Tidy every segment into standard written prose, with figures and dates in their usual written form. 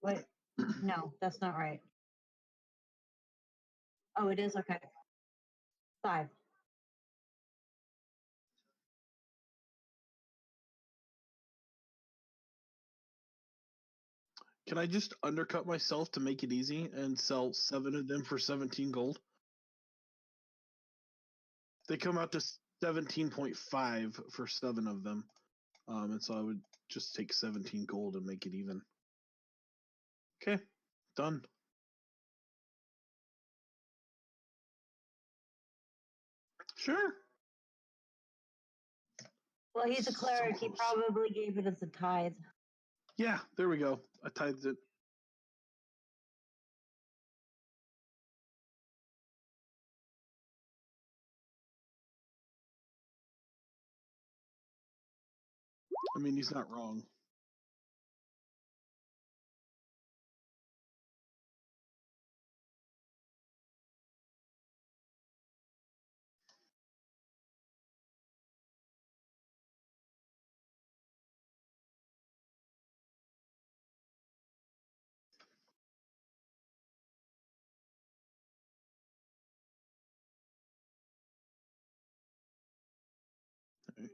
Wait, no, that's not right. Oh, it is? Okay. 5. Can I just undercut myself to make it easy and sell 7 of them for 17 gold? They come out to 17.5 for 7 of them. And so I would just take 17 gold and make it even. Okay, done. Sure. Well, he's a cleric. He probably gave it as a tithe. Yeah, there we go. I tithed it. I mean, he's not wrong. Right.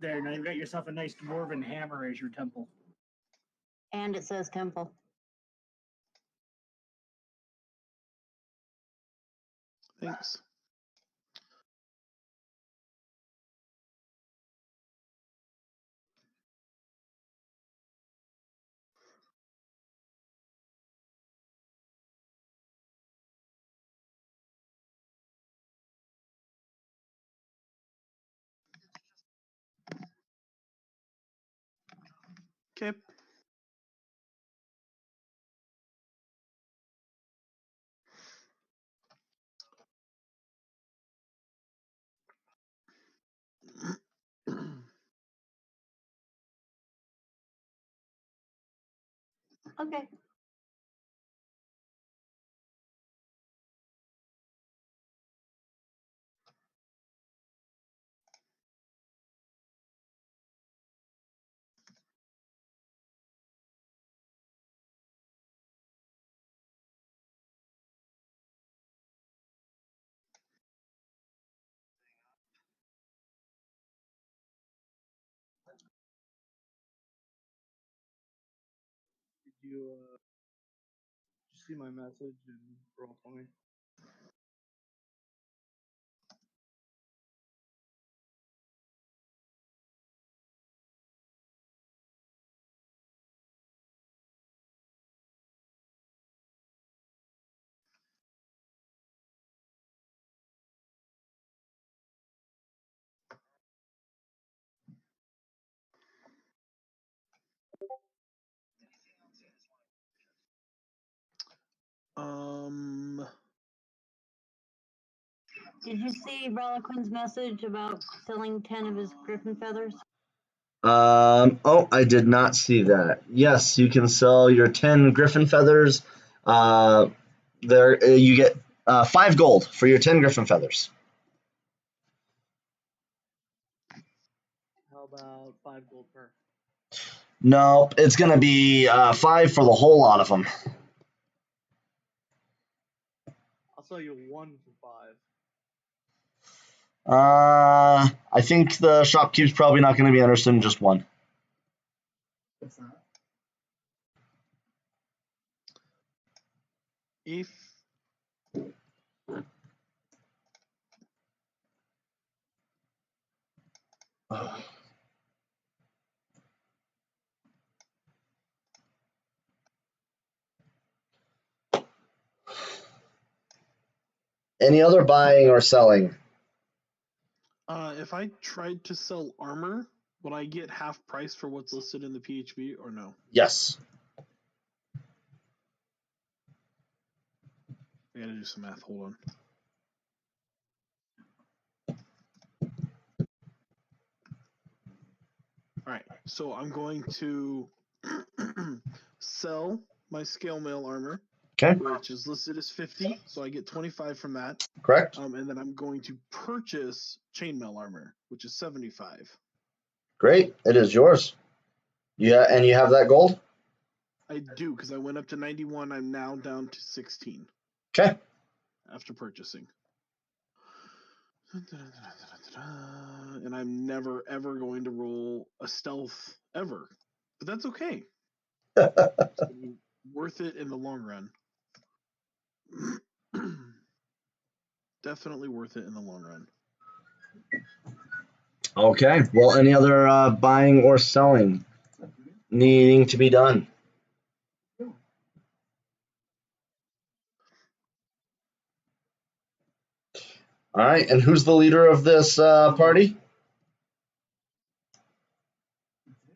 There, now you've got yourself a nice dwarven hammer as your temple. And it says temple. Thanks. Okay. Okay. Did you see my message and roll for me? Did you see Rolliquin's message about selling 10 of his griffin feathers? Oh, I did not see that. Yes, you can sell your 10 griffin feathers. There, you get 5 gold for your 10 griffin feathers. How about 5 gold per? No, it's going to be 5 for the whole lot of them. I'll sell you 1 for 5. I think the shopkeep's probably not going to be interested in just 1. What's that? If Any other buying or selling? if I tried to sell armor, would I get half price for what's listed in the PHB or no? Yes. I gotta do some math. Hold on. All right, so I'm going to sell my scale mail armor Okay. which is listed as 50, so I get 25 from that. Correct. And then I'm going to purchase chainmail armor, which is 75. Great. It is yours. Yeah, and you have that gold? I do, because I went up to 91. I'm now down to 16 Okay. after purchasing. And I'm never, ever going to roll a stealth ever. But that's okay. It's gonna be worth it in the long run. Definitely worth it in the long run. Okay. Well, any other buying or selling needing to be done? All right. And who's the leader of this party?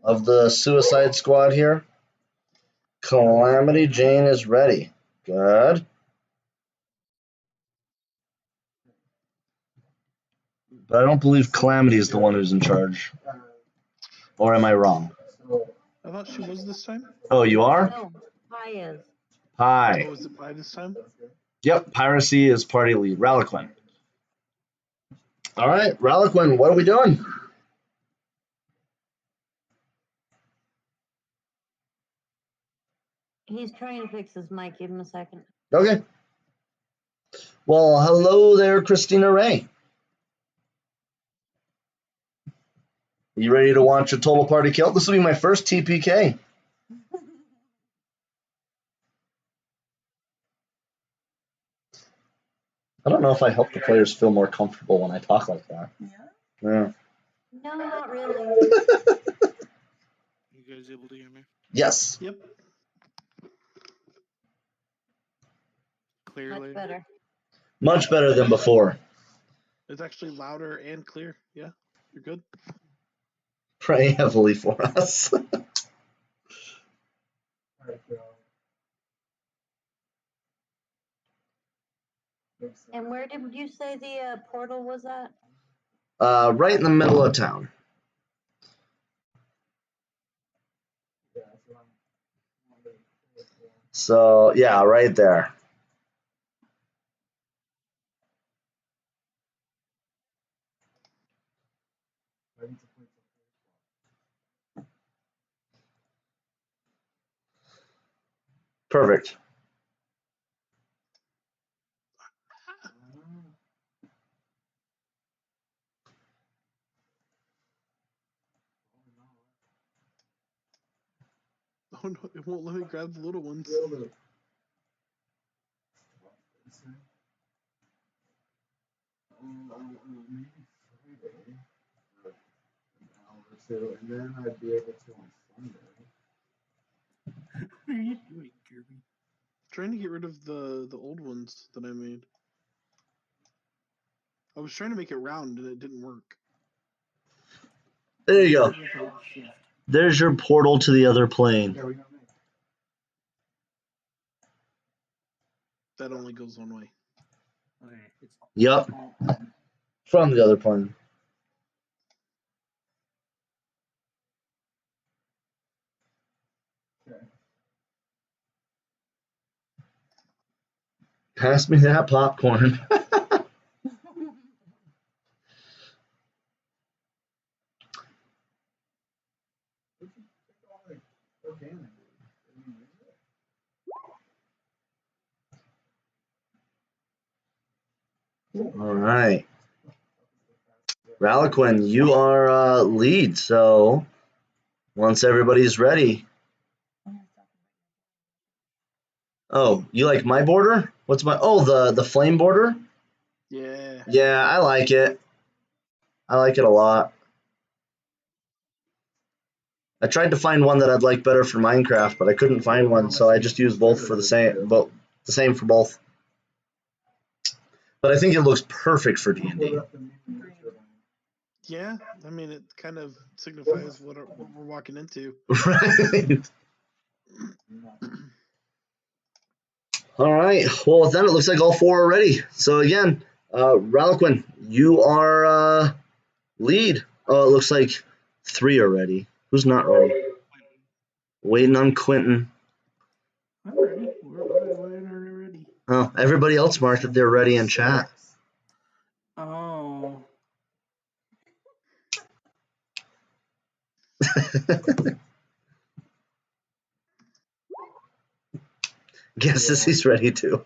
Of the Suicide Squad here? Calamity Jane is ready. Good. But I don't believe Calamity is the one who's in charge. Or am I wrong? I thought she was this time. Oh, you are? No, Pi is. Hi. Oh, is it by this time? Yep, Piracy is party lead. Ralaquin. All right, Ralaquin, what are we doing? He's trying to fix his mic. Give him a second. Okay. Well, hello there, Christina Ray. You ready to watch a total party kill? This will be my first TPK. I don't know if I help the players feel more comfortable when I talk like that. Yeah. No, not really. You guys able to hear me Yes. Yep. clearly? Much better. Much better than before. It's actually louder and clear. Yeah, you're good. Pray heavily for us. And where did you say the portal was at? Right in the middle of town. So, yeah, right there. Perfect. Oh no, it won't let me grab the little ones. And then I'd be able to on Sunday. What are you doing, Kirby? Trying to get rid of the old ones that I made. I was trying to make it round and it didn't work. There you go. You have to hold shift. There's your portal to the other plane. Yeah, we got me. That only goes one way. Okay, it's Yep. From the other plane. Pass me that popcorn. All right. Ralaquin, you are lead, so once everybody's ready. Oh, you like my border? What's my the flame border? Yeah. Yeah, I like it. I like it a lot. I tried to find one that I'd like better for Minecraft, but I couldn't find one, so I just used both for the same for both. But I think it looks perfect for D&D. Yeah, I mean, it kind of signifies what we're walking into. Right. All right. Well, then it looks like all four are ready. So again, Ralaquin, you are lead. Oh, it looks like three are ready. Who's not ready? Waiting on Quentin. I'm ready. What are Oh, everybody else marked that they're ready in chat. Oh. Guesses he's ready too.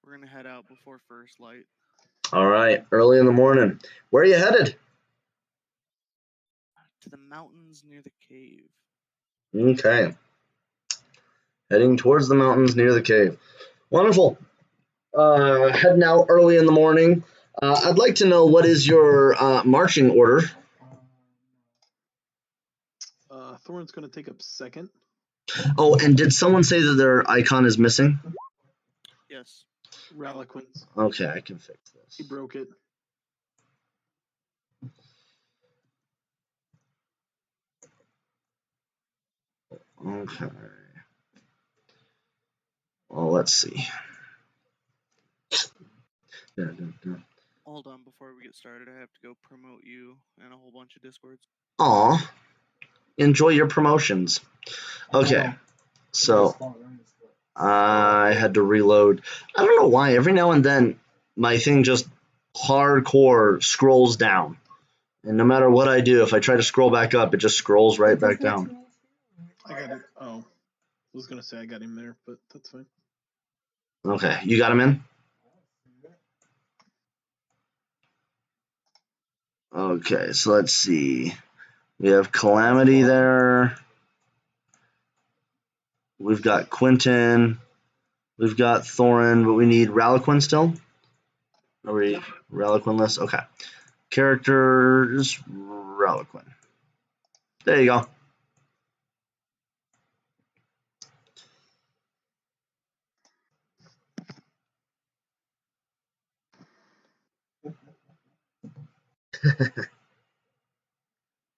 We're gonna head out before first light. All right, early in the morning. Where are you headed? To the mountains near the cave. Okay. Heading towards the mountains near the cave. Wonderful. Heading out early in the morning. I'd like to know, what is your marching order? Thorn's going to take up second. Oh, and did someone say that their icon is missing? Yes. Ralaquin's. Okay, I can fix He this. broke it. Okay. Well, let's see. Hold on, before we get started, I have to go promote you and a whole bunch of Discords. Aw. Enjoy your promotions. Okay. So I had to reload. I don't know why. Every now and then, my thing just hardcore scrolls down. And no matter what I do, if I try to scroll back up, it just scrolls right back down. I got it. Oh. I was going to say I got him there, but that's fine. Okay, you got him in? Okay, so let's see. We have Calamity there. We've got Quentin. We've got Thorin, but we need Ralaquin still? Are we Ralaquinless? Okay. Characters, Ralaquin. There you go.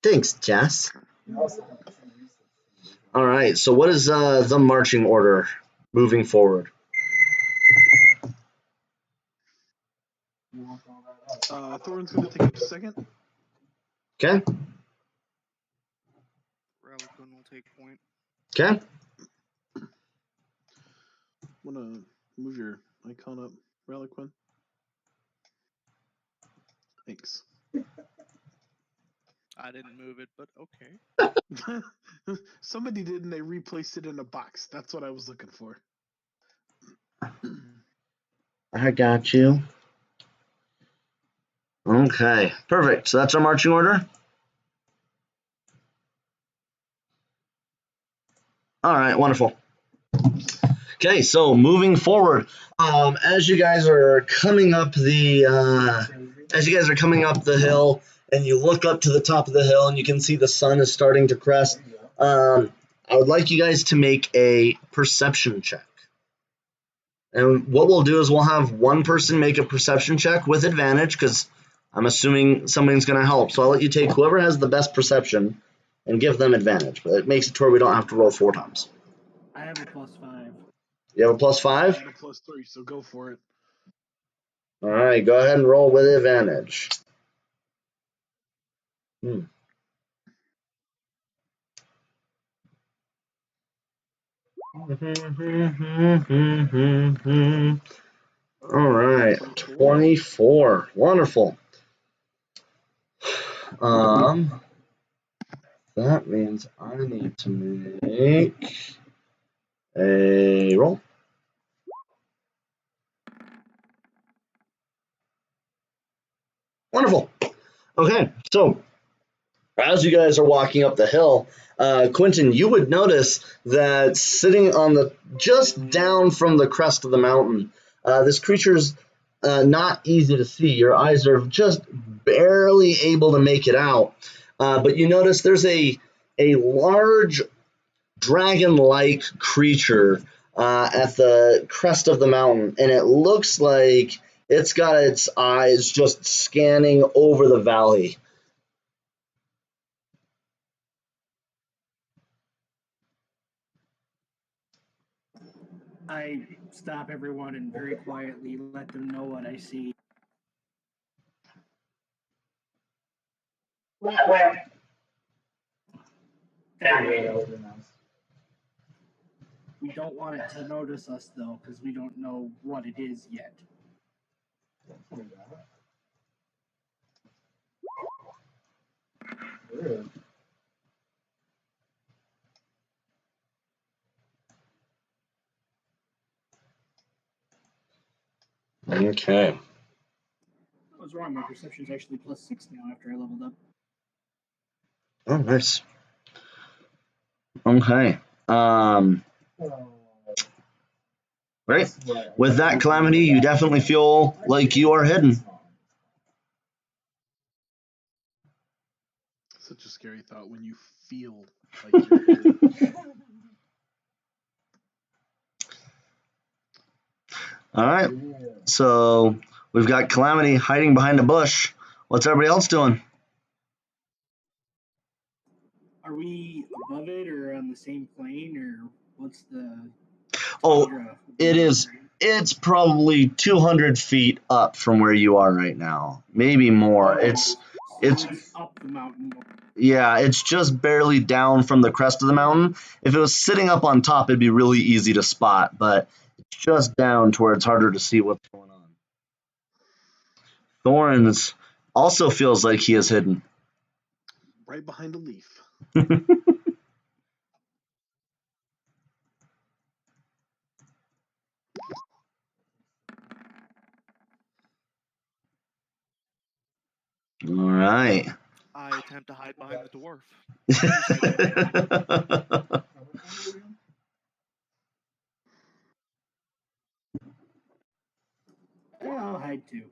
Thanks, Jess. All right, so what is the marching order moving forward? Thorn's going to take up second. Okay, Reliquin will take point. okay. I'm going to move your icon up, Ralaquin. Thanks. I didn't move it, but okay. Somebody did, and they replaced it in a box. That's what I was looking for. I got you. Okay, perfect. So that's our marching order. All right, wonderful. Okay, so moving forward, as you guys are coming up the hill, and you look up to the top of the hill, and you can see the sun is starting to crest. I would like you guys to make a perception check. And what we'll do is we'll have one person make a perception check with advantage, because I'm assuming somebody's going to help. So I'll let you take whoever has the best perception and give them advantage. But it makes it to where we don't have to roll 4 times. I have a +5. You have a +5? I got a +3, so go for it. All right, go ahead and roll with advantage. All right, 24. Wonderful. That means I need to make a roll. Wonderful. Okay, so as you guys are walking up the hill, Quentin, you would notice that sitting on the just down from the crest of the mountain, this creature's not easy to see. Your eyes are just barely able to make it out, but you notice there's a large dragon-like creature at the crest of the mountain, and it looks like it's got its eyes just scanning over the valley. I stop everyone and very quietly let them know what I see. We don't want it to notice us though, because we don't know what it is yet. Okay. I was wrong. My perception is actually +6 now after I leveled up. Oh, nice. Okay. Right. With that calamity, you definitely feel like you are hidden. Such a scary thought when you feel like you're hidden. All right. So we've got Calamity hiding behind a bush. What's everybody else doing? Are we above it or on the same plane, or what's the? Oh, tundra? it is. It's probably 200 feet up from where you are right now, maybe more. It's up the mountain. yeah, it's just barely down from the crest of the mountain. If it was sitting up on top, it'd be really easy to spot, but it's just down to where it's harder to see what's going on. Thorns also feels like he is hidden. Right behind a leaf. All right. I attempt to hide behind the dwarf. Yeah, I'll hide too.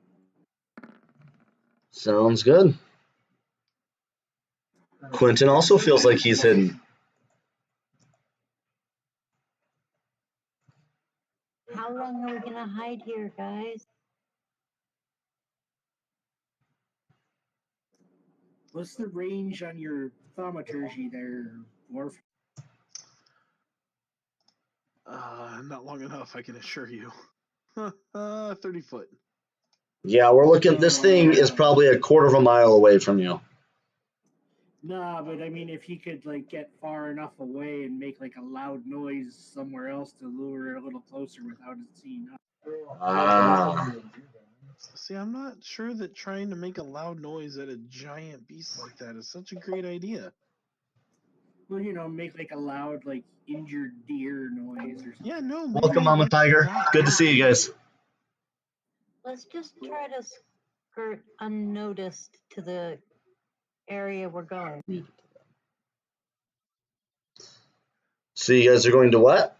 Sounds good. Quentin also feels like he's hidden. How long are we gonna hide here, guys? What's the range on your thaumaturgy there, dwarf? Not long enough, I can assure you. 30 foot. Yeah, we're looking. This thing is probably a quarter of a mile away from you. Nah, but I mean, if he could like get far enough away and make like a loud noise somewhere else to lure it a little closer without it seeing us. Ah. See, I'm not sure that trying to make a loud noise at a giant beast like that is such a great idea. Well, you know, make like a loud, like injured deer noise or something. Yeah, no. Welcome, Mama Tiger. Good to see you guys. Let's just try to skirt unnoticed to the area we're going. So you guys are going to what?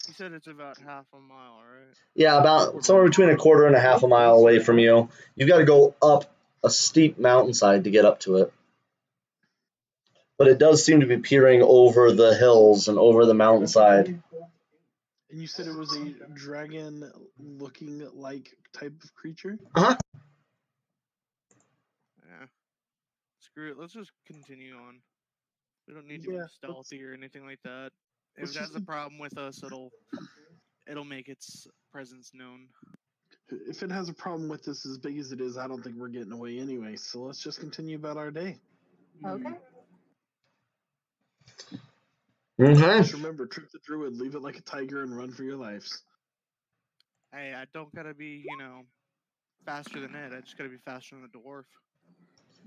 You said it's about half a mile, right? Yeah, about somewhere between a quarter and a half a mile away from you. You've got to go up a steep mountainside to get up to it. But it does seem to be peering over the hills and over the mountainside. And you said it was a dragon-looking like type of creature? Uh-huh. Yeah. Screw it. Let's just continue on. We don't need to be stealthy or anything like that. If it has a problem with us, it'll make its presence known. If it has a problem with this as big as it is, I don't think we're getting away anyway. So let's just continue about our day. Okay. Okay. Just remember, trick the druid, leave it like a tiger, and run for your lives. Hey, I don't gotta be, faster than it. I just gotta be faster than the dwarf.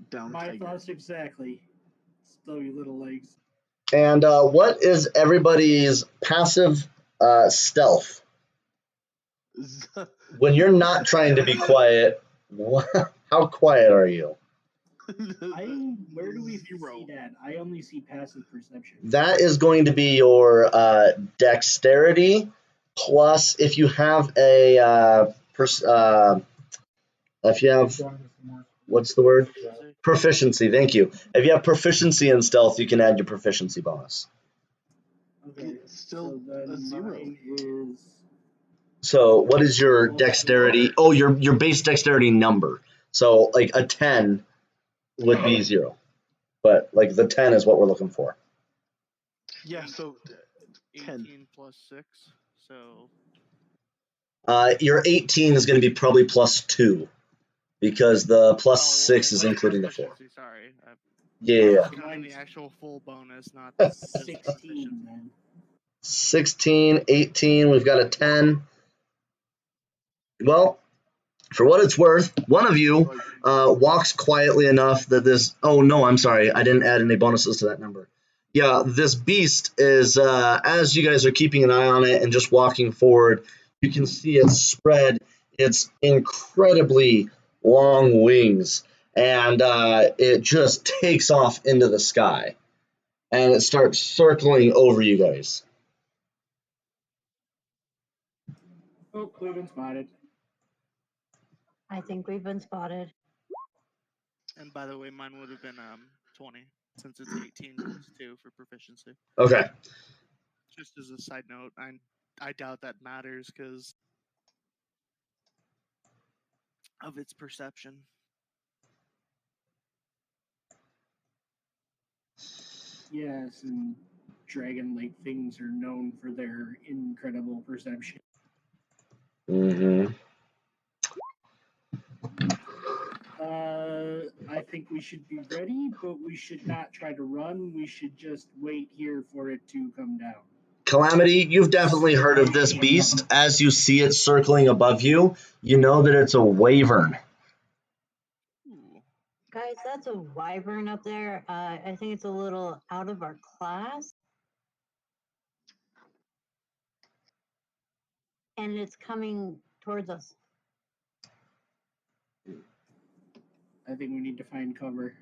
Down My tiger. thoughts exactly. Slow your little legs. And what is everybody's passive stealth? When you're not trying to be quiet, how quiet are you? Where do we see that? I only see passive perception. That is going to be your dexterity plus if you have a if you have what's the word? Proficiency. Thank you. If you have proficiency in stealth, you can add your proficiency bonus. Okay. It's still so a 0. Is... So what is your dexterity? Oh, your base dexterity number. So like a 10 would be 0. But like the 10 is what we're looking for. Yeah, so 10. 18 plus 6, so... Your 18 is going to be probably plus 2. Because the plus 6 is including the 4. Sorry. Yeah. I'm counting the actual full bonus, not Uh, just 16 proficiency. then. 16, 18, we've got a 10. Well, for what it's worth, one of you walks quietly enough that this. Oh, no, I'm sorry. I didn't add any bonuses to that number. Yeah, this beast is, as you guys are keeping an eye on it and just walking forward, you can see it spread its incredibly long wings, and it just takes off into the sky, and it starts circling over you guys. Oh, we've been spotted. I think we've been spotted. And by the way, mine would have been 20 since it's 18 plus 2 for proficiency. Okay. Just as a side note, I doubt that matters because of its perception. Yes, and dragon-like things are known for their incredible perception. Mm-hmm. I think we should be ready, but we should not try to run. We should just wait here for it to come down. Calamity, you've definitely heard of this beast. As you see it circling above you, you know that it's a wyvern. Ooh. Guys, that's a wyvern up there. I think it's a little out of our class. And it's coming towards us. I think we need to find cover.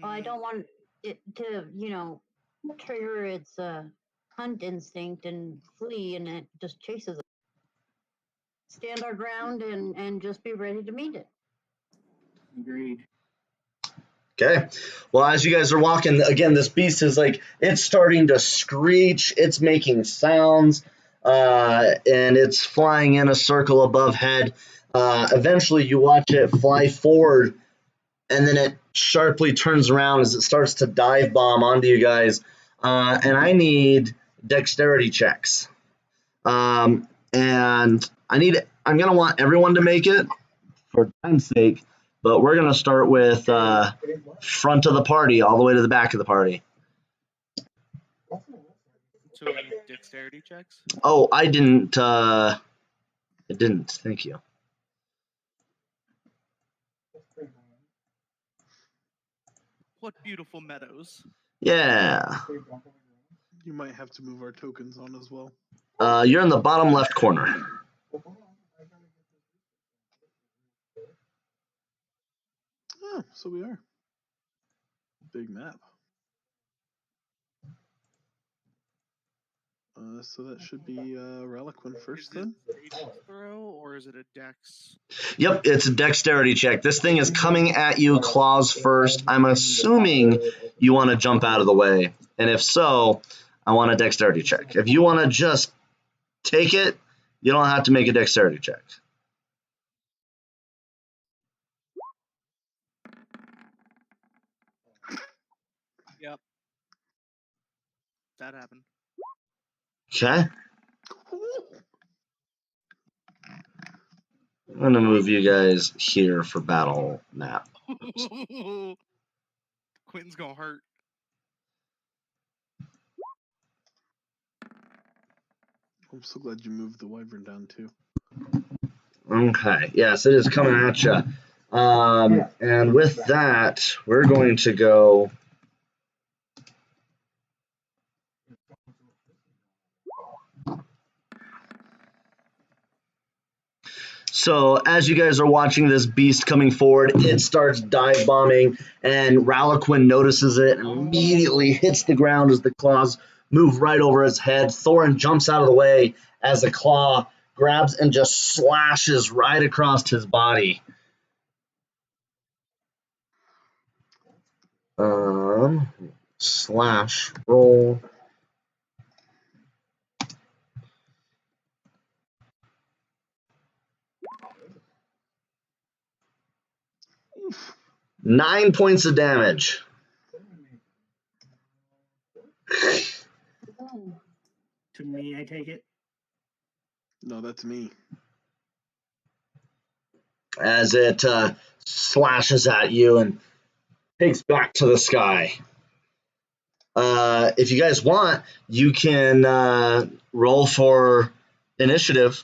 Well, I don't want it to, trigger its hunt instinct and flee, and it just chases us. Stand our ground and just be ready to meet it. Agreed. Okay. Well, as you guys are walking, again, this beast is like, it's starting to screech, it's making sounds, and it's flying in a circle above head. Eventually, you watch it fly forward, and then it sharply turns around as it starts to dive bomb onto you guys. And I need dexterity checks. And I'm going to want everyone to make it for time's sake, but we're going to start with front of the party all the way to the back of the party. So we need dexterity checks? Oh, I didn't. Thank you. What beautiful meadows. Yeah. You might have to move our tokens on as well. You're in the bottom left corner. Oh, so we are. Big map. So that should be Reliquin first Is it then. saving throw or is it a dex? Yep, it's a dexterity check. This thing is coming at you claws first. I'm assuming you want to jump out of the way. And if so, I want a dexterity check. If you want to just take it, you don't have to make a dexterity check. Yep. That happened. Okay. I'm going to move you guys here for battle map. Quentin's gonna hurt. I'm so glad you moved the wyvern down too. Okay. Yes, it is coming at you. And with that, we're going to go. So as you guys are watching this beast coming forward, it starts dive bombing, and Ralaquin notices it and immediately hits the ground as the claws move right over his head. Thorin jumps out of the way as the claw grabs and just slashes right across his body. Slash roll. Oof. 9 points of damage. To me, I take it. No, that's me. As it slashes at you and takes back to the sky. If you guys want, you can roll for initiative.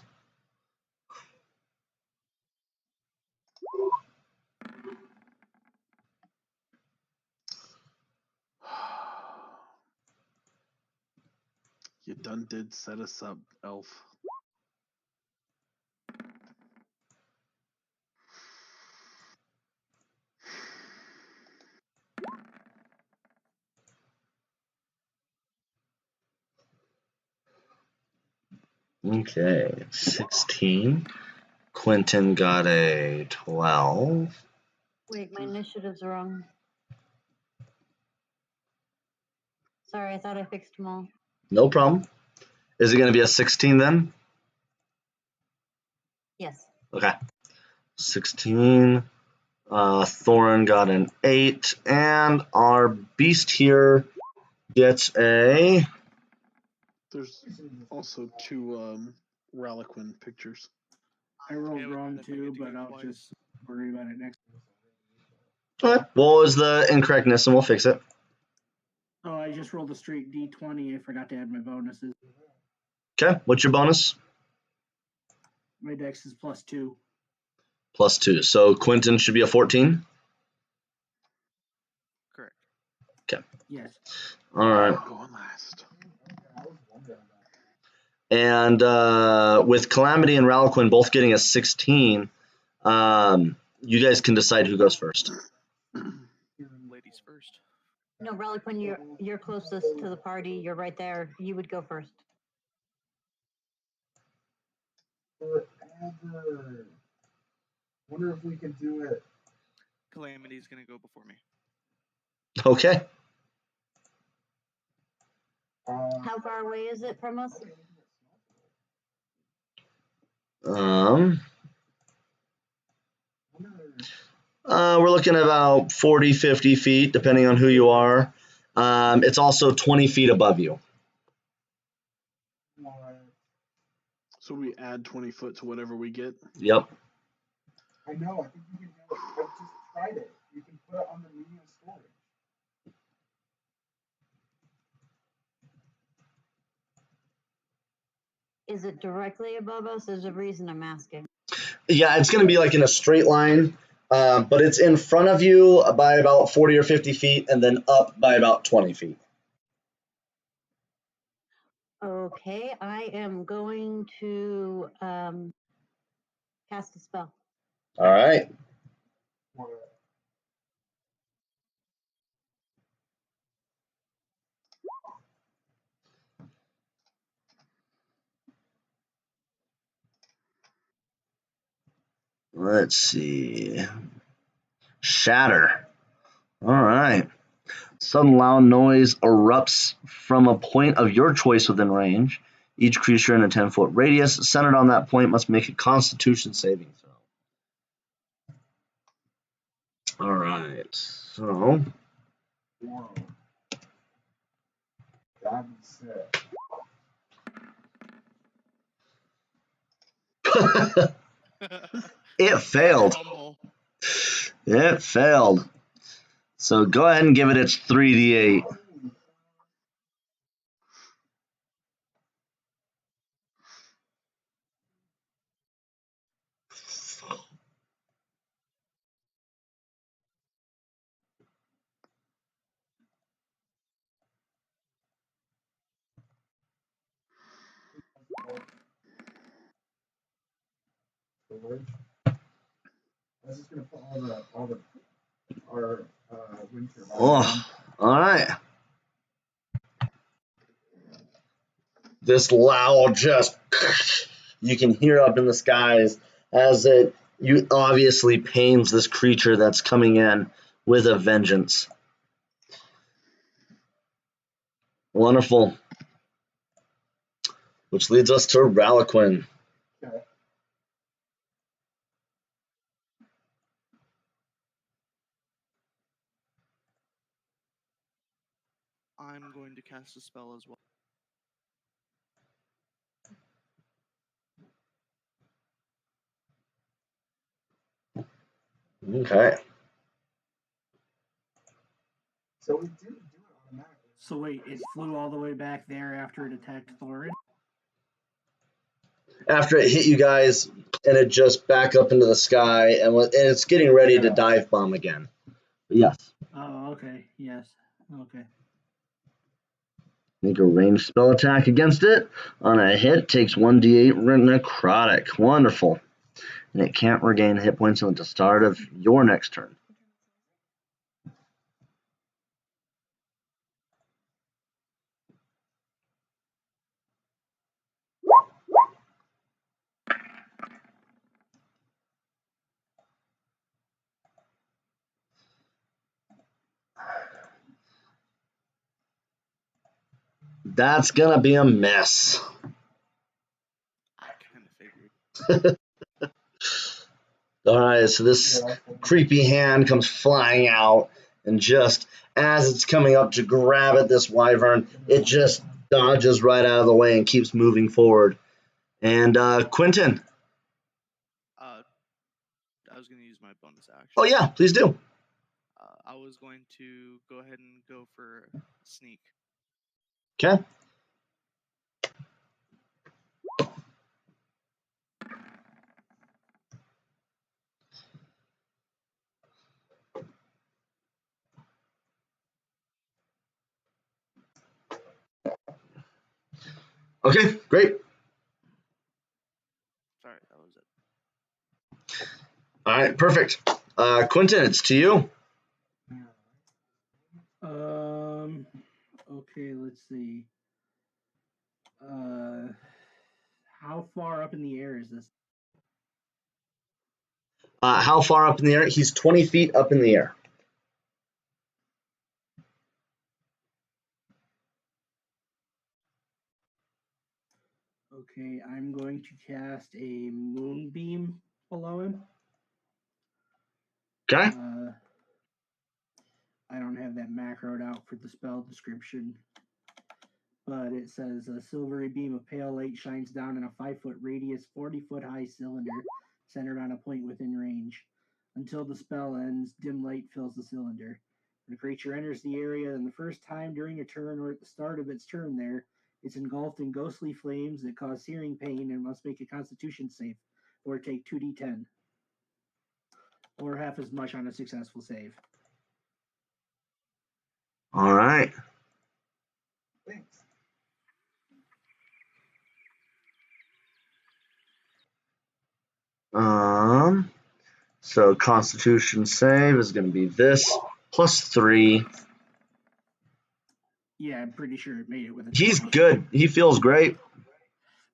You done did set us up, Elf. Okay, 16. Quentin got a 12. Wait, my initiatives are wrong. Sorry, I thought I fixed them all. No problem. Is it going to be a 16 then? Yes. Okay. 16. Thorin got an 8. And our beast here gets a... There's also two Reliquin pictures. I rolled Yeah, we wrong definitely too, get to but go I'll twice. just worry about it next time. Okay. What was the incorrectness, and we'll fix it. Oh, I just rolled a straight D20. I forgot to add my bonuses. Okay. What's your bonus? My dex is +2. +2. So Quentin should be a 14. Correct. Yes. All right. I'm going last. And with Calamity and Ralaquin both getting a 16, you guys can decide who goes first. Ladies first. No, Reliquin, you're closest to the party. You're right there. You would go first. Forever. Wonder if we could do it. Calamity's gonna go before me. Okay. How far away is it from us? We're looking at about 40, 50 feet, depending on who you are. It's also 20 feet above you. So we add 20 foot to whatever we get. Yep. I know. I think you can do it. I just tried it. You can put it on the medium storage. Is it directly above us? There's a reason I'm asking. Yeah, it's going to be like in a straight line, but it's in front of you by about 40 or 50 feet and then up by about 20 feet. Okay, I am going to cast a spell. All right. Let's see. Shatter. All right. Sudden loud noise erupts from a point of your choice within range. Each creature in a 10-foot radius centered on that point must make a Constitution saving throw. All right. So. Whoa. That'd be sick. It failed. Fumble. It failed. So go ahead and give it its 3d8. Storage. I was just gonna put our winter. Oh, all right. This loud just you can hear up in the skies as it you obviously pains this creature that's coming in with a vengeance. Wonderful. Which leads us to Ralaquin. Okay. I'm going to cast a spell as well. Okay. So wait, it flew all the way back there after it attacked Thorin? After it hit you guys, and it just back up into the sky, and it's getting ready to dive bomb again. Yes. Oh, okay. Yes. Okay. Make a ranged spell attack against it. On a hit, takes 1d8 necrotic. Wonderful. And it can't regain hit points until the start of your next turn. That's gonna be a miss. I kind of figured. Alright, so this creepy hand comes flying out, and just as it's coming up to grab at this wyvern, it just dodges right out of the way and keeps moving forward. And Quentin. I was going to use my bonus action. Oh yeah, please do. I was going to go ahead and go for sneak. Okay. Okay, great. Sorry, that was it. All right, perfect. Quentin, it's to you. Okay, let's see. How far up in the air is this? How far up in the air? He's 20 feet up in the air. Okay, I'm going to cast a moonbeam below him. Okay. I don't have that macroed out for the spell description, but it says a silvery beam of pale light shines down in a 5-foot radius, 40-foot high cylinder centered on a point within range. Until the spell ends, dim light fills the cylinder. When a creature enters the area, and the first time during a turn or at the start of its turn there, it's engulfed in ghostly flames that cause searing pain and must make a constitution save, or take 2d10, or half as much on a successful save. All right. So Constitution save is going to be this +3. Yeah, I'm pretty sure it made it with a He's 12. good. He feels great.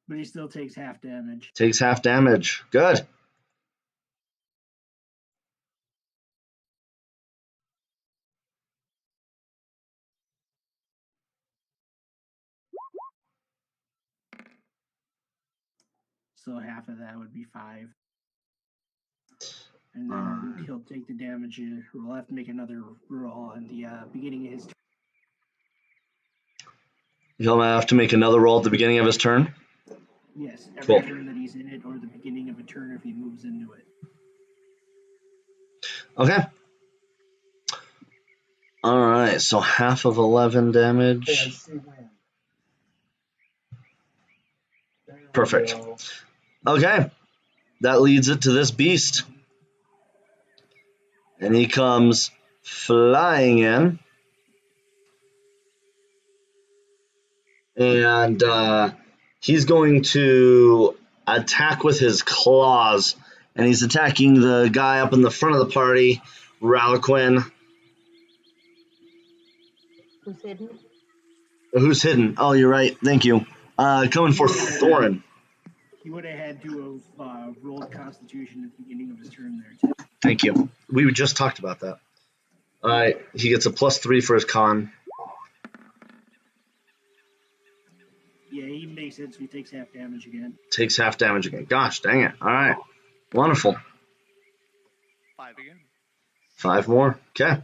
But he still takes half damage. Takes half damage. Good. So half of that would be 5. And then he'll take the damage. We'll have to make another roll on the beginning of his turn. He'll have to make another roll at the beginning of his turn. Yes, every Cool. turn that he's in it, or the beginning of a turn if he moves into it. Okay. All right, so half of 11 damage. Perfect. Okay. That leads it to this beast. And he comes flying in. And he's going to attack with his claws. And he's attacking the guy up in the front of the party, Ralaquin. Who's hidden? Who's hidden? Oh, you're right. Thank you. Coming for Thorin. He would have had to have rolled Constitution at the beginning of his turn there, too. Thank you. We just talked about that. All right. He gets a +3 for his con. Yeah, he makes it, so he takes half damage again. Takes half damage again. Gosh, dang it. All right. Wonderful. 5 again. 5 more. Okay.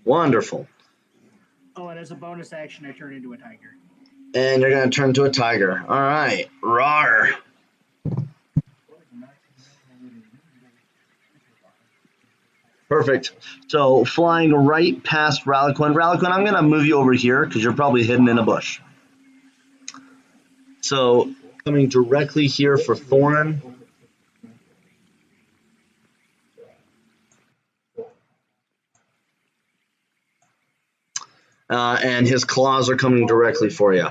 Wonderful. Oh, and as a bonus action, I turn into a tiger. And you're going to turn to a tiger. All right. Rawr. Perfect. So flying right past Ralaquin. Ralaquin, I'm going to move you over here because you're probably hidden in a bush. So coming directly here for Thorin. And his claws are coming directly for you.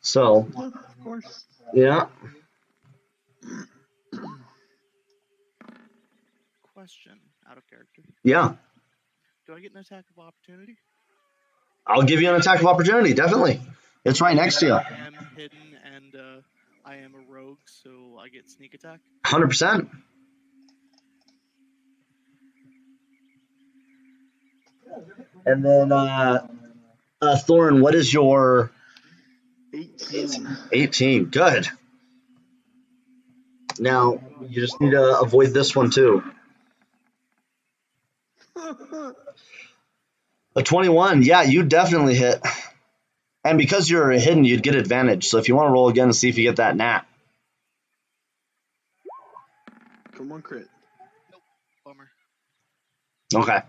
So, Of course. yeah. Question out of character. Yeah. Do I get an attack of opportunity? I'll give you an attack of opportunity, definitely. It's right next to you. I am hidden and I am a rogue, so I get sneak attack. 100%. And then, Thorin, what is your 18. 18? Good. Now, you just need to avoid this one, too. A 21. Yeah, you definitely hit. And because you're hidden, you'd get advantage. So if you want to roll again and see if you get that nat. Come on, crit. Nope. Bummer. Okay. Alright,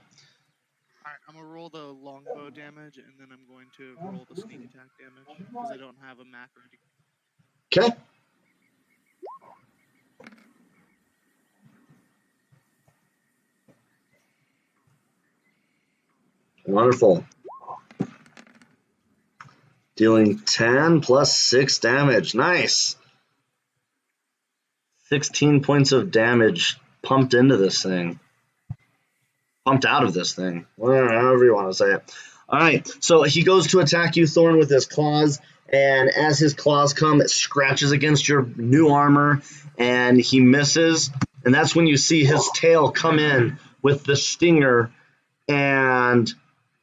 I'm gonna roll the longbow damage and then I'm going to roll the sneak attack damage because I don't have a mac ready. Okay. Wonderful. Dealing 10 plus 6 damage. Nice. 16 points of damage pumped into this thing. Pumped out of this thing. However you want to say it. All right. So he goes to attack you, Thorn, with his claws. And as his claws come, it scratches against your new armor. And he misses. And that's when you see his tail come in with the stinger. And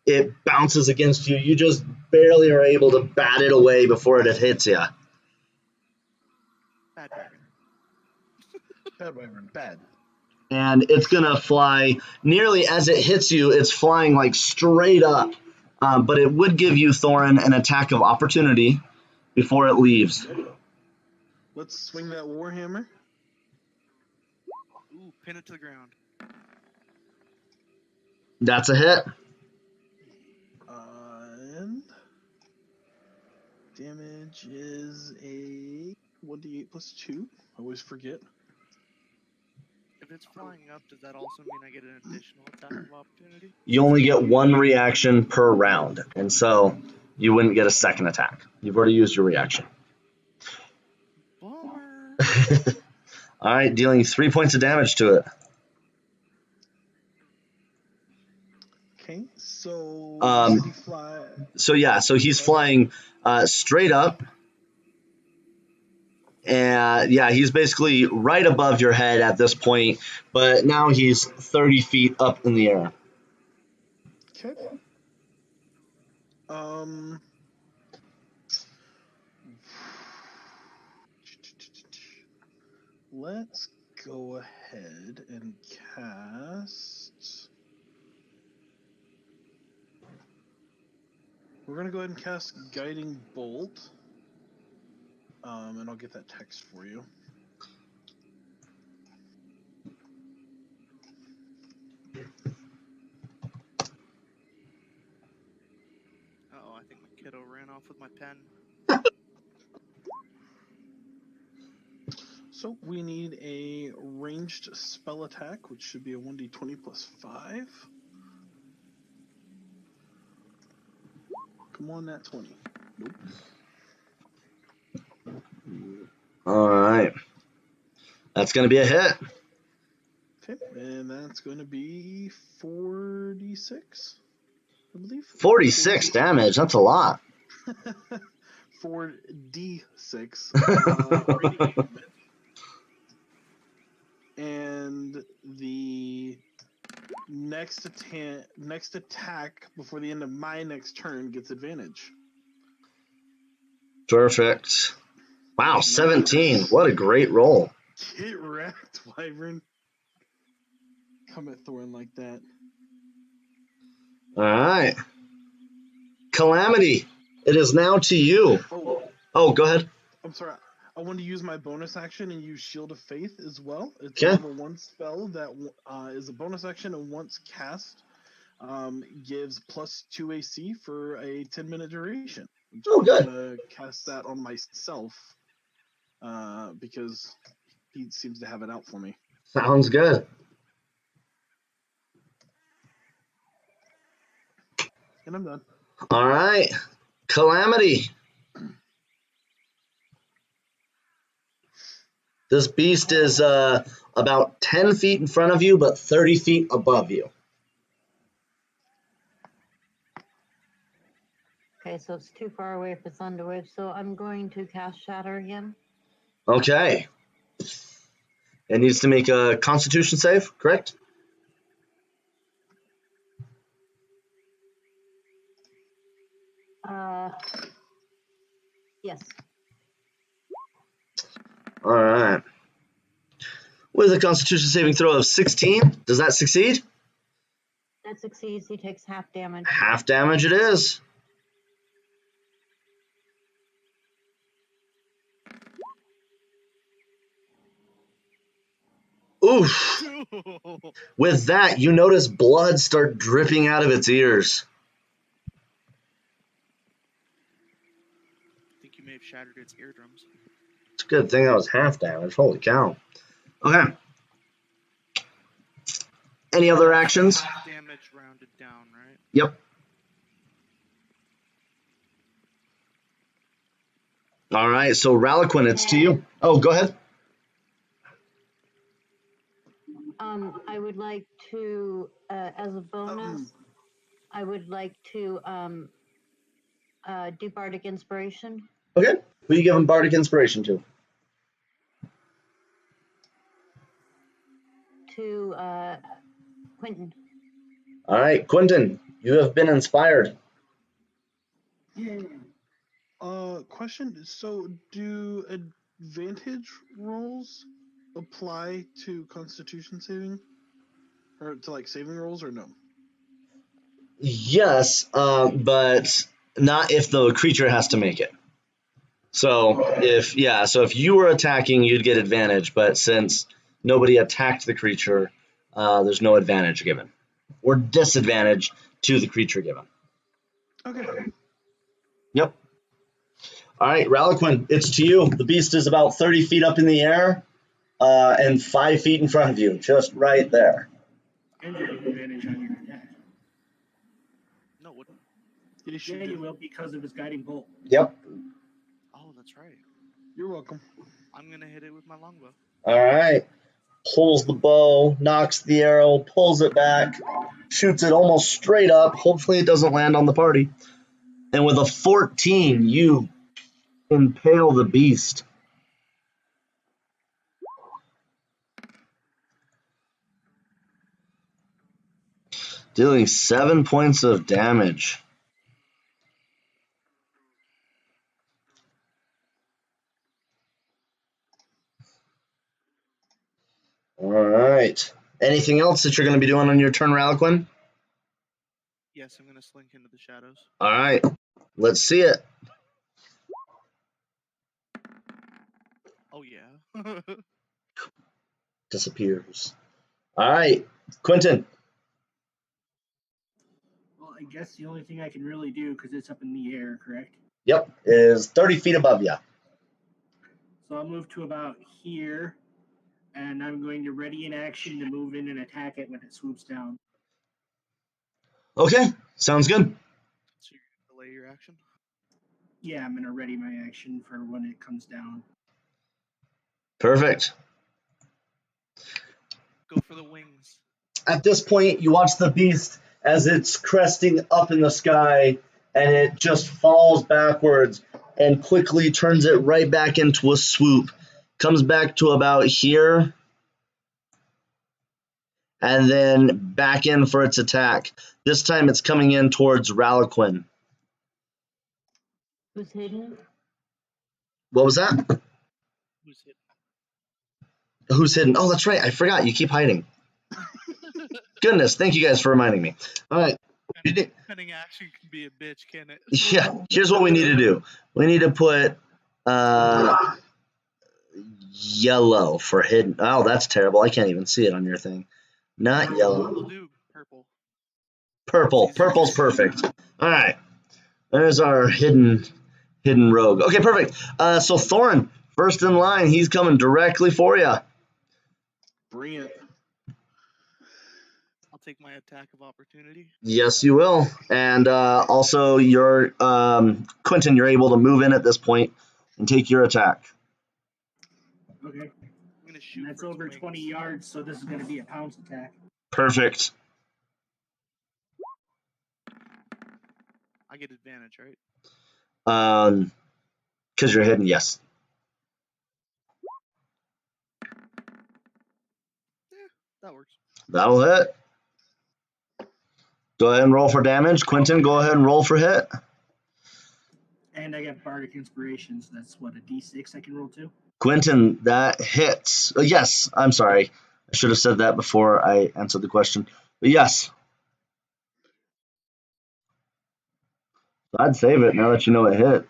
it bounces against you. You just barely are able to bat it away before it hits you. Bad dragon. Bad wyvern. Bad. And it's going to fly nearly as it hits you. It's flying like straight up. But it would give you, Thorin, an attack of opportunity before it leaves. Let's swing that warhammer. Ooh, pin it to the ground. That's a hit. And damage is a 1d8 plus 2. I always forget. If it's flying up, does that also mean I get an additional attack of opportunity? You only get one reaction per round. And so you wouldn't get a second attack. You've already used your reaction. Bummer. All right, dealing 3 points of damage to it. Okay, so Um, he fly. So he's flying straight up. And yeah, he's basically right above your head at this point, but now he's 30 feet up in the air. Okay. Let's go ahead and cast. We're gonna go ahead and cast Guiding Bolt. And I'll get that text for you. Uh-oh, I think my kiddo ran off with my pen. So we need a ranged spell attack, which should be a 1d20 plus 5. Come on, that 20. Nope. All right. That's going to be a hit. Okay, and that's going to be 46, I believe. 46 damage. That's a lot. 4d6. And the next attack before the end of my next turn gets advantage. Perfect. Wow, 17. What a great roll. Get wrecked, Wyvern. Come at Thorin like that. All right. Calamity, it is now to you. Oh, Oh, go ahead. I'm sorry. I want to use my bonus action and use Shield of Faith as well. It's Okay. a level 1 spell that is a bonus action, and once cast, gives +2 AC for a 10-minute duration. Oh, I'm good. gonna cast that on myself because he seems to have it out for me. Sounds good. And I'm done. All right. Calamity. This beast is about 10 feet in front of you, but 30 feet above you. Okay, so it's too far away for Thunderwave, so I'm going to cast Shatter again. Okay. It needs to make a Constitution save, correct? Yes. All right. With a Constitution saving throw of 16, does that succeed? That succeeds. He takes half damage. Half damage it is. Oof. With that, you notice blood start dripping out of its ears. I think you may have shattered its eardrums. It's a good thing that was half damage. Holy cow. Okay. Any other actions? Half damage rounded down, right? Yep. All right, so Ralaquin, it's to you. Oh, go ahead. I would like to, as a bonus, I would like to do Bardic Inspiration. Okay. Who you giving Bardic Inspiration to? To Quentin. All right, Quentin, you have been inspired. Question. So, do advantage rolls apply to Constitution saving, or to like saving rolls, or no? Yes, but not if the creature has to make it. So if you were attacking, you'd get advantage, but since nobody attacked the creature, there's no advantage given, or disadvantage to the creature given. Okay. Yep. All right, Ralaquin, it's to you. The beast is about 30 feet up in the air, and 5 feet in front of you, just right there. And you have advantage on your attack. No, it wouldn't. Yeah, you will because of his guiding bolt. Yep. Oh, that's right. You're welcome. I'm gonna hit it with my longbow. All right. Pulls the bow, knocks the arrow, pulls it back, shoots it almost straight up. Hopefully it doesn't land on the party. And with a 14, you impale the beast. Dealing 7 points of damage. All right. Anything else that you're going to be doing on your turn, Ralaquin? Yes, I'm gonna slink into the shadows. All right. Let's see it. Oh yeah. Disappears. All right. Quentin. Well, I guess the only thing I can really do, because it's up in the air, correct? Yep. Is 30 feet above you. So I'll move to about here, and I'm going to ready in action to move in and attack it when it swoops down. Okay. Sounds good. So you're gonna delay your action? Yeah, I'm going to ready my action for when it comes down. Perfect. Go for the wings. At this point, you watch the beast as it's cresting up in the sky, and it just falls backwards and quickly turns it right back into a swoop. Comes back to about here, and then back in for its attack. This time it's coming in towards Ralaquin. Who's hidden? What was that? Who's hit? Who's hidden? Oh, that's right. I forgot. You keep hiding. Goodness, thank you guys for reminding me. All right. Cunning action can be a bitch, can it? Yeah, here's what we need to do. We need to put yellow for hidden. Oh, that's terrible. I can't even see it on your thing. Not We'll yellow. do purple. Purple. It's easier. Purple's perfect. All right. There's our hidden rogue. Okay, perfect. So Thorin, first in line. He's coming directly for you. Bring it. I'll take my attack of opportunity. Yes, you will. And also, your Quentin, you're able to move in at this point and take your attack. Okay. I'm gonna shoot. And that's for its over wings. 20 yards, so this is going to be a pounce attack. Perfect. I get advantage, right? Because you're hidden, yes. That works. That'll hit. Go ahead and roll for damage. Quentin, go ahead and roll for hit. And I got Bardic Inspiration, so that's what, a D6 I can roll too? Quentin, that hits. Yes, I'm sorry. I should have said that before I answered the question. But yes. I'd save it now that you know it hit.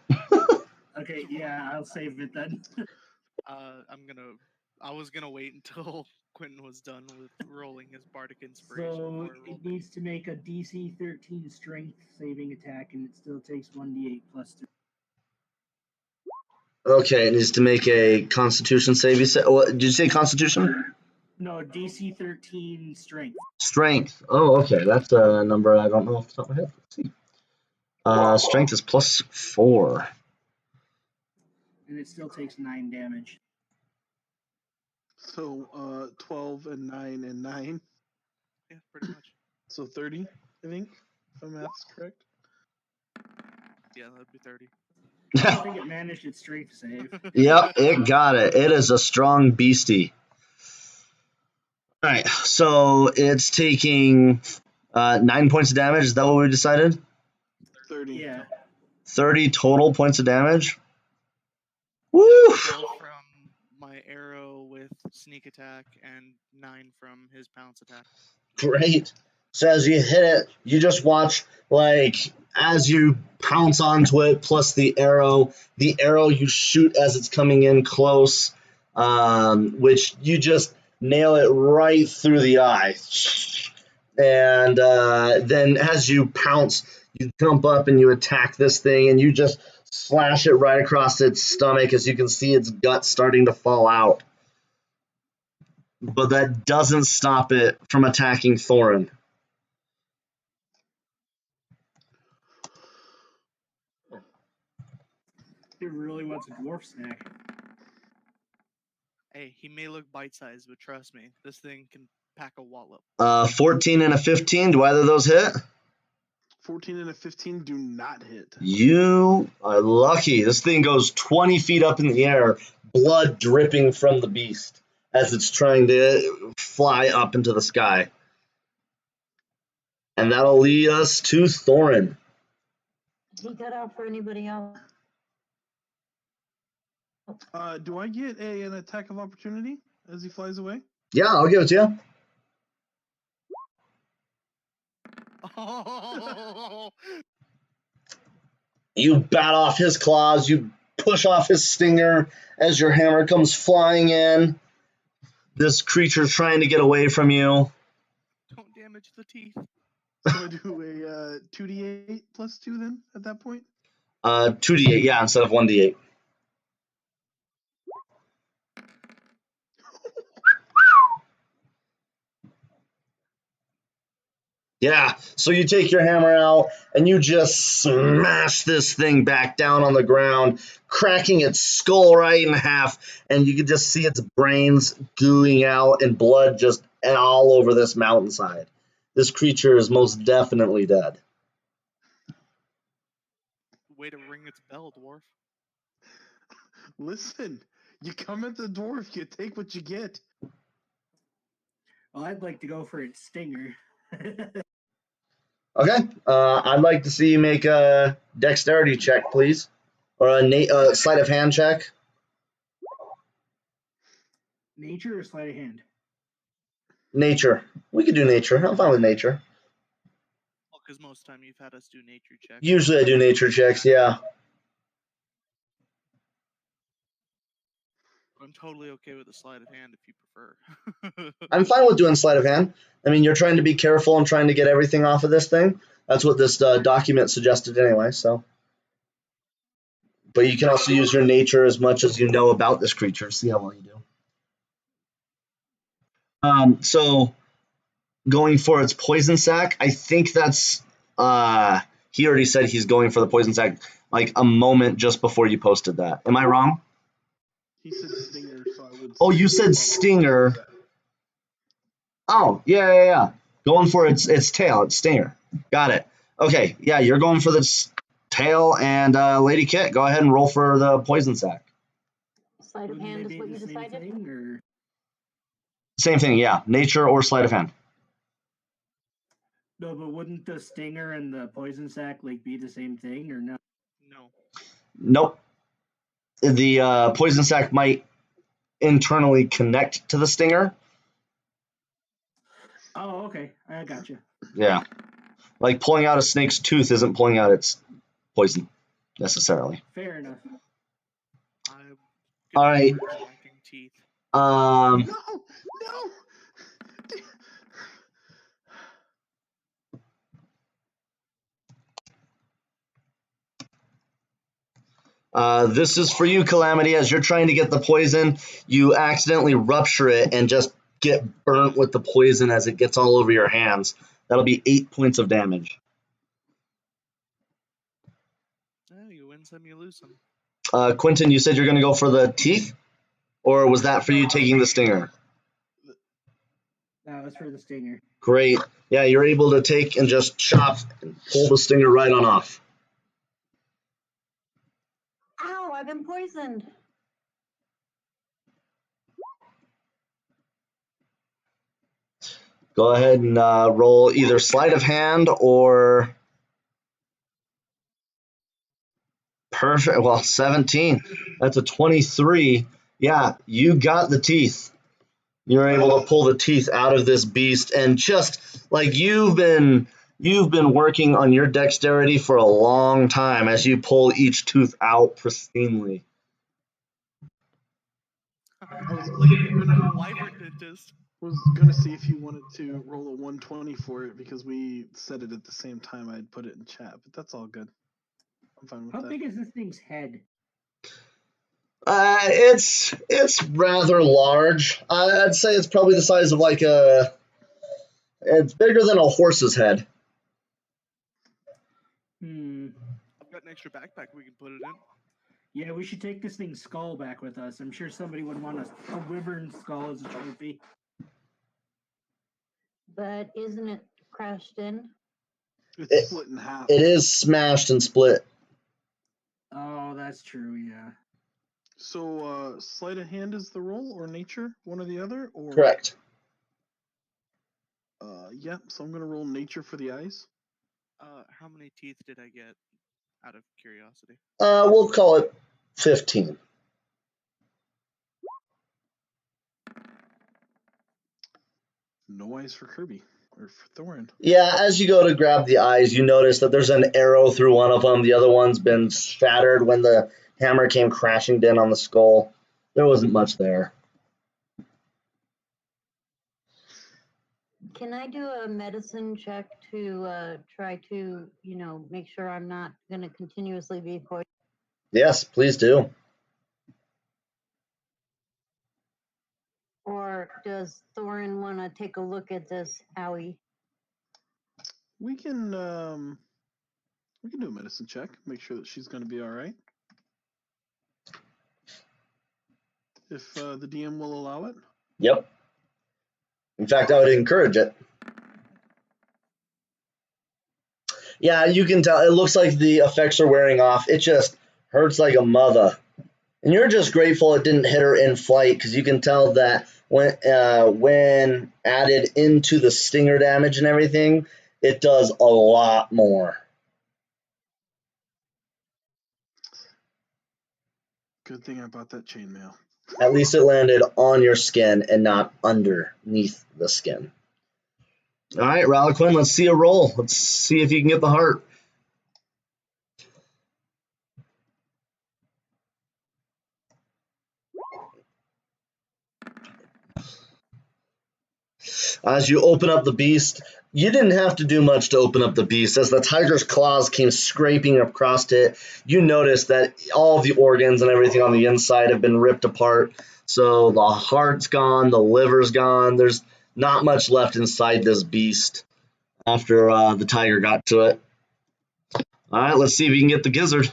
Okay, yeah, I'll save it then. I was gonna wait until Quentin was done with rolling his Bardic Inspiration. So before I it rolled needs to make a DC 13 Strength saving attack, and it still takes 1d8 plus 3. Okay, it needs to make a Constitution save. You said, what, did you say Constitution? No, DC 13 Strength. Strength. Oh, okay. That's a number I don't know off the top of my head. Let's see. Strength is +4. And it still takes 9 damage. So 12 and 9 and 9. Yeah, pretty much. So 30, I think, if my math's correct. Yeah, that'd be 30. I don't think it managed its strength save. Yep, it got it. It is a strong beastie. All right, so it's taking 9 points of damage. Is that what we decided? 30. Yeah. 30 total points of damage. Woo! 12 from my arrow with sneak attack and 9 from his pounce attack. Great. So as you hit it, you just watch, like, as you pounce onto it, plus the arrow you shoot as it's coming in close, which you just nail it right through the eye. And then as you pounce, you jump up and you attack this thing, and you just slash it right across its stomach as you can see its gut starting to fall out. But that doesn't stop it from attacking Thorin. It really wants a dwarf snack. Hey, he may look bite-sized, but trust me, this thing can pack a wallop. 14 and a 15. Do either of those hit? 14 and a 15 do not hit. You are lucky. This thing goes 20 feet up in the air, blood dripping from the beast as it's trying to fly up into the sky. And that'll lead us to Thorin. He cut out for anybody else. Do I get an attack of opportunity as he flies away? Yeah, I'll give it to you. Oh, You bat off his claws, you push off his stinger as your hammer comes flying in. This creature's trying to get away from you. don't damage the teeth. So I do a 2d8 plus 2 then at that point? 2d8, yeah, instead of 1d8. Yeah, so you take your hammer out and you just smash this thing back down on the ground, cracking its skull right in half, and you can just see its brains gooing out and blood just all over this mountainside. This creature is most definitely dead. Way to ring its bell, dwarf. Listen, you come at the dwarf, you take what you get. Well, I'd like to go for its stinger. Okay, I'd like to see you make a dexterity check, please, or a sleight of hand check. Nature or sleight of hand? Nature. We could do nature. I'm fine with nature. Well, because most time you've had us do nature checks. Usually I do nature checks, yeah. I'm totally okay with the sleight of hand if you prefer. I'm fine with doing sleight of hand. I mean, you're trying to be careful and trying to get everything off of this thing. That's what this document suggested anyway, so. But you can also use your nature as much as you know about this creature. See how well you do. So going for its poison sac, I think that's he already said he's going for the poison sac like a moment just before you posted that. Am I wrong? He said stinger, so I would. Oh, you said stinger. Oh, yeah. Going for its tail, its stinger. Got it. Okay, yeah, you're going for this tail, and Lady Kit, go ahead and roll for the poison sac. Sleight of Wouldn't hand they is what be you the same decided? thing, or Same thing, yeah. Nature or sleight of hand. no? But wouldn't the stinger and the poison sac like be the same thing, or no? No. Nope. The poison sac might internally connect to the stinger. Oh, okay, I got you. Yeah. Like pulling out a snake's tooth isn't pulling out its poison necessarily. Fair enough. I'm All gonna right. go for connecting teeth. No. This is for you, Calamity. As you're trying to get the poison, you accidentally rupture it and just get burnt with the poison as it gets all over your hands. That'll be 8 points of damage. Oh, you win some, you lose some. Quentin, you said you're going to go for the teeth? Or was that for you taking the stinger? That was for the stinger. Great. Yeah, you're able to take and just chop and pull the stinger right on off. Ow, I've been poisoned. Go ahead and roll either sleight of hand or perfect. Well, 17. That's a 23. Yeah, you got the teeth. You're able to pull the teeth out of this beast, and just like you've been working on your dexterity for a long time as you pull each tooth out pristinely. Like a wyvern dentist. Was gonna see if you wanted to roll a 120 for it because we said it at the same time. I'd put it in chat, but that's all good. I'm fine with How that. big is this thing's head? It's rather large. I'd say it's probably the size of like a. It's bigger than a horse's head. I've got an extra backpack we can put it in. Yeah, we should take this thing's skull back with us. I'm sure somebody would want a wyvern skull as a trophy. But isn't it crashed in? It's split in half. It is smashed and split. Oh, that's true. Yeah. So, sleight of hand is the roll, or nature, one or the other, or Correct. Yeah. So I'm gonna roll nature for the eyes. How many teeth did I get? Out of curiosity. We'll call it 15. No eyes for Kirby or for Thorin. Yeah, as you go to grab the eyes, you notice that there's an arrow through one of them. The other one's been shattered when the hammer came crashing down on the skull. There wasn't much there. Can I do a medicine check to try to, make sure I'm not going to continuously be poisoned? Yes, please do. Or does Thorin want to take a look at this, Howie? We can do a medicine check. Make sure that she's gonna be all right. If the DM will allow it. Yep. In fact, I would encourage it. Yeah, you can tell. It looks like the effects are wearing off. It just hurts like a mother. And you're just grateful it didn't hit her in flight, because you can tell that when added into the stinger damage and everything, it does a lot more. Good thing I bought that chainmail. At least it landed on your skin and not underneath the skin. All right, Ralaquin, let's see a roll. Let's see if you can get the heart. As you open up the beast, you didn't have to do much to open up the beast. As the tiger's claws came scraping across it, you notice that all the organs and everything on the inside have been ripped apart. So the heart's gone, the liver's gone. There's not much left inside this beast after the tiger got to it. All right, let's see if you can get the gizzard.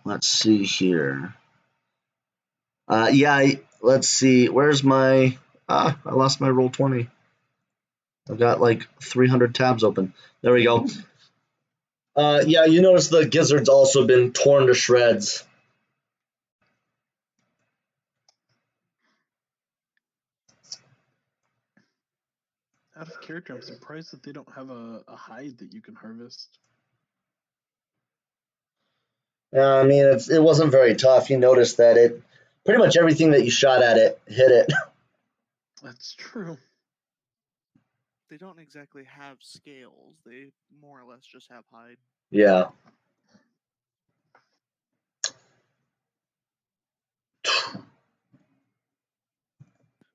Let's see here. Let's see. Where's my... I lost my roll 20. I've got like 300 tabs open. There we go. You notice the gizzard's also been torn to shreds. Out of character, I'm surprised that they don't have a hide that you can harvest. I mean, it wasn't very tough. You noticed that it pretty much everything that you shot at it hit it. That's true. They don't exactly have scales. They more or less just have hide. Yeah.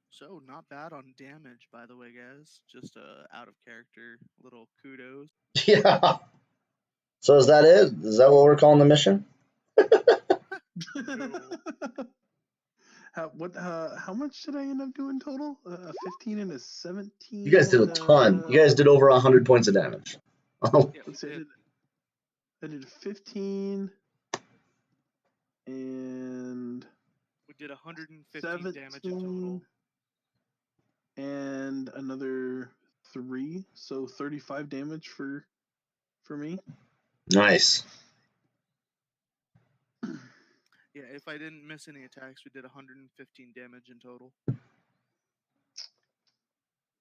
So not bad on damage, by the way, guys. Just out of character little kudos. Yeah. So is that it? Is that what we're calling the mission? How much did I end up doing total? 15 and a 17. You guys did a ton. You guys did over 100 points of damage. Oh. Yeah, Let's see, I did 15 and we did 115 damage in total. And another 3, so 35 damage for me. Nice. Yeah, if I didn't miss any attacks, we did 115 damage in total.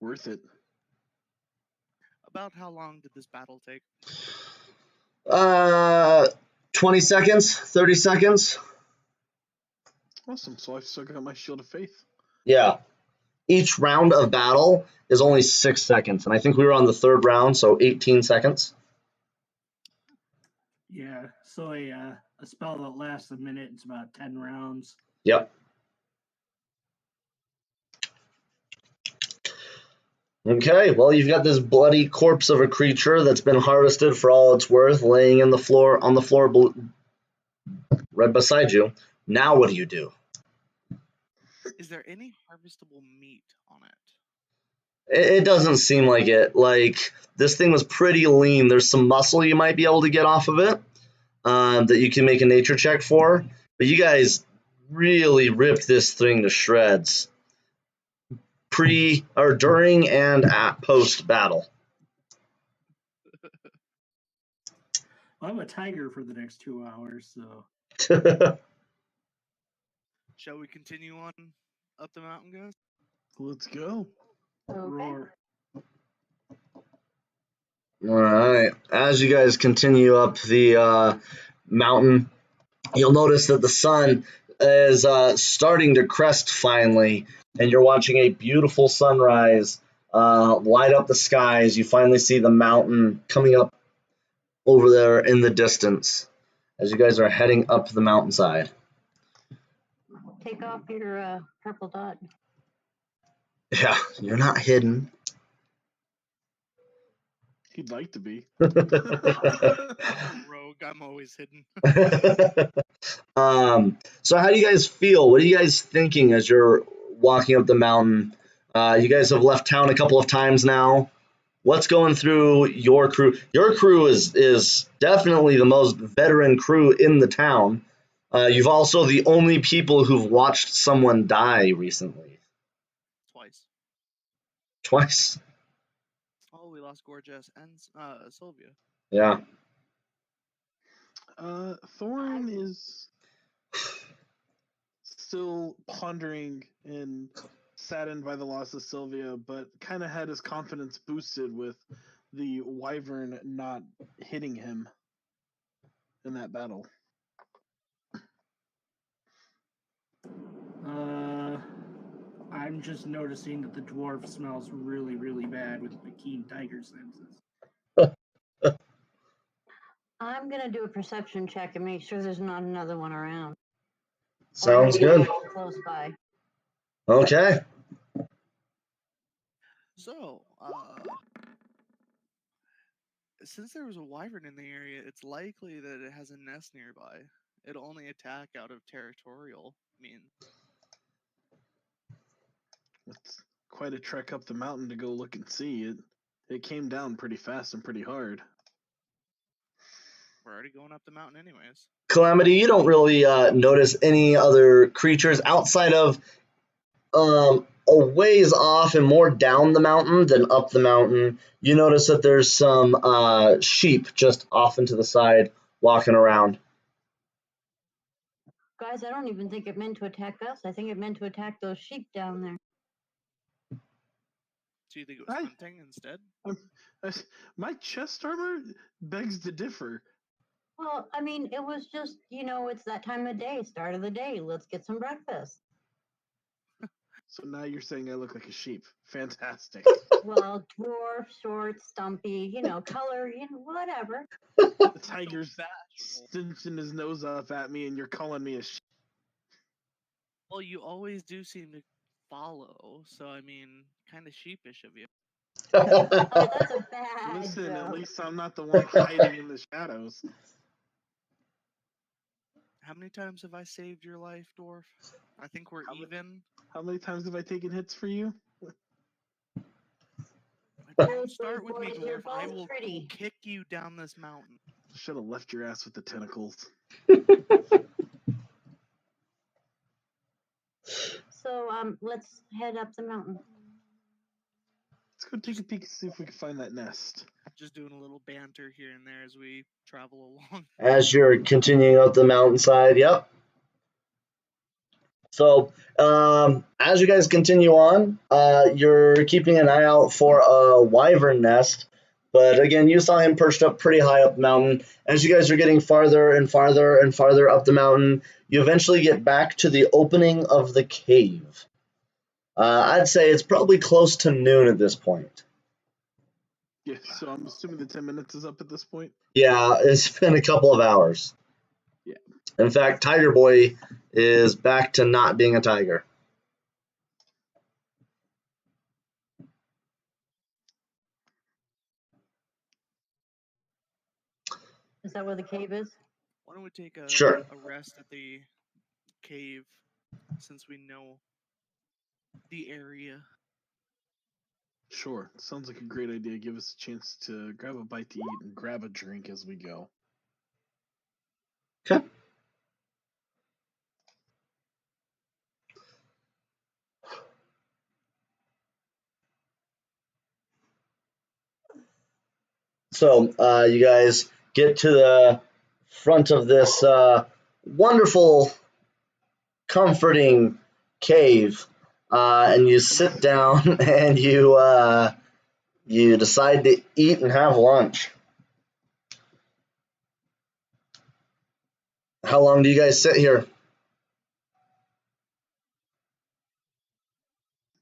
Worth it. About how long did this battle take? 20 seconds, 30 seconds. Awesome. So I've still got my shield of faith. Yeah. Each round of battle is only 6 seconds, and I think we were on the 3rd round, so 18 seconds. Yeah, so a spell that lasts a minute, it's about 10 rounds. Yep. Okay, well, you've got this bloody corpse of a creature that's been harvested for all it's worth, laying on the floor right beside you. Now what do you do? Is there any harvestable meat on it? It doesn't seem like it. Like, this thing was pretty lean. There's some muscle you might be able to get off of it that you can make a nature check for. But you guys really ripped this thing to shreds. During and at post battle. I'm a tiger for the next 2 hours, so. Shall we continue on up the mountain, guys? Let's go. Okay. Roar. All right. As you guys continue up the mountain, you'll notice that the sun is starting to crest finally, and you're watching a beautiful sunrise light up the skies. You finally see the mountain coming up over there in the distance as you guys are heading up the mountainside. Take off your purple dot. Yeah, you're not hidden. He'd like to be. Rogue, I'm always hidden. So how do you guys feel? What are you guys thinking as you're walking up the mountain? You guys have left town a couple of times now. What's going through your crew? Your crew is definitely the most veteran crew in the town. You've also the only people who've watched someone die recently. Twice. Oh, we lost Gorgeous and Sylvia. Yeah. Thorn is still pondering and saddened by the loss of Sylvia, but kind of had his confidence boosted with the wyvern not hitting him in that battle. I'm just noticing that the dwarf smells really, really bad with the keen tiger senses. I'm gonna do a perception check and make sure there's not another one around. Sounds good. Close by. Okay. So, since there was a wyvern in the area, it's likely that it has a nest nearby. It'll only attack out of territorial means. It's quite a trek up the mountain to go look and see it. It came down pretty fast and pretty hard. We're already going up the mountain anyways. Calamity, you don't really notice any other creatures outside of a ways off and more down the mountain than up the mountain. You notice that there's some sheep just off into the side walking around. Guys, I don't even think it meant to attack us. I think it meant to attack those sheep down there. Do you think it was hunting instead? My chest armor begs to differ. Well, I mean, it was just, it's that time of day, start of the day. Let's get some breakfast. So now you're saying I look like a sheep. Fantastic. Well, dwarf, short, stumpy, color, whatever. The tiger's stinching his nose up at me and you're calling me a sheep. Well, you always do seem to follow, so I mean, kind of sheepish of you. Oh, that's a bad Listen, joke. at least I'm not the one hiding in the shadows. How many times have I saved your life, dwarf? I think we're even. How many times have I taken hits for you? Don't start with me, You're dwarf. I both will pretty. kick you down this mountain. Should have left your ass with the tentacles. So, let's head up the mountain. Let's go take a peek and see if we can find that nest. Just doing a little banter here and there as we travel along. As you're continuing up the mountainside, yep. So, as you guys continue on, you're keeping an eye out for a wyvern nest. But again, you saw him perched up pretty high up the mountain. As you guys are getting farther and farther and farther up the mountain, you eventually get back to the opening of the cave. I'd say it's probably close to noon at this point. Yeah, so I'm assuming the 10 minutes is up at this point? Yeah, it's been a couple of hours. Yeah. In fact, Tiger Boy is back to not being a tiger. Is that where the cave is? Why don't we take a rest at the cave since we know the area? Sure. Sounds like a great idea. Give us a chance to grab a bite to eat and grab a drink as we go. Okay. So you guys get to the front of this wonderful, comforting cave, and you sit down and you decide to eat and have lunch. How long do you guys sit here?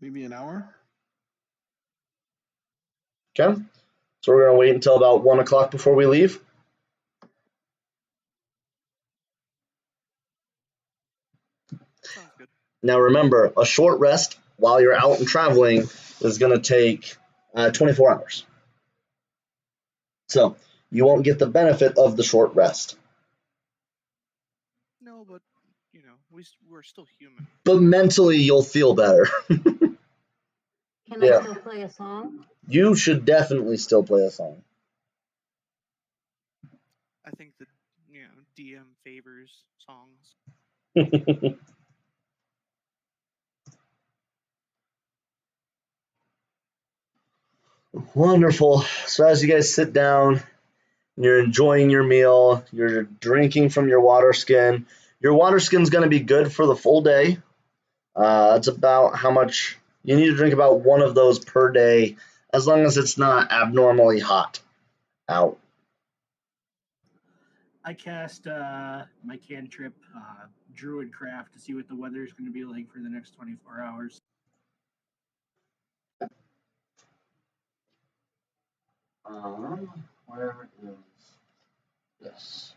Maybe an hour? Okay. So we're going to wait until about 1 o'clock before we leave. Sounds good. Now remember, a short rest while you're out and traveling is going to take 24 hours. So you won't get the benefit of the short rest. No, but, we're still human. But mentally, you'll feel better. Can Yeah. I still play a song? You should definitely still play a song. I think the, DM favors songs. Wonderful. So as you guys sit down, you're enjoying your meal, you're drinking from your water skin. Your water skin's going to be good for the full day. It's about how much you need to drink, about one of those per day, as long as it's not abnormally hot out. I cast my cantrip Druidcraft to see what the weather is going to be like for the next 24 hours. Where is this?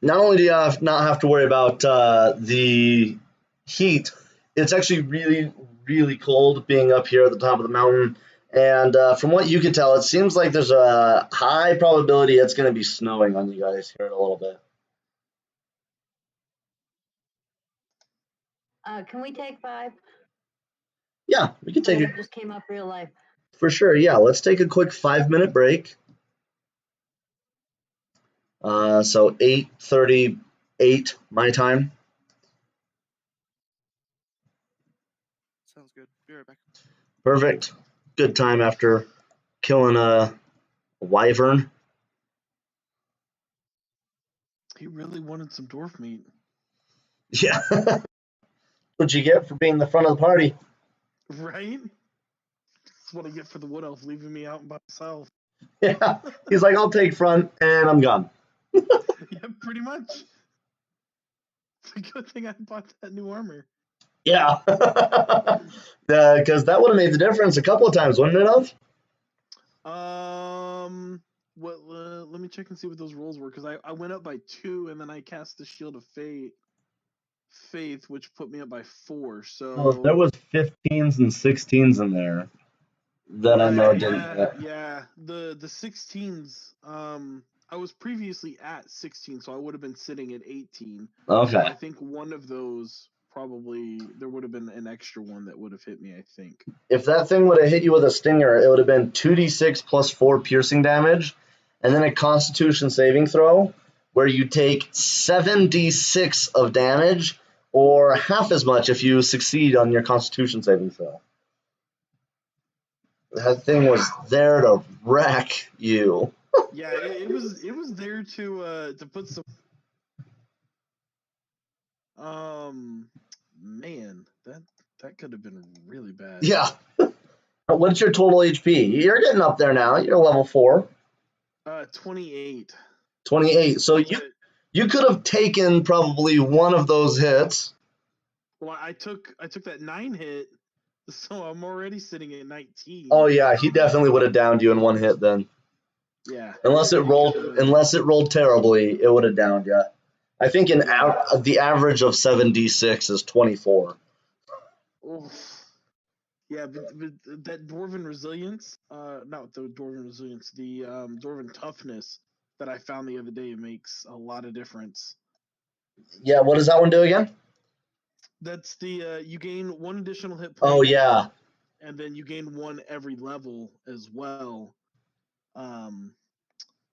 Not only do you not have to worry about the heat, it's actually really, really cold being up here at the top of the mountain. And from what you can tell, it seems like there's a high probability it's going to be snowing on you guys here in a little bit. Can we take 5? Yeah, we can take Sorry, it that just came up real life. for sure. Yeah, let's take a quick 5-minute break. So 8:38 my time. Sounds good. Be right back. Perfect. Good time after killing a wyvern. He really wanted some dwarf meat. Yeah. What you get for being the front of the party. Right? That's what I get for the wood elf leaving me out by myself. Yeah. He's like, I'll take front and I'm gone. Yeah, pretty much. It's a good thing I bought that new armor. Yeah. Because that would have made the difference a couple of times, wouldn't it have? What? Let me check and see what those rolls were, because I went up by 2 and then I cast the Shield of Faith, which put me up by 4. So Oh, there was 15s and 16s in there that I know didn't hit. yeah. The 16s. I was previously at 16, so I would have been sitting at 18. Okay. So I think one of those probably there would have been an extra one that would have hit me. I think. If that thing would have hit you with a stinger, it would have been 2d6 plus 4 piercing damage, and then a Constitution saving throw where you take 7d6 of damage, or half as much if you succeed on your Constitution saving throw. That thing was there to wreck you. Yeah, it was there to put some. Man, that could have been really bad. Yeah. What's your total HP? You're getting up there now. You're level 4. 28. 28. So you could have taken probably one of those hits. Well, I took that 9 hit, so I'm already sitting at 19. Oh yeah, he definitely would have downed you in one hit then. Yeah. Unless it rolled terribly, it would have downed you. I think the average of 7d6 is 24. Oof. Yeah, but that dwarven resilience, not the dwarven resilience, the dwarven toughness that I found the other day makes a lot of difference. Yeah, what does that one do again? That's the you gain 1 additional hit point. Oh yeah. And then you gain 1 every level as well.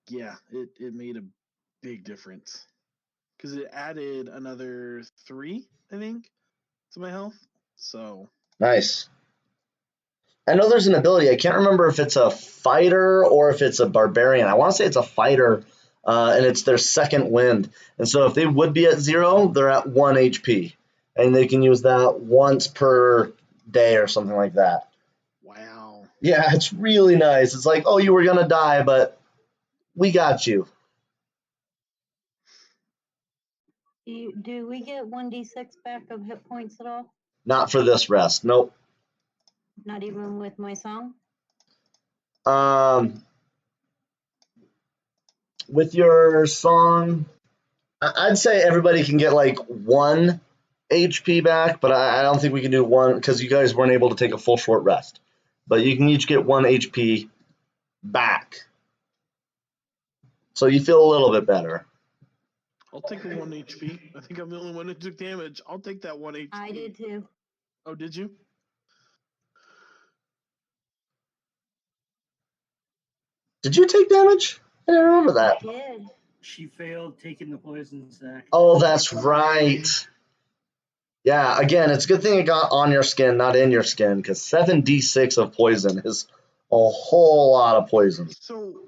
Yeah, it made a big difference because it added another 3, I think, to my health. So Nice. I know there's an ability. I can't remember if it's a fighter or if it's a barbarian. I want to say it's a fighter, and it's their second wind. And so if they would be at 0, they're at 1 HP. And they can use that once per day or something like that. wow. Yeah, it's really nice. It's like, oh, you were going to die, but we got you. Do we get 1d6 back of hit points at all? Not for this rest. Nope. Not even with my song? With your song, I'd say everybody can get like 1 HP back, but I don't think we can do 1 because you guys weren't able to take a full short rest. But you can each get 1 HP back. So you feel a little bit better. I'll take the 1 HP. I think I'm the only one that took damage. I'll take that 1 HP. I did too. Oh, did you? Did you take damage? I didn't remember that. I did. She failed taking the poison sack. Oh, that's right. Yeah, again, it's a good thing it got on your skin, not in your skin, because 7d6 of poison is a whole lot of poison. So,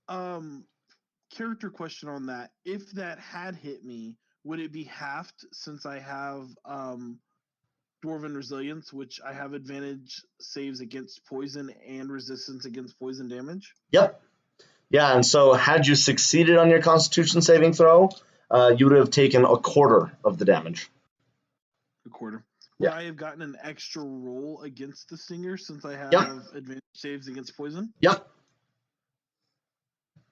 character question on that. If that had hit me, would it be halved since I have Dwarven Resilience, which I have advantage saves against poison and resistance against poison damage? Yep. Yeah, and so had you succeeded on your Constitution saving throw, you would have taken a quarter of the damage. A quarter. where I have gotten an extra roll against the stinger since I have Yeah. advantage saves against poison? Yep.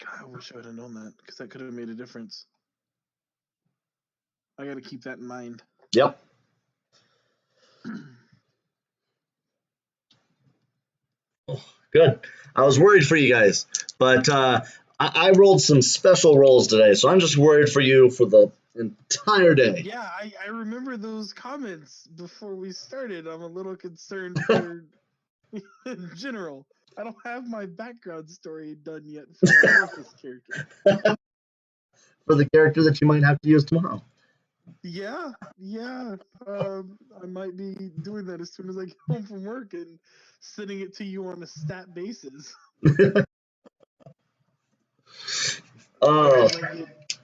God, I wish I would have known that because that could have made a difference. I got to keep that in mind. Yep. Good. I was worried for you guys, but I rolled some special rolls today, so I'm just worried for you for the entire day. Yeah, I remember those comments before we started. I'm a little concerned for in general. I don't have my background story done yet for my Orpheus character. For the character that you might have to use tomorrow. Yeah. I might be doing that as soon as I get home from work and sending it to you on a stat basis. Oh, I might get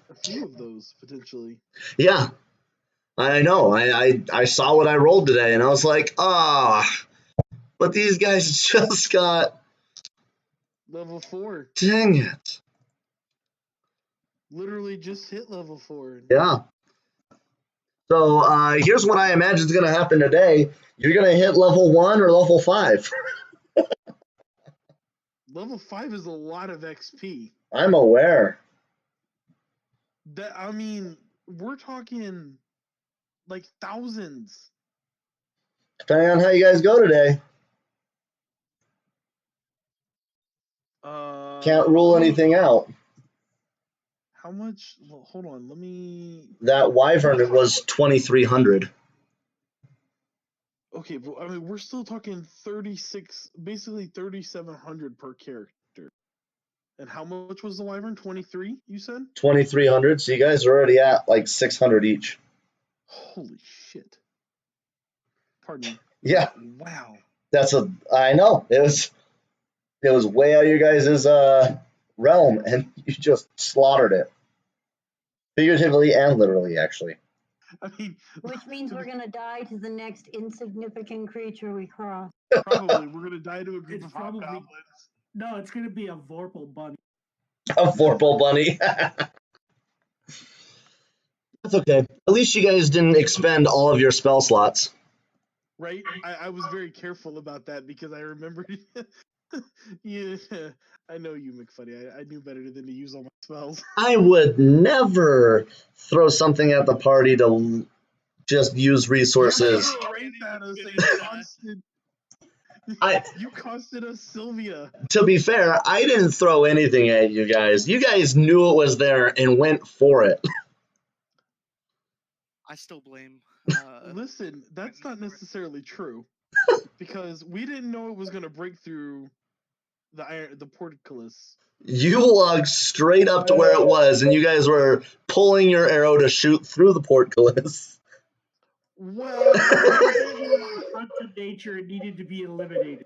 a few of those potentially. yeah. I know. I saw what I rolled today, and I was like, but these guys just got. Level 4. Dang it. Literally just hit level 4. Yeah. So here's what I imagine is going to happen today. You're going to hit level 1 or level 5. Level 5 is a lot of XP. I'm aware. I mean, we're talking like thousands. Depending on how you guys go today. Can't rule anything out. How much? Well, hold on. Let me. That wyvern was 2,300. Okay, but I mean, we're still talking 36, basically 3,700 per character. And how much was the wyvern? 23, you said? 2,300. So you guys are already at like 600 each. Holy shit. Pardon me. Yeah. Wow. I know. It was way out of your guys' realm, and you just slaughtered it. Figuratively and literally, actually. I mean, Which means we're going to die to the next insignificant creature we cross. probably we're going to die to a group It's of probably- hobgoblins. No, it's going to be a Vorpal bunny. A Vorpal bunny. That's okay. At least you guys didn't expend all of your spell slots. Right? I was very careful about that because I remembered. Yeah, I know you, McFuddy. I knew better than to use all my spells. I would never throw something at the party to just use resources. You threw right at us and you costed us Sylvia. To be fair, I didn't throw anything at you guys. You guys knew it was there and went for it. I still blame. Listen, that's not necessarily true because we didn't know it was going to break through the portcullis. You walked straight up to where it was, and you guys were pulling your arrow to shoot through the portcullis. Well, Front of nature and needed to be eliminated.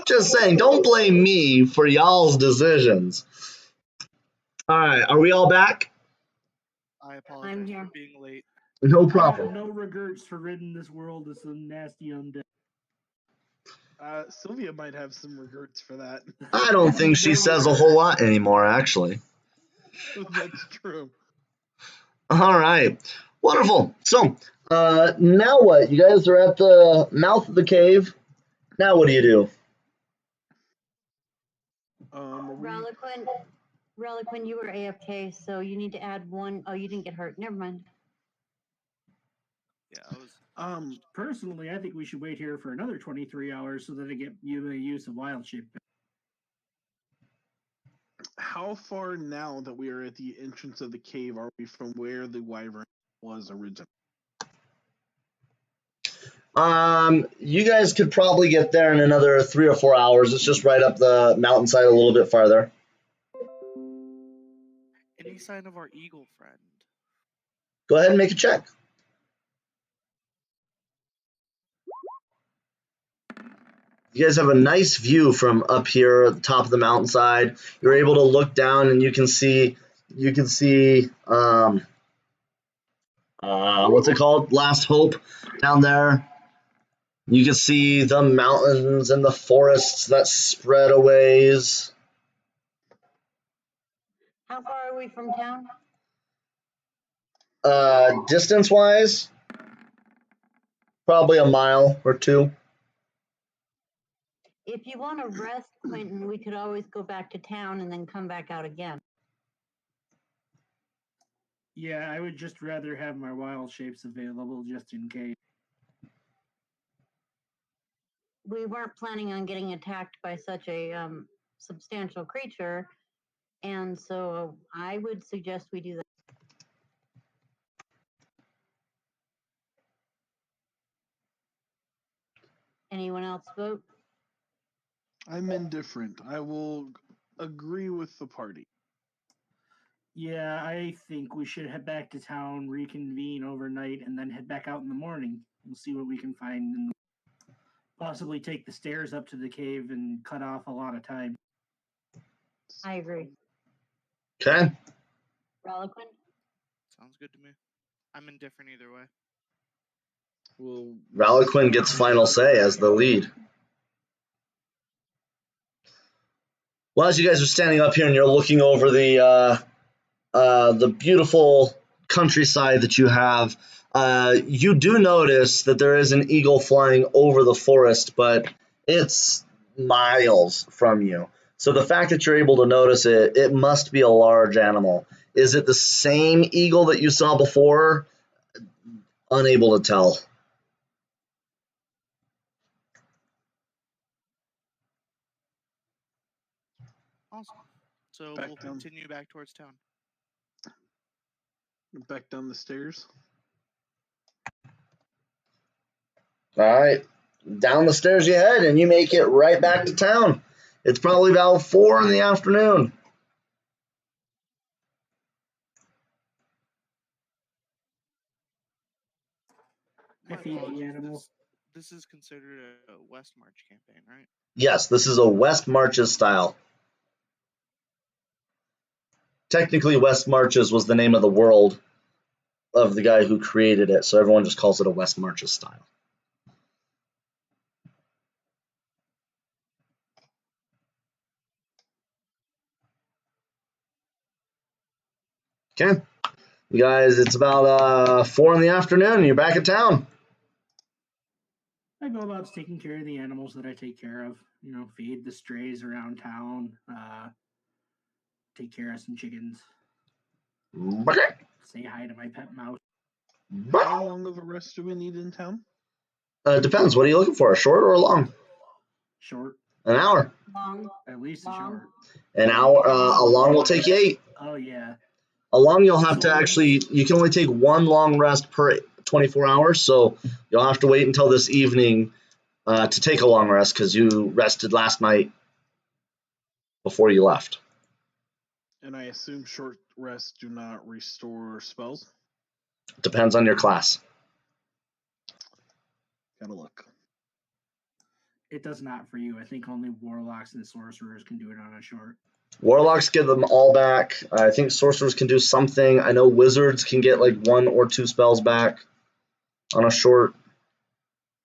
Just saying, don't blame me for y'all's decisions. All right, are we all back? I apologize here. for being late. No I have problem. no regrets for ridding this world of some nasty undead. Sylvia might have some regrets for that. I don't think she says a whole lot anymore, actually. That's true. All right, wonderful. So now what? You guys are at the mouth of the cave. Now what do you do? Reliquin, you were AFK, so you need to add one. Oh, you didn't get hurt. Never mind. Yeah, I was. Personally, I think we should wait here for another 23 hours so that I get you a use of wild shape. How far now that we are at the entrance of the cave are we from where the wyvern was originally? You guys could probably get there in another 3 or 4 hours. It's just right up the mountainside a little bit farther. Any sign of our eagle friend? Go ahead and make a check. You guys have a nice view from up here at the top of the mountainside. You're able to look down and you can see what's it called? Last Hope down there. You can see the mountains and the forests that spread a ways. How far are we from town? Distance wise, Probably a mile or two. If you want to rest, Quentin, we could always go back to town and then come back out again. Yeah, I would just rather have my wild shapes available just in case. We weren't planning on getting attacked by such a substantial creature, and so I would suggest we do that. Anyone else vote? I'm indifferent. I will agree with the party. Yeah, I think we should head back to town, reconvene overnight, and then head back out in the morning. We'll see what we can find and possibly take the stairs up to the cave and cut off a lot of time. I agree. Okay. Rolliquin? Sounds good to me. I'm indifferent either way. We'll Ralliquin gets final say as the lead. Well, as you guys are standing up here and you're looking over the beautiful countryside that you have, you do notice that there is an eagle flying over the forest, but it's miles from you. So the fact that you're able to notice it, it must be a large animal. Is it the same eagle that you saw before? Unable to tell. Awesome. So Back we'll down. continue back towards town. Back down the stairs. All right. Down the stairs you head, and you make it right back to town. It's probably about 4 in the afternoon. My I feed the apologies, animals. This is considered a West March campaign, right? Yes, this is a West Marches style. Technically, West Marches was the name of the world of the guy who created it, so everyone just calls it a West Marches style. Okay. You guys, it's about 4 in the afternoon, and you're back at town. I go about taking care of the animals that I take care of. You know, feed the strays around town, take care of some chickens, say hi to my pet mouse. How long of a rest do we need in town? Depends. What are you looking for, a short or a long? Short, An hour. Long. at least a Long. short. An hour. A long will take you 8. Oh, yeah. A long you'll have to So- actually, you can only take one long rest per 24 hours, so you'll have to wait until this evening to take a long rest because you rested last night before you left. And I assume short rests do not restore spells? Depends on your class. Gotta look. It does not for you. I think only warlocks and sorcerers can do it on a short. Warlocks get them all back. I think sorcerers can do something. I know wizards can get like 1 or 2 spells back on a short.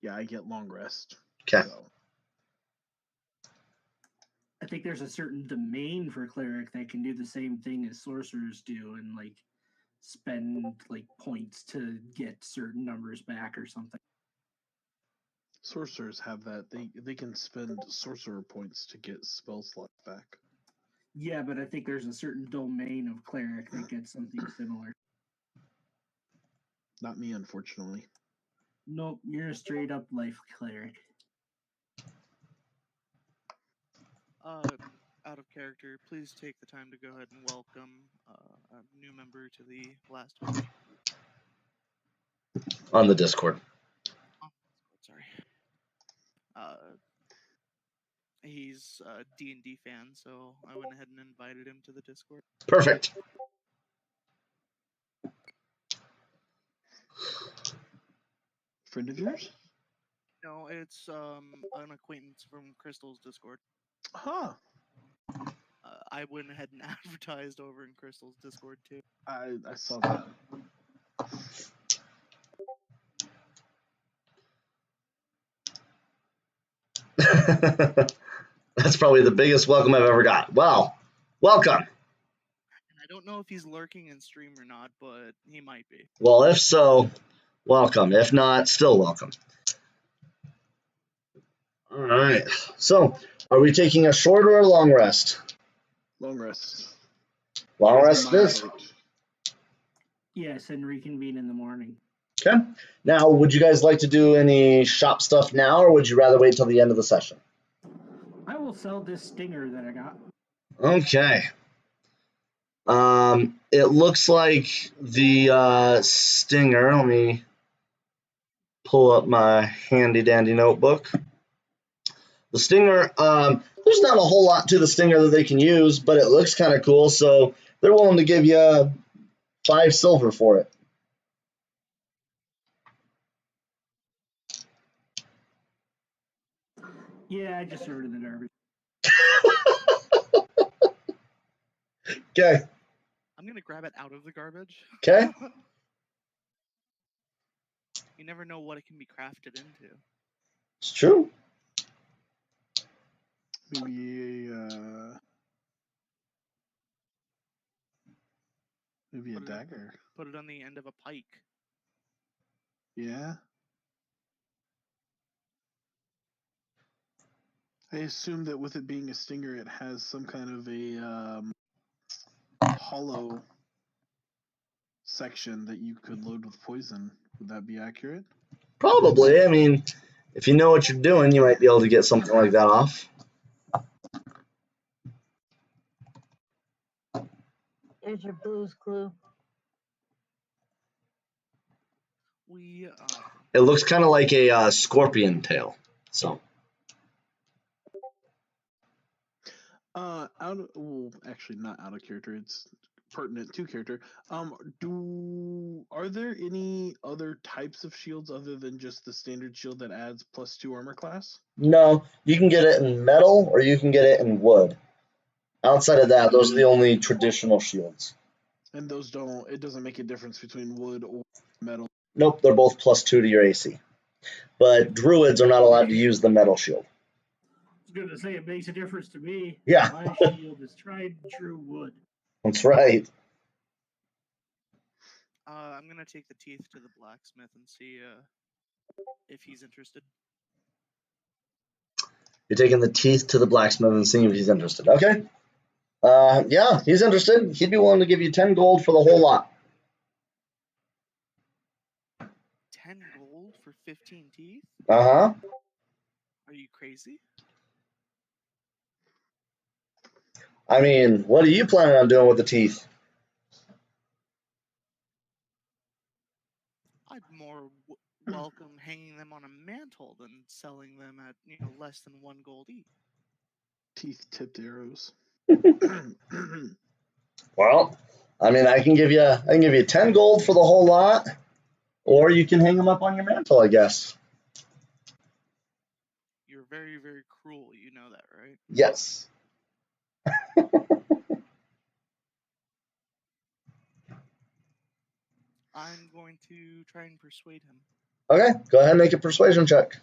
Yeah, I get long rest. Okay. So. I think there's a certain domain for cleric that can do the same thing as sorcerers do and like spend like points to get certain numbers back or something. Sorcerers have that. They can spend sorcerer points to get spell slots back. Yeah, but I think there's a certain domain of cleric that gets something similar. Not me, unfortunately. Nope, you're a straight up life cleric. Out of character, please take the time to go ahead and welcome a new member to the last village. On the Discord. Oh, sorry. He's a D&D fan, so I went ahead and invited him to the Discord. Perfect. Friend of yours? No, it's an acquaintance from Crystal's Discord. Huh. I went ahead and advertised over in Crystal's Discord too. I saw that. That's probably the biggest welcome I've ever got. Well, welcome. And I don't know if he's lurking in stream or not, but he might be. Well, if so, welcome. If not, still welcome. All right. So, are we taking a short or a long rest? Long rest. Long That's rest my it is. vote. Yes, and reconvene in the morning. Okay. Now, would you guys like to do any shop stuff now, or would you rather wait till the end of the session? I will sell this stinger that I got. Okay. It looks like the stinger. Let me pull up my handy dandy notebook. The stinger. There's not a whole lot to the stinger that they can use, but it looks kind of cool. So they're willing to give you 5 silver for it. Yeah, I just threw it in the garbage. Okay. I'm gonna grab it out of the garbage. Okay. You never know what it can be crafted into. It's true. Maybe a dagger. Put it on the end of a pike. Yeah. I assume that with it being a stinger, it has some kind of a hollow section that you could load with poison. Would that be accurate? Probably. I mean, if you know what you're doing, you might be able to get something like that off. There's your Blue's Clue. It looks kind of like a scorpion tail. So. Actually, not out of character. It's pertinent to character. Are there any other types of shields other than just the standard shield that adds +2 armor class? No, you can get it in metal or you can get it in wood. Outside of that, those are the only traditional shields. And those don't. It doesn't make a difference between wood or metal. Nope, they're both +2 to your AC. But druids are not allowed to use the metal shield. I was going to say it makes a difference to me. Yeah. My shield is tried and true wood. That's right. I'm gonna take the teeth to the blacksmith and see if he's interested. You're taking the teeth to the blacksmith and seeing if he's interested. Okay. Yeah, he's interested. He'd be willing to give you 10 gold for the whole lot. 10 gold for 15 teeth? Uh-huh. Are you crazy? I mean, what are you planning on doing with the teeth? I'd more welcome hanging them on a mantle than selling them at less than 1 gold each. Teeth tipped arrows. Well, I mean, I can give you 10 gold for the whole lot, or you can hang them up on your mantle, I guess. You're very, very cruel. You know that, right? Yes. I'm going to try and persuade him. Okay, go ahead and make a persuasion check.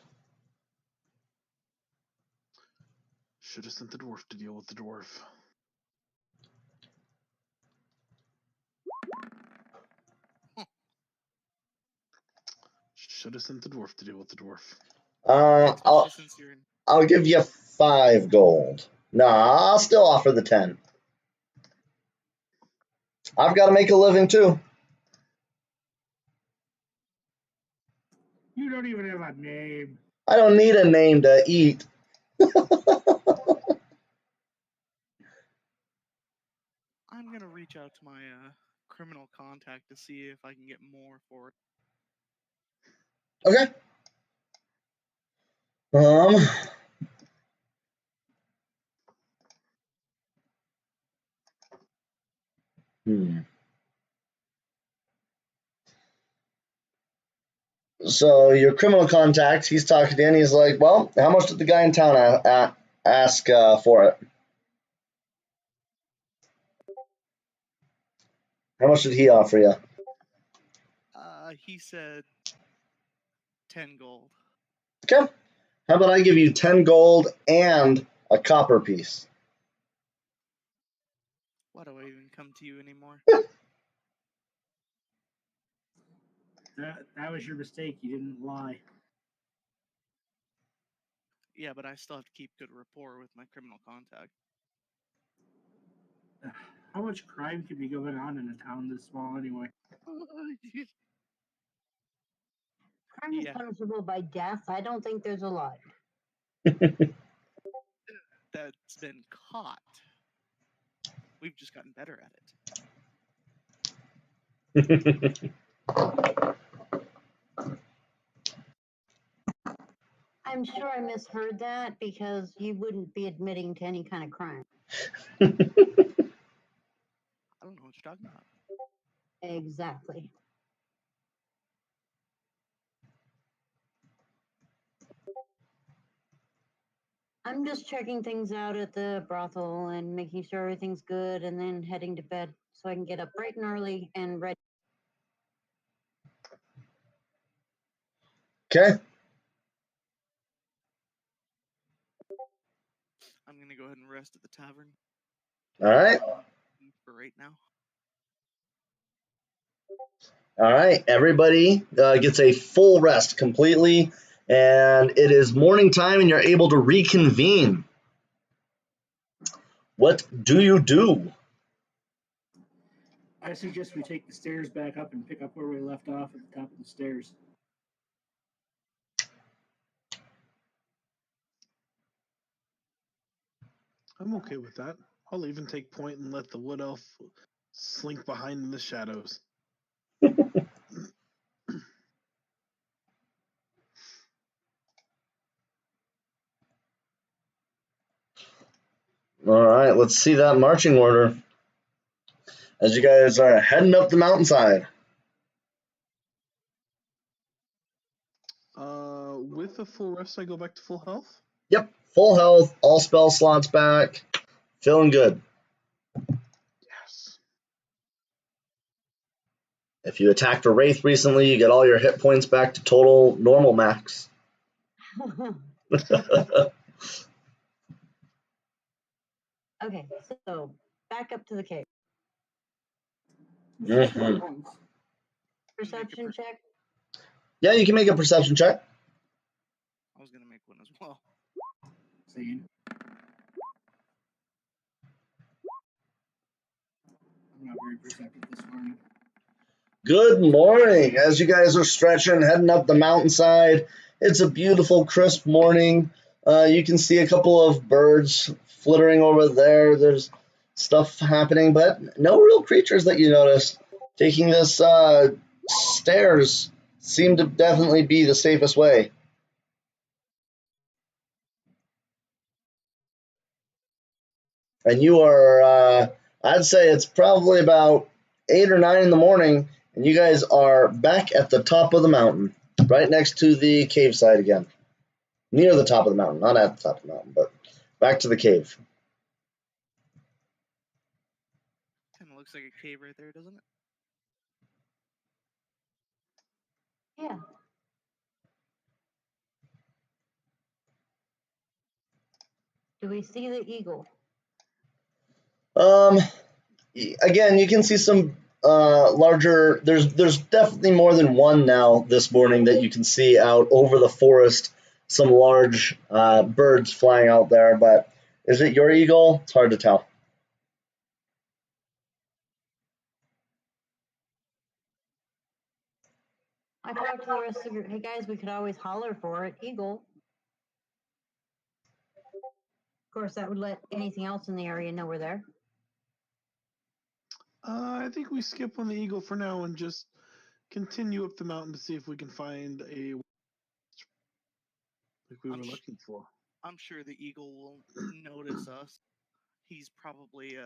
Should have sent the dwarf to deal with the dwarf. Should have sent the dwarf to deal with the dwarf. I'll give you 5 gold. Nah, I'll still offer the 10. I've got to make a living too. You don't even have a name. I don't need a name to eat. I'm going to reach out to my criminal contact to see if I can get more for it. Okay. So your criminal contact, he's talking to you, and he's like, well, how much did the guy in town ask for it? How much did he offer you? He said 10 gold. Okay. How about I give you 10 gold and a copper piece? Why do I even come to you anymore? That was your mistake. You didn't lie. Yeah, but I still have to keep good rapport with my criminal contact. How much crime could be going on in a town this small anyway? Crime is Yeah. punishable by death. I don't think there's a lot. That's been caught. We've just gotten better at it. I'm sure I misheard that because you wouldn't be admitting to any kind of crime. I don't know what you're talking about. Exactly. I'm just checking things out at the brothel and making sure everything's good and then heading to bed so I can get up bright and early and ready. Okay. I'm going to go ahead and rest at the tavern. All right. For right now. All right. Everybody gets a full rest completely, and it is morning time, and you're able to reconvene. What do you do? I suggest we take the stairs back up and pick up where we left off at the top of the stairs. I'm okay with that. I'll even take point and let the wood elf slink behind in the shadows. All right. Let's see that marching order as you guys are heading up the mountainside. With a full rest, I go back to full health. Yep. Full health, all spell slots back, feeling good. Yes. If you attacked a wraith recently, you get all your hit points back to total normal max. Okay, so back up to the cave. Mhm. Perception check. Yeah, you can make a perception check. I was going to make one as well. Saying. I'm not very perceptive this morning. Good morning. As you guys are stretching, heading up the mountainside, it's a beautiful, crisp morning. You can see a couple of birds flittering over there. There's stuff happening, but no real creatures that you notice. Taking this stairs seem to definitely be the safest way. And you are, I'd say it's probably about 8 or 9 in the morning, and you guys are back at the top of the mountain, right next to the cave side again. Near the top of the mountain, not at the top of the mountain, but back to the cave. Kind of looks like a cave right there, doesn't it? Yeah. Do we see the eagle? Again, you can see some larger. There's definitely more than one now this morning that you can see out over the forest. Some large birds flying out there, but is it your eagle? It's hard to tell. I talked to the rest of your. Hey guys, we could always holler for it. Eagle. Of course, that would let anything else in the area know we're there. I think we skip on the eagle for now and just continue up the mountain to see if we can find a like we were looking for. I'm sure the eagle will notice us. He's probably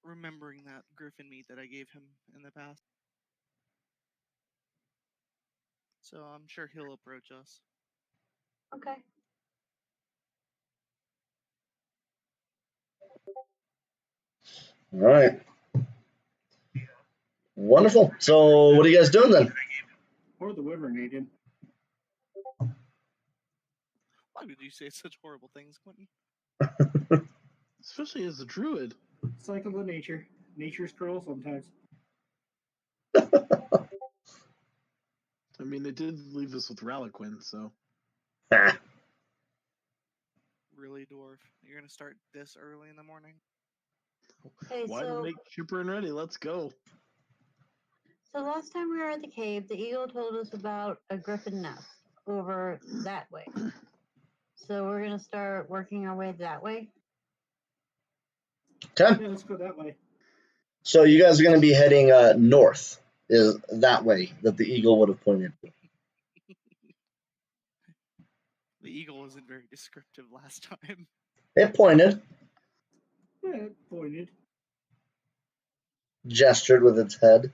remembering that griffin meat that I gave him in the past. So I'm sure he'll approach us. Okay. All right. Wonderful. So, what are you guys doing then? Or the wyvern ate him. Why would you say such horrible things, Quentin? Especially as a druid. Cycle of nature. Nature's cruel sometimes. I mean, it did leave us with Ralaquin, so. Ah. Really, dwarf? You're gonna start this early in the morning? Okay, Why so make chipper and ready? Let's go. so last time we were at the cave, the eagle told us about a griffin nest over that way. So we're gonna start working our way that way. Okay. Yeah, let's go that way. So you guys are going to be heading north. Is that way that the eagle would have pointed? The eagle wasn't very descriptive last time. It pointed, Yeah, it pointed. gestured with its head,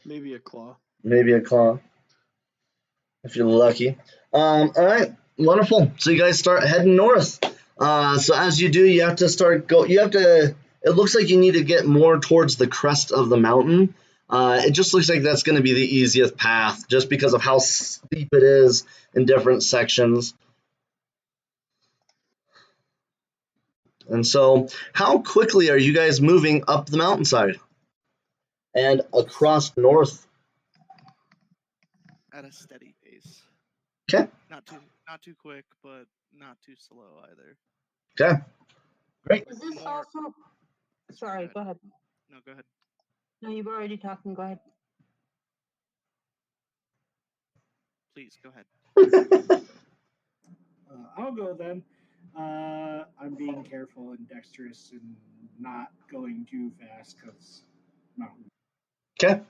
Maybe a claw. maybe a claw, if you're lucky. All right, wonderful. So you guys start heading north. So as you do, you have to start go. You have to. It looks like you need to get more towards the crest of the mountain. It just looks like that's going to be the easiest path, just because of how steep it is in different sections. And so, how quickly are you guys moving up the mountainside and across north? At a steady pace. Okay. Not too quick, but not too slow either. Okay. Great. Is this More- also? Sorry, go ahead. No, go ahead. No, you've already talking. Go ahead. Please go ahead. I'll go then. I'm being careful and dexterous and not going too fast because mountain. Okay.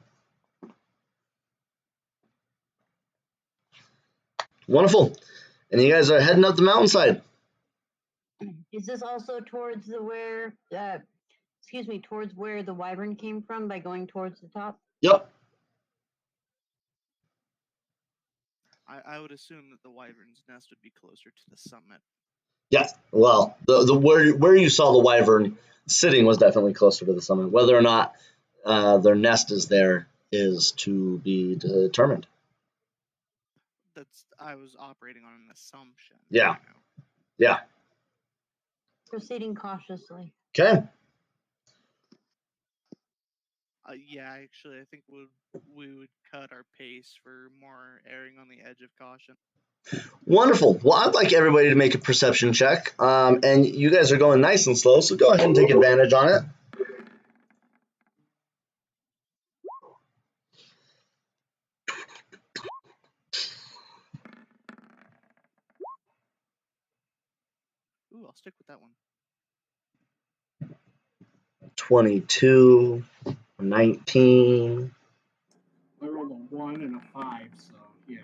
Wonderful. And you guys are heading up the mountainside. Is this also towards the where? Excuse me, towards where the wyvern came from by going towards the top? Yep. I would assume that the wyvern's nest would be closer to the summit. Yeah. Well, the where you saw the wyvern sitting was definitely closer to the summit. Whether or not their nest is there is to be determined. I was operating on an assumption. Yeah. You know. Yeah. Proceeding cautiously. Okay. Yeah, actually, I think we would cut our pace for more erring on the edge of caution. Wonderful. Well, I'd like everybody to make a perception check. And you guys are going nice and slow, so go ahead and take advantage on it. Ooh, I'll stick with that one. 22, 19. I rolled a 1 and a 5, so yeah.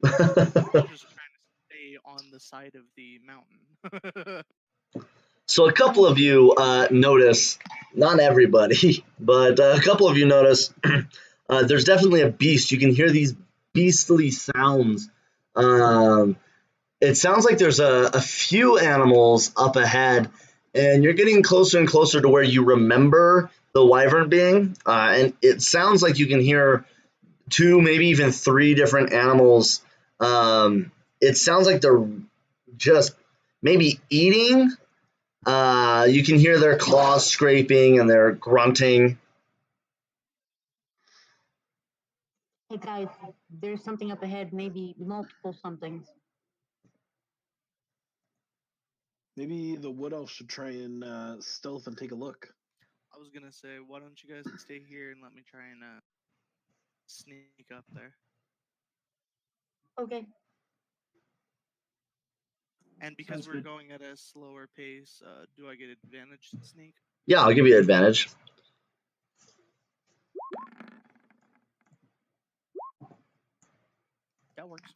I was just trying to stay on the side of the mountain. So a couple of you notice, not everybody, but a couple of you notice there's definitely a beast. You can hear these beastly sounds. It sounds like there's a few animals up ahead, and you're getting closer and closer to where you remember the wyvern being. And it sounds like you can hear 2, maybe even 3 different animals. It sounds like they're just maybe eating. You can hear their claws scraping and they're grunting. Hey guys, there's something up ahead, maybe multiple somethings. Maybe the wood elf should try and stealth and take a look. I was gonna say, why don't you guys stay here and let me try and sneak up there? Okay. And because Sounds we're good. going at a slower pace, do I get advantage to sneak? Yeah, I'll give you advantage. That works.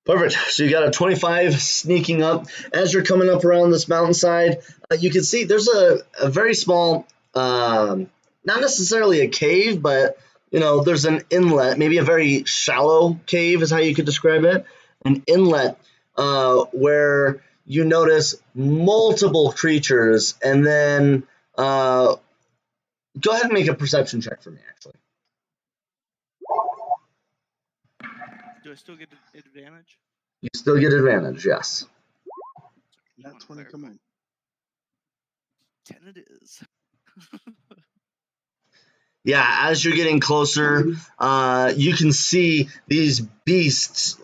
Perfect. So you got a 25 sneaking up. As you're coming up around this mountainside, you can see there's a very small, not necessarily a cave, but there's an inlet, maybe a very shallow cave is how you could describe it. An inlet where you notice multiple creatures, and then go ahead and make a perception check for me, actually. Do I still get advantage? You still get advantage, yes. Not 20, come on. 10 it is. Yeah, as you're getting closer, you can see these beasts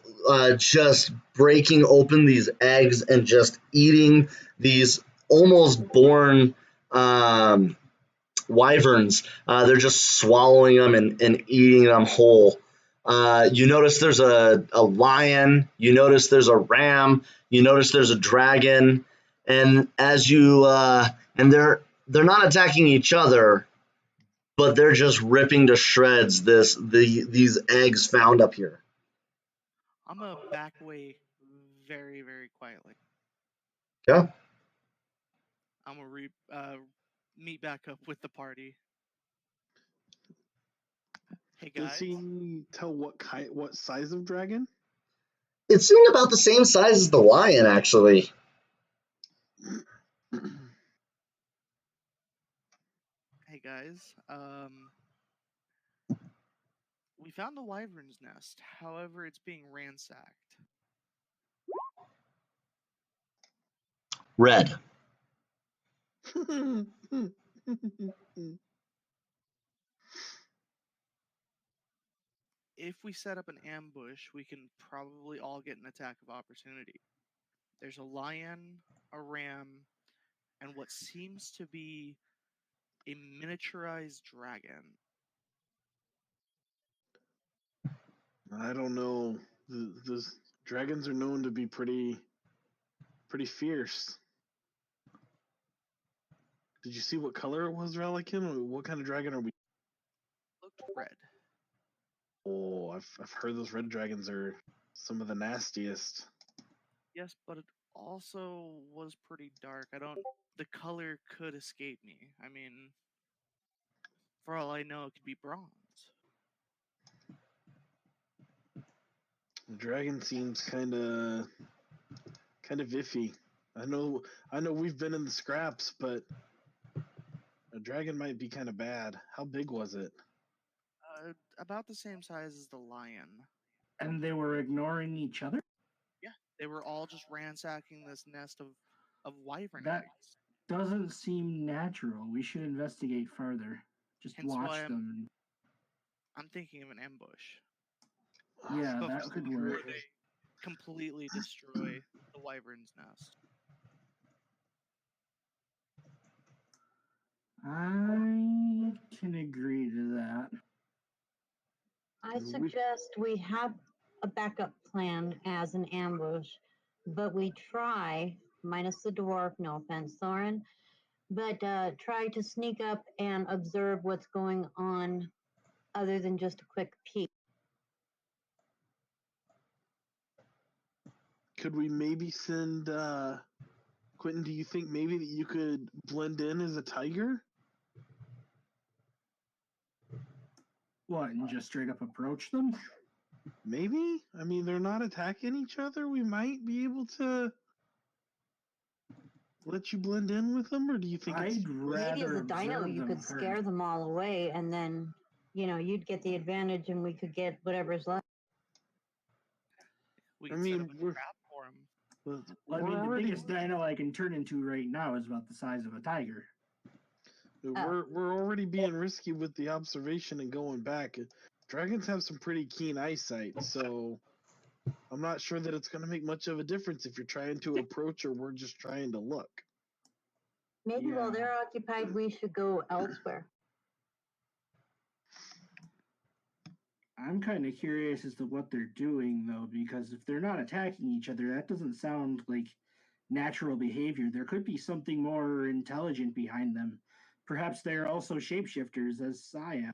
just breaking open these eggs and just eating these almost born wyverns. They're just swallowing them and eating them whole. You notice there's a lion. You notice there's a ram. You notice there's a dragon. And as you and they're not attacking each other, but they're just ripping to shreds these eggs found up here. I'm gonna back away very, very quietly. Yeah. I'm gonna meet back up with the party. Hey Does guys, he tell what size of dragon? It seemed about the same size as the lion, actually. hey guys. We found the wyvern's nest. However, it's being ransacked. Red. If we set up an ambush, we can probably all get an attack of opportunity. There's a lion, a ram, and what seems to be a miniaturized dragon. I don't know. The dragons are known to be pretty fierce. Did you see what color it was, Relican? What kind of dragon are we? Looked red. Oh, I've heard those red dragons are some of the nastiest. Yes, but it also was pretty dark. The color could escape me. I mean, for all I know, it could be bronze. The dragon seems kind of iffy. I know we've been in the scraps, but a dragon might be kind of bad. How big was it? About the same size as the lion. And they were ignoring each other? Yeah, they were all just ransacking this nest of wyvern That eggs. doesn't seem natural. We should investigate further. Just Hence watch why them. I'm thinking of an ambush. Yeah, Before that could work. they completely destroy the wyvern's nest. I can agree to that. I suggest we have a backup plan as an ambush, but we try, minus the dwarf, no offense, Thorin, but try to sneak up and observe what's going on other than just a quick peek. Could we maybe send Quentin? Do you think maybe that you could blend in as a tiger? What, and just straight up approach them? Maybe. I mean, they're not attacking each other. We might be able to let you blend in with them, or do you think it's I'd Maybe as rather a dino, observe you them could first. scare them all away, and then you'd get the advantage, and we could get whatever's left. We I could set mean, up a trap for him. I mean, the biggest dino I can turn into right now is about the size of a tiger. We're already being risky with the observation and going back. Dragons have some pretty keen eyesight, so I'm not sure that it's going to make much of a difference if you're trying to approach or we're just trying to look. Maybe while Yeah. they're occupied, we should go elsewhere. I'm kind of curious as to what they're doing, though, because if they're not attacking each other, that doesn't sound like natural behavior. There could be something more intelligent behind them. Perhaps they're also shapeshifters, as I am.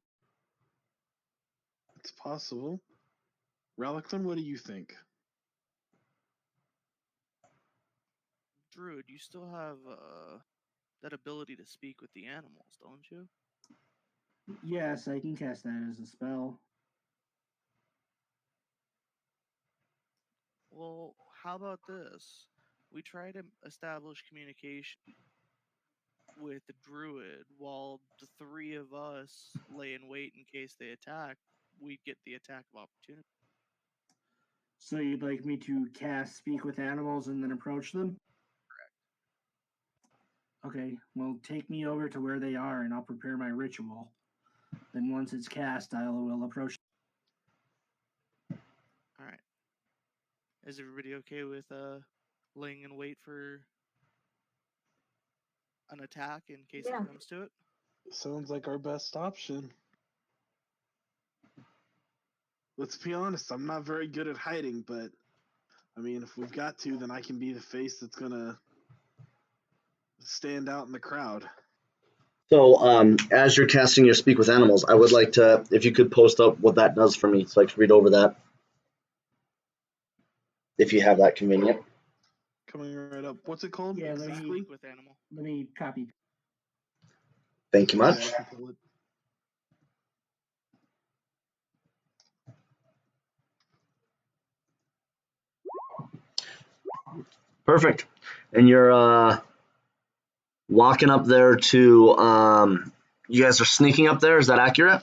It's possible. Reliquin, what do you think? Druid, you still have that ability to speak with the animals, don't you? Yes, I can cast that as a spell. Well, how about this? We try to establish communication with the druid while the three of us lay in wait in case they attack. We'd get the attack of opportunity. So you'd like me to cast Speak with Animals and then approach them? Okay, well, take me over to where they are, and I'll prepare my ritual. Then once it's cast, I will approach. All right. Is everybody okay with laying in wait for an attack in case Yeah. it comes to it? Sounds like our best option. Let's be honest, I'm not very good at hiding, but I mean, if we've got to, then I can be the face that's gonna stand out in the crowd. So, as you're casting your Speak with Animals, I would like to, if you could post up what that does for me, so I can read over that, if you have that convenient. Coming right up. What's it called? Yeah, exactly? Speak with animal. Let me copy. Thank you Yeah, much. I can pull it. Perfect. And you're walking up there to, you guys are sneaking up there, is that accurate?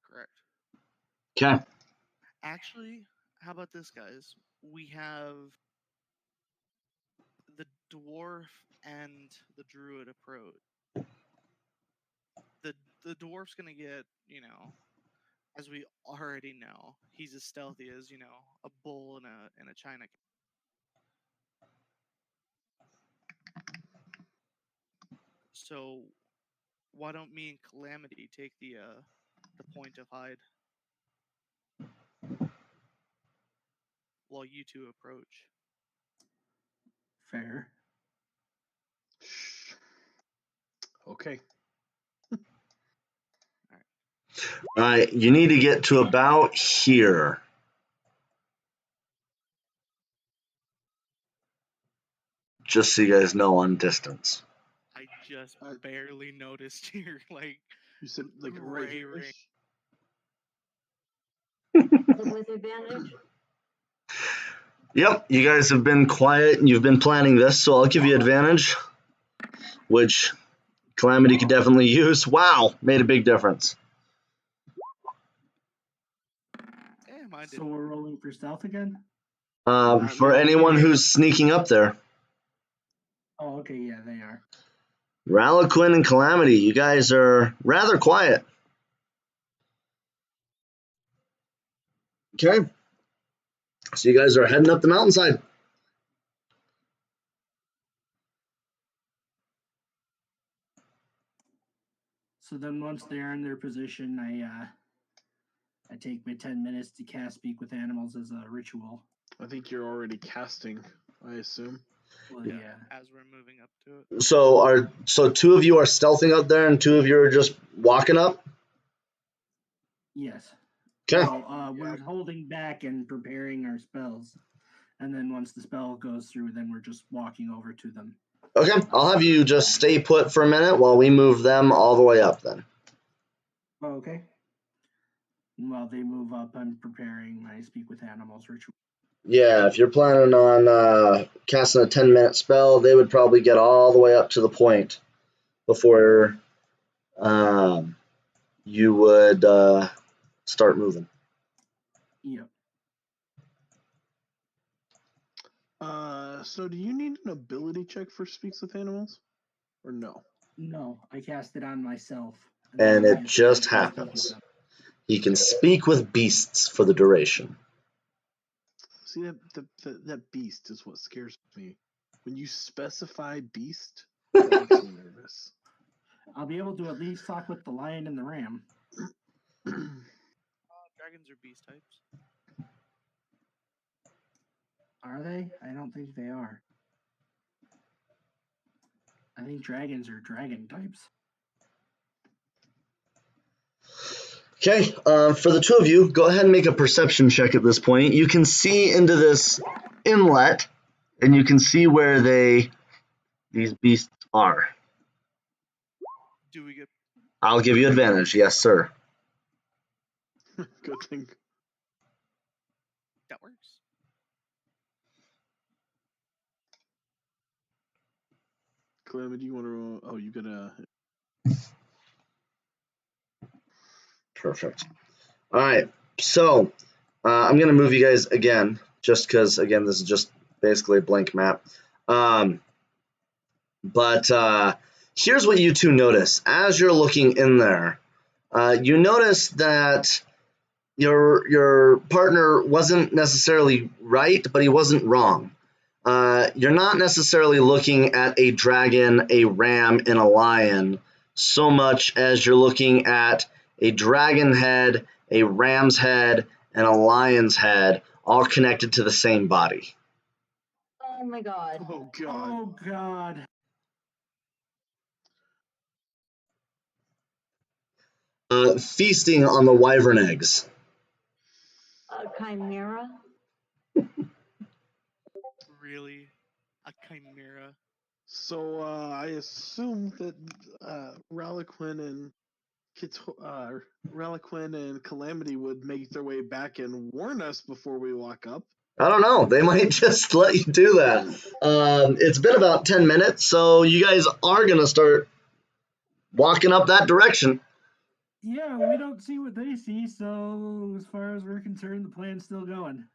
Correct. Okay. Actually, how about this, guys? We have the dwarf and the druid approach. The dwarf's gonna get, as we already know, he's as stealthy as, a bull in a china. So why don't me and Calamity take the point of hide while you two approach? Fair. Okay. All right, you need to get to about here. Just so you guys know on distance. I just barely noticed your You said like right gray here. ring. With advantage? Yep, you guys have been quiet and you've been planning this, so I'll give you advantage, which Calamity could definitely use. Wow, made a big difference. Mine So didn't. we're rolling for stealth again? For anyone who's sneaking up there. Oh, okay, yeah, they are. Ralaquin and Calamity, you guys are rather quiet. Okay. So you guys are heading up the mountainside. So then once they're in their position, I take my 10 minutes to cast Speak with Animals as a ritual. I think you're already casting, I assume. Well, Yeah, yeah. as we're moving up to it. So two of you are stealthing up there and two of you are just walking up? Yes. Okay. Well, we're holding back and preparing our spells. And then once the spell goes through, then we're just walking over to them. Okay, I'll have you just stay put for a minute while we move them all the way up then. Oh, okay. And while they move up, I'm preparing my Speak with Animals ritual. Yeah, if you're planning on casting a 10-minute spell, they would probably get all the way up to the point before you would start moving. Yep. So do you need an ability check for Speaks with Animals? Or no? No, I cast it on myself. And then it I just speak with happens. them. He can speak with beasts for the duration. See, that beast is what scares me. When you specify beast, that makes me nervous. I'll be able to at least talk with the lion and the ram. Dragons are beast types. Are they? I don't think they are. I think dragons are dragon types. Okay, for the two of you, go ahead and make a perception check at this point. You can see into this inlet, and you can see where these beasts are. Do we get? I'll give you advantage, yes, sir. Good thing. That works. Calamity, do you want to? Oh, you gotta. Perfect. All right, so I'm going to move you guys again, just because, again, this is just basically a blank map. But here's what you two notice. As you're looking in there, you notice that your partner wasn't necessarily right, but he wasn't wrong. You're not necessarily looking at a dragon, a ram, and a lion so much as you're looking at a dragon head, a ram's head, and a lion's head, all connected to the same body. Oh my god. Oh god. Oh god. Feasting on the wyvern eggs. A chimera? Really? A chimera? So I assume that Ralaquin and Calamity would make their way back and warn us before we walk up. I don't know. They might just let you do that. It's been about 10 minutes, so you guys are going to start walking up that direction. Yeah, we don't see what they see, so as far as we're concerned, the plan's still going.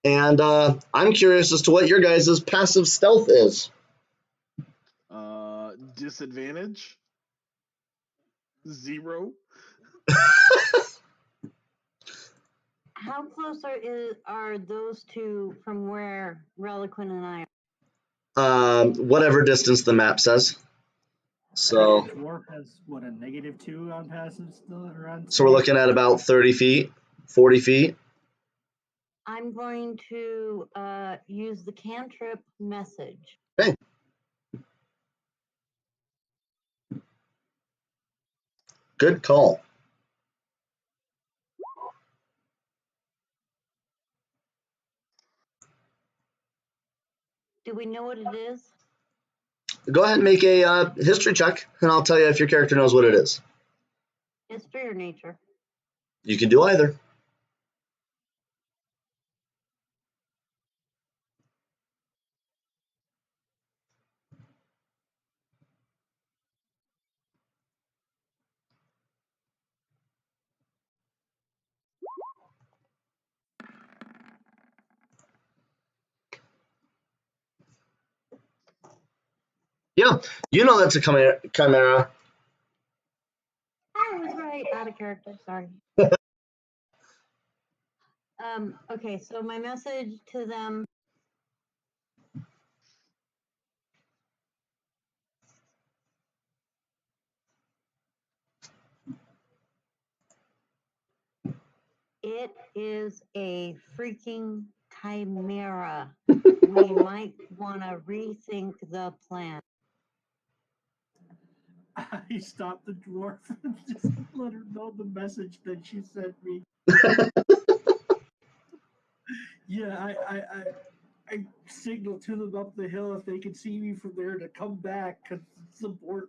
And I'm curious as to what your guys' passive stealth is. Disadvantage? 0. How close are those two from where Reliquin and I are? Whatever distance the map says. So, The dwarf has what, a -2 on passive still around. so we're looking at about 30 feet, 40 feet. I'm going to use the cantrip message. Okay. Good call. Do we know what it is? Go ahead and make a history check, and I'll tell you if your character knows what it is. History or nature? You can do either. Yeah, you know that's a chimera. I was right. Out of character. Sorry. Okay, so my message to them. It is a freaking chimera. We might want to rethink the plan. I stopped the dwarf and just let her know the message that she sent me. Yeah, I signaled to them up the hill if they could see me from there to come back because it's abort.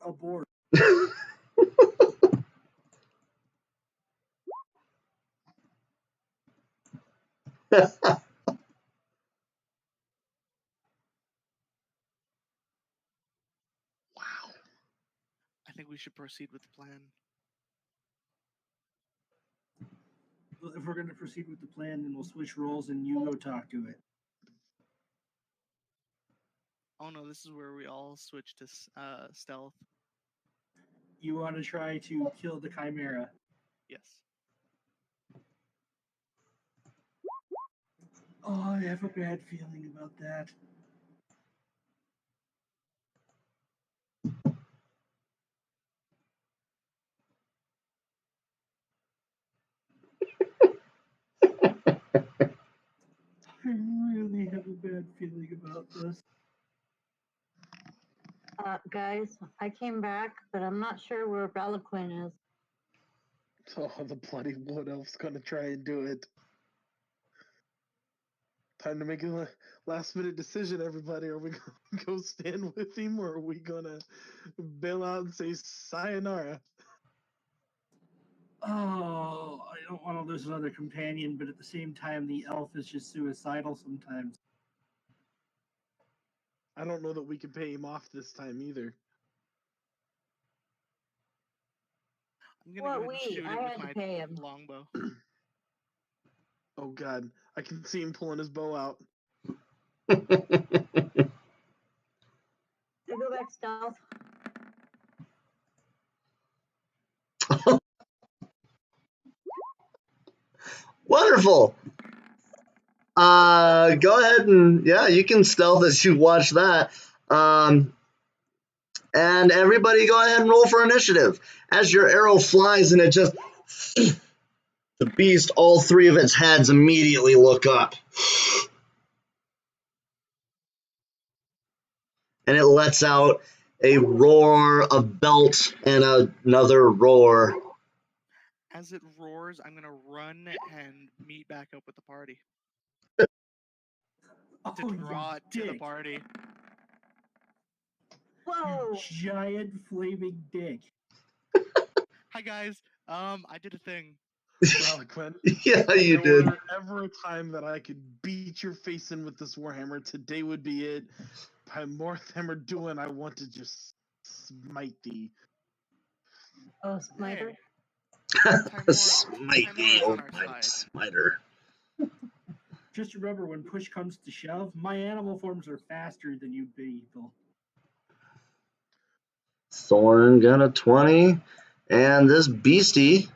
Wow. I think we should proceed with the plan. If we're going to proceed with the plan, then we'll switch roles and you go talk to it. Oh no, this is where we all switch to stealth. You want to try to kill the chimera. Yes. Oh, I have a bad feeling about that. I really have a bad feeling about this. Guys, I came back, but I'm not sure where Reliquin is. Oh, the bloody wood elf's gonna try and do it. Time to make a last minute decision, everybody. Are we gonna go stand with him, or are we gonna bail out and say sayonara? Oh, I don't want to lose another companion, but at the same time, the elf is just suicidal sometimes. I don't know that we can pay him off this time either. I'm gonna go ahead and shoot I him with had to my pay him. longbow. Oh god, I can see him pulling his bow out. check stealth. Wonderful. Go ahead and you can stealth as you watch that. And everybody go ahead and roll for initiative. As your arrow flies and it just the beast, all three of its heads immediately look up. And it lets out a roar, a belt, and another roar. As it roars, I'm gonna run and meet back up with the party. Oh, To draw it to the dick. party. Whoa! Giant flaming dick. Hi guys. I did a thing. Harlequin. Yeah, you If did. there were ever a time that I could beat your face in with this warhammer, today would be it. By Morthammer doing, I want to just smite thee. Oh, smiter. Smite Timora thee, is on oh our mighty side. smiter. Just remember, when push comes to shove, my animal forms are faster than you people. Thorn got a 20, and this beastie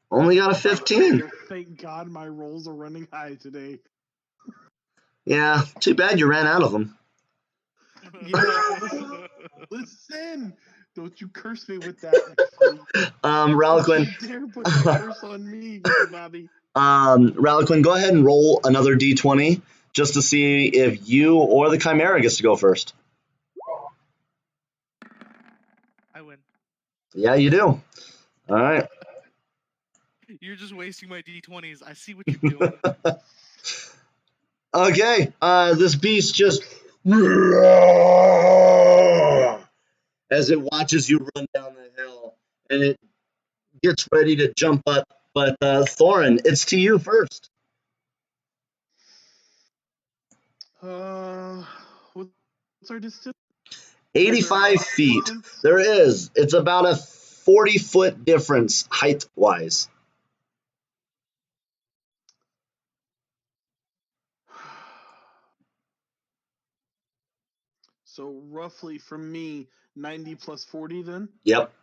only got a 15. Thank God my rolls are running high today. Yeah, too bad you ran out of them. Yeah, listen, don't you curse me with that. Ralquin, Don't you dare put the curse on me, Bobby. Ralquin, go ahead and roll another d20 just to see if you or the Chimera gets to go first. I win. Yeah, you do. All right. You're just wasting my d20s. I see what you're doing. Okay, this beast just as it watches you run down the hill, and it gets ready to jump up. But Thorin, it's to you first. What's our distance? 85 feet. Distance? There is. It's about a 40-foot difference height-wise. So roughly from me, 90 plus 40 then? Yep.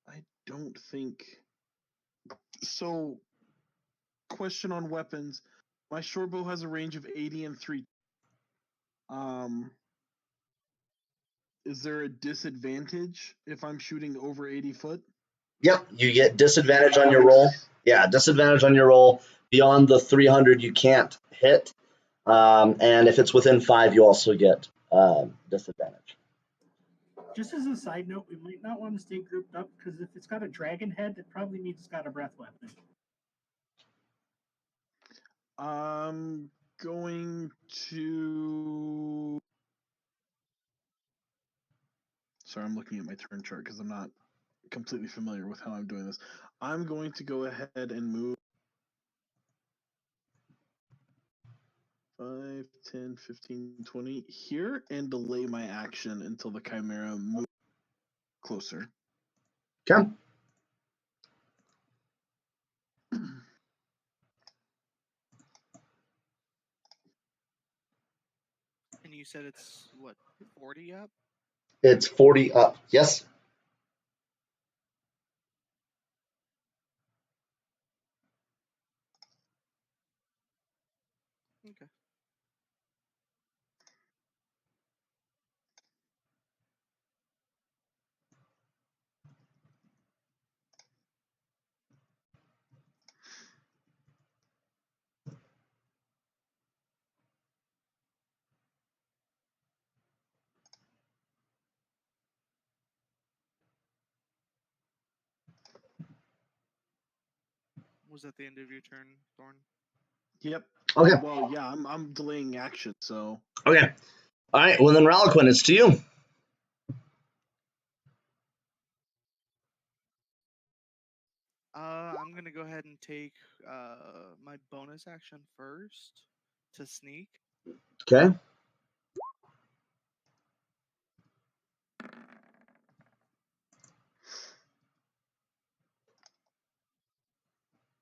I don't think. So, question on weapons. My short bow has a range of 80 and 3. Is there a disadvantage if I'm shooting over 80 foot? Yep. You get disadvantage on your roll. Yeah, disadvantage on your roll. Beyond the 300, you can't hit. And if it's within 5, you also get disadvantage. Just as a side note, we might not want to stay grouped up because if it's got a dragon head, it probably means it's got a breath weapon. I'm going to. Sorry, I'm looking at my turn chart because I'm not completely familiar with how I'm doing this. I'm going to go ahead and move 5, 10, 15, 20 here and delay my action until the Chimera moves closer. Okay. And you said it's, what, 40 up? It's 40 up. Yes. Okay. Was that the end of your turn, Thorn? Yep. Okay. Well, yeah, I'm delaying action, so. Okay. All right. Well, then, Ralquin, it's to you. I'm gonna go ahead and take my bonus action first to sneak. Okay.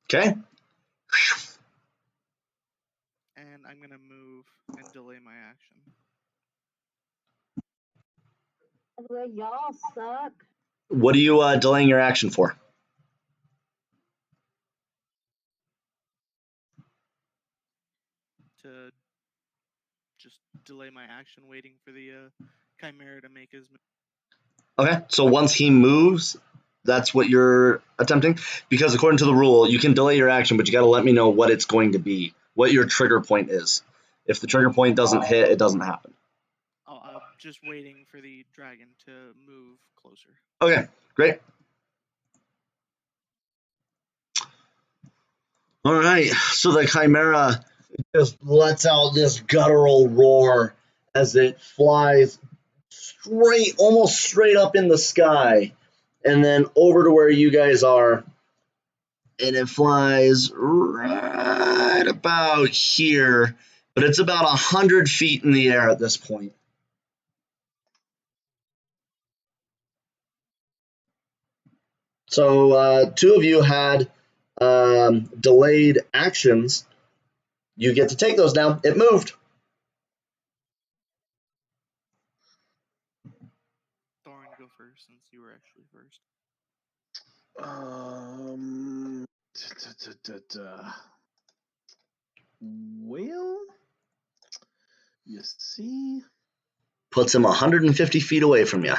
Okay. I'm gonna move and delay my action. By the way, y'all suck. What are you delaying your action for? To just delay my action, waiting for the Chimera to make his move. Okay, so once he moves, that's what you're attempting? Because according to the rule, you can delay your action, but you got to let me know what it's going to be, what your trigger point is. If the trigger point doesn't hit, it doesn't happen. Oh, I'm just waiting for the dragon to move closer. Okay, great. All right, so the Chimera just lets out this guttural roar as it flies straight, almost straight up in the sky, and then over to where you guys are, and it flies right about here, but it's about 100 feet in the air at this point. So two of you had delayed actions. You get to take those now. It moved. Thorin, go first since you were actually first. Well, you see, Puts him 150 feet away from you.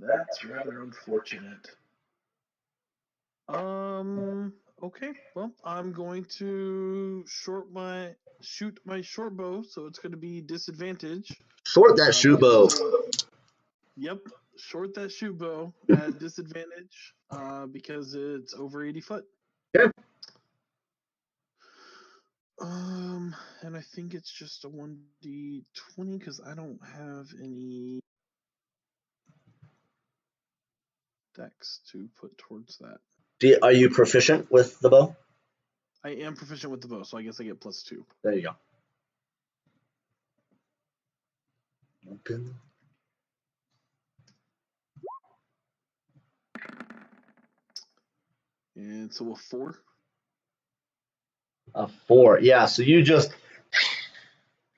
that's rather unfortunate. Okay. Well, I'm going to shoot my short bow, so it's going to be disadvantage. Short that shoot bow. Yep, short that shoot bow at disadvantage because it's over 80 foot. Okay. And I think it's just a 1d20 because I don't have any dex to put towards that. Are you proficient with the bow? I am proficient with the bow, so I guess I get +2. There you go. Okay. And so a 4. A 4. Yeah, so you just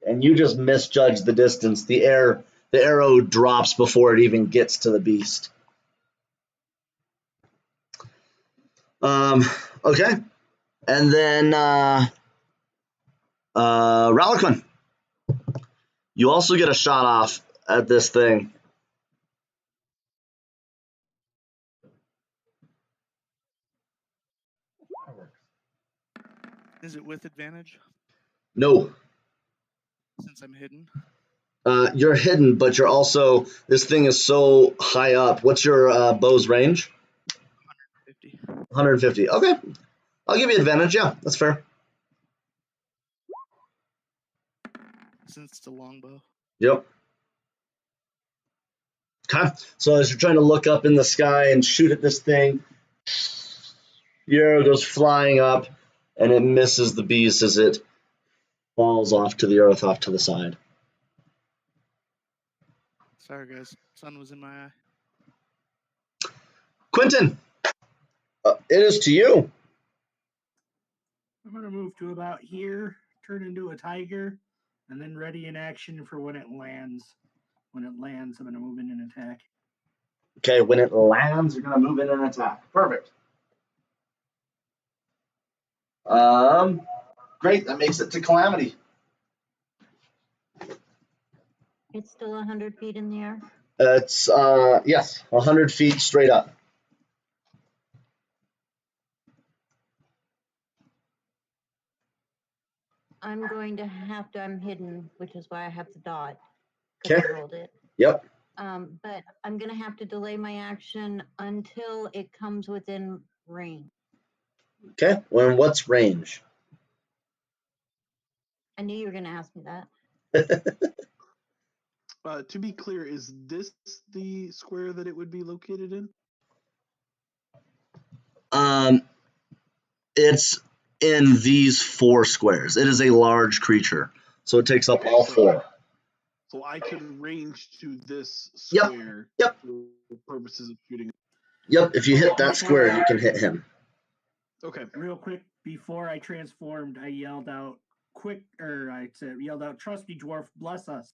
misjudge the distance. The arrow drops before it even gets to the beast. Okay. And then Ralikun. You also get a shot off at this thing. Is it with advantage No. since I'm hidden? You're hidden, but you're also, this thing is so high up. What's your bow's range? 150. 150. Okay. I'll give you advantage. Yeah, that's fair. Since it's a longbow. Yep. Okay. So as you're trying to look up in the sky and shoot at this thing, the arrow goes flying up and it misses the beast as it falls off to the earth off to the side. Sorry, guys. Sun was in my eye. Quentin, it is to you. I'm going to move to about here, turn into a tiger, and then ready in action for when it lands. When it lands, I'm going to move in and attack. Okay, when it lands, you're going to move in and attack. Perfect. Great, that makes it to Calamity. It's still 100 feet in the air. It's, yes, 100 feet straight up. I'm going to have to, I'm hidden, which is why I have to dot. Okay. I rolled it. Yep. But I'm going to have to delay my action until it comes within range. Okay, well, what's range? I knew you were going to ask me that. To be clear, is this the square that it would be located in? It's in these 4 squares. It is a large creature, so it takes up all 4. So I could range to this Yep. square Yep. for purposes of shooting. Yep, if you hit that square, you can hit him. Okay. Real quick, before I transformed, I yelled out, yelled out, "Trust me, dwarf, bless us."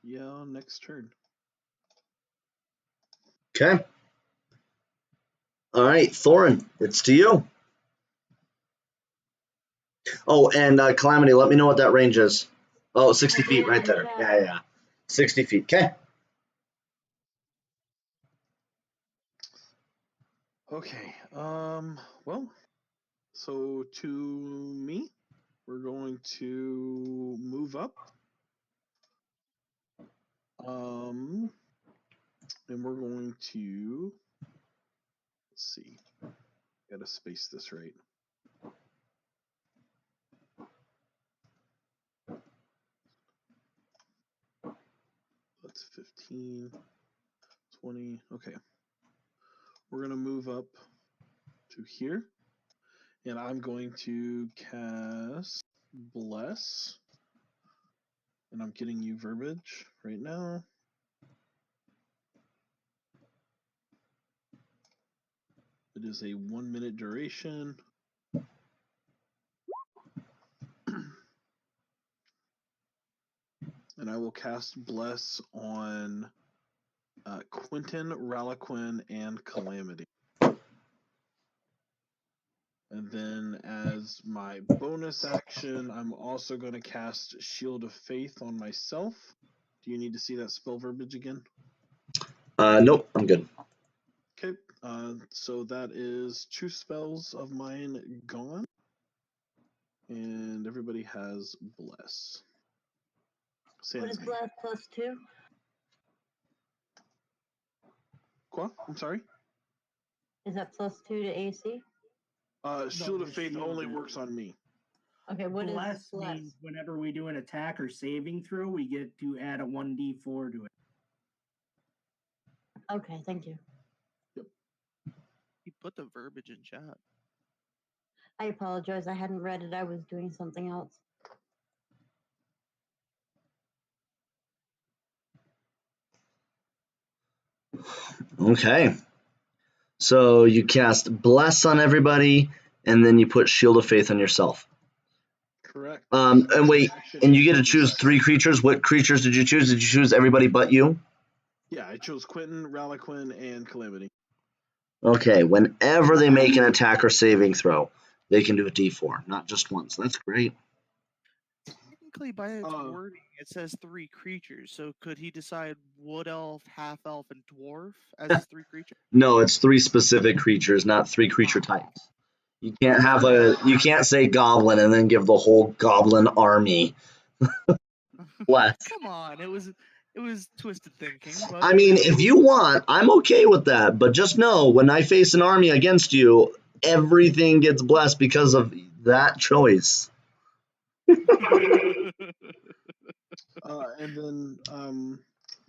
Yeah, next turn. Okay. All right, Thorin, it's to you. Oh, and Calamity, let me know what that range is. Oh, 60 feet right there. Yeah. 60 feet. Okay. Okay. Well, so to me, we're going to move up. And we're going to, let's see, gotta space this right. That's 15, 20. Okay. We're gonna move up to here, and I'm going to cast Bless. And I'm getting you verbiage right now. It is a 1 minute duration. And I will cast Bless on Quentin, Ralaquin, and Calamity. And then as my bonus action, I'm also going to cast Shield of Faith on myself. Do you need to see that spell verbiage again? Nope, I'm good. Okay, so that is 2 spells of mine gone. And everybody has Bless. What is bless +2? Quoi? I'm sorry? Is that +2 to AC? Shield of the Faith shield only is- works on me. Okay, what Bless is bless? means whenever we do an attack or saving throw, we get to add a 1d4 to it. Okay, thank you. He put the verbiage in chat. I apologize. I hadn't read it. I was doing something else. Okay. So you cast Bless on everybody, and then you put Shield of Faith on yourself. Correct. And wait, and you get to choose 3 creatures. What creatures did you choose? Did you choose everybody but you? Yeah, I chose Quentin, Ralaquin, and Calamity. Okay, whenever they make an attack or saving throw, they can do a d4, not just once. That's great. Technically, by its wording, it says 3 creatures. So could he decide wood elf, half elf, and dwarf as his 3 creatures? No, it's 3 specific creatures, not 3 creature types. You can't say goblin and then give the whole goblin army. Bless. Come on, it was twisted thinking. But I mean, if you want, I'm okay with that, but just know when I face an army against you, everything gets blessed because of that choice. And then,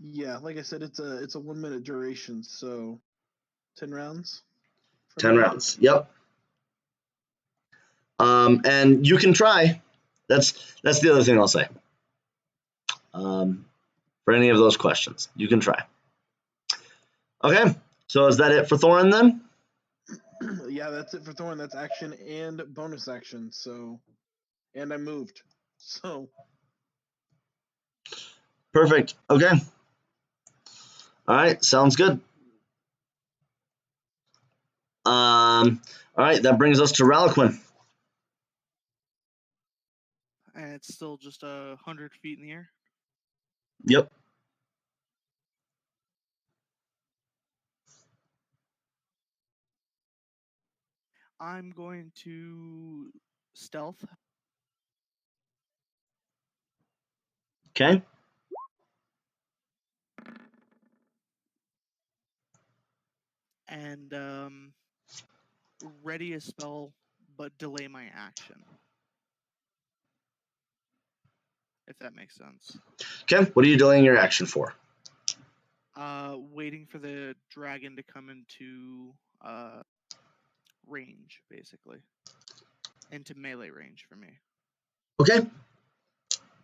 yeah, like I said, it's a 1 minute duration, so 10 rounds. 10 rounds. Yep. And you can try. That's the other thing I'll say. For any of those questions, you can try. Okay. So is that it for Thorin then? Yeah, that's it for Thorn. That's action and bonus action. So, and I moved. So. Perfect. Okay. All right. Sounds good. All right. That brings us to Ralaquin. and it's still just 100 feet in the air. Yep. I'm going to stealth. Okay. And ready a spell, but delay my action. If that makes sense. Okay. What are you delaying your action for? Waiting for the dragon to come into range, basically. into melee range for me. Okay.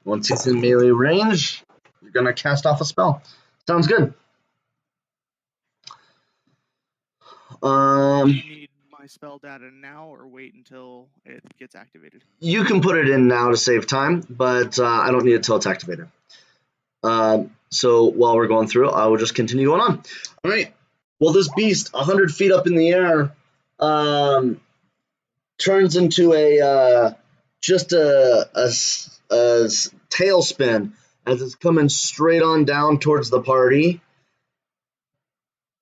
Once he's in melee range, you're going to cast off a spell. Sounds good. Do you need my spell data now or wait until it gets activated? You can put it in now to save time, but I don't need it till it's activated. So while we're going through, I will just continue going on. All right. Well, this beast, 100 feet up in the air, turns into a tailspin as it's coming straight on down towards the party,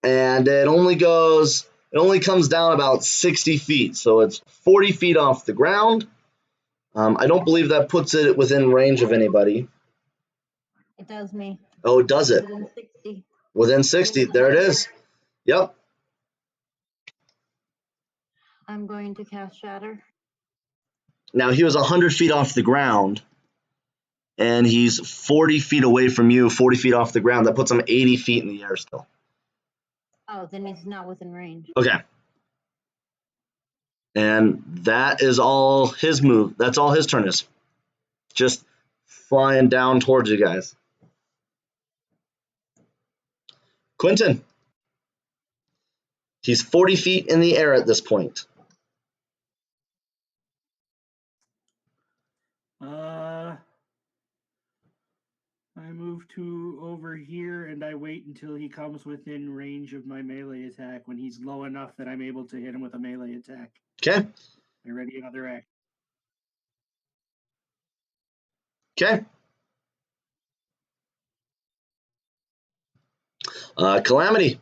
and it only comes down about 60 feet, so it's 40 feet off the ground. I don't believe that puts it within range of anybody. It does me. Oh, does it? Within 60. Within 60. There it is. Yep. I'm going to cast Shatter. Now, he was 100 feet off the ground, and he's 40 feet away from you, 40 feet off the ground. That puts him 80 feet in the air still. Oh, then he's not within range. Okay. And that is all his move. That's all his turn is. Just flying down towards you guys. Quentin. He's 40 feet in the air at this point. I move to over here and I wait until he comes within range of my melee attack when he's low enough that I'm able to hit him with a melee attack. Okay. I ready another act. Okay. Calamity.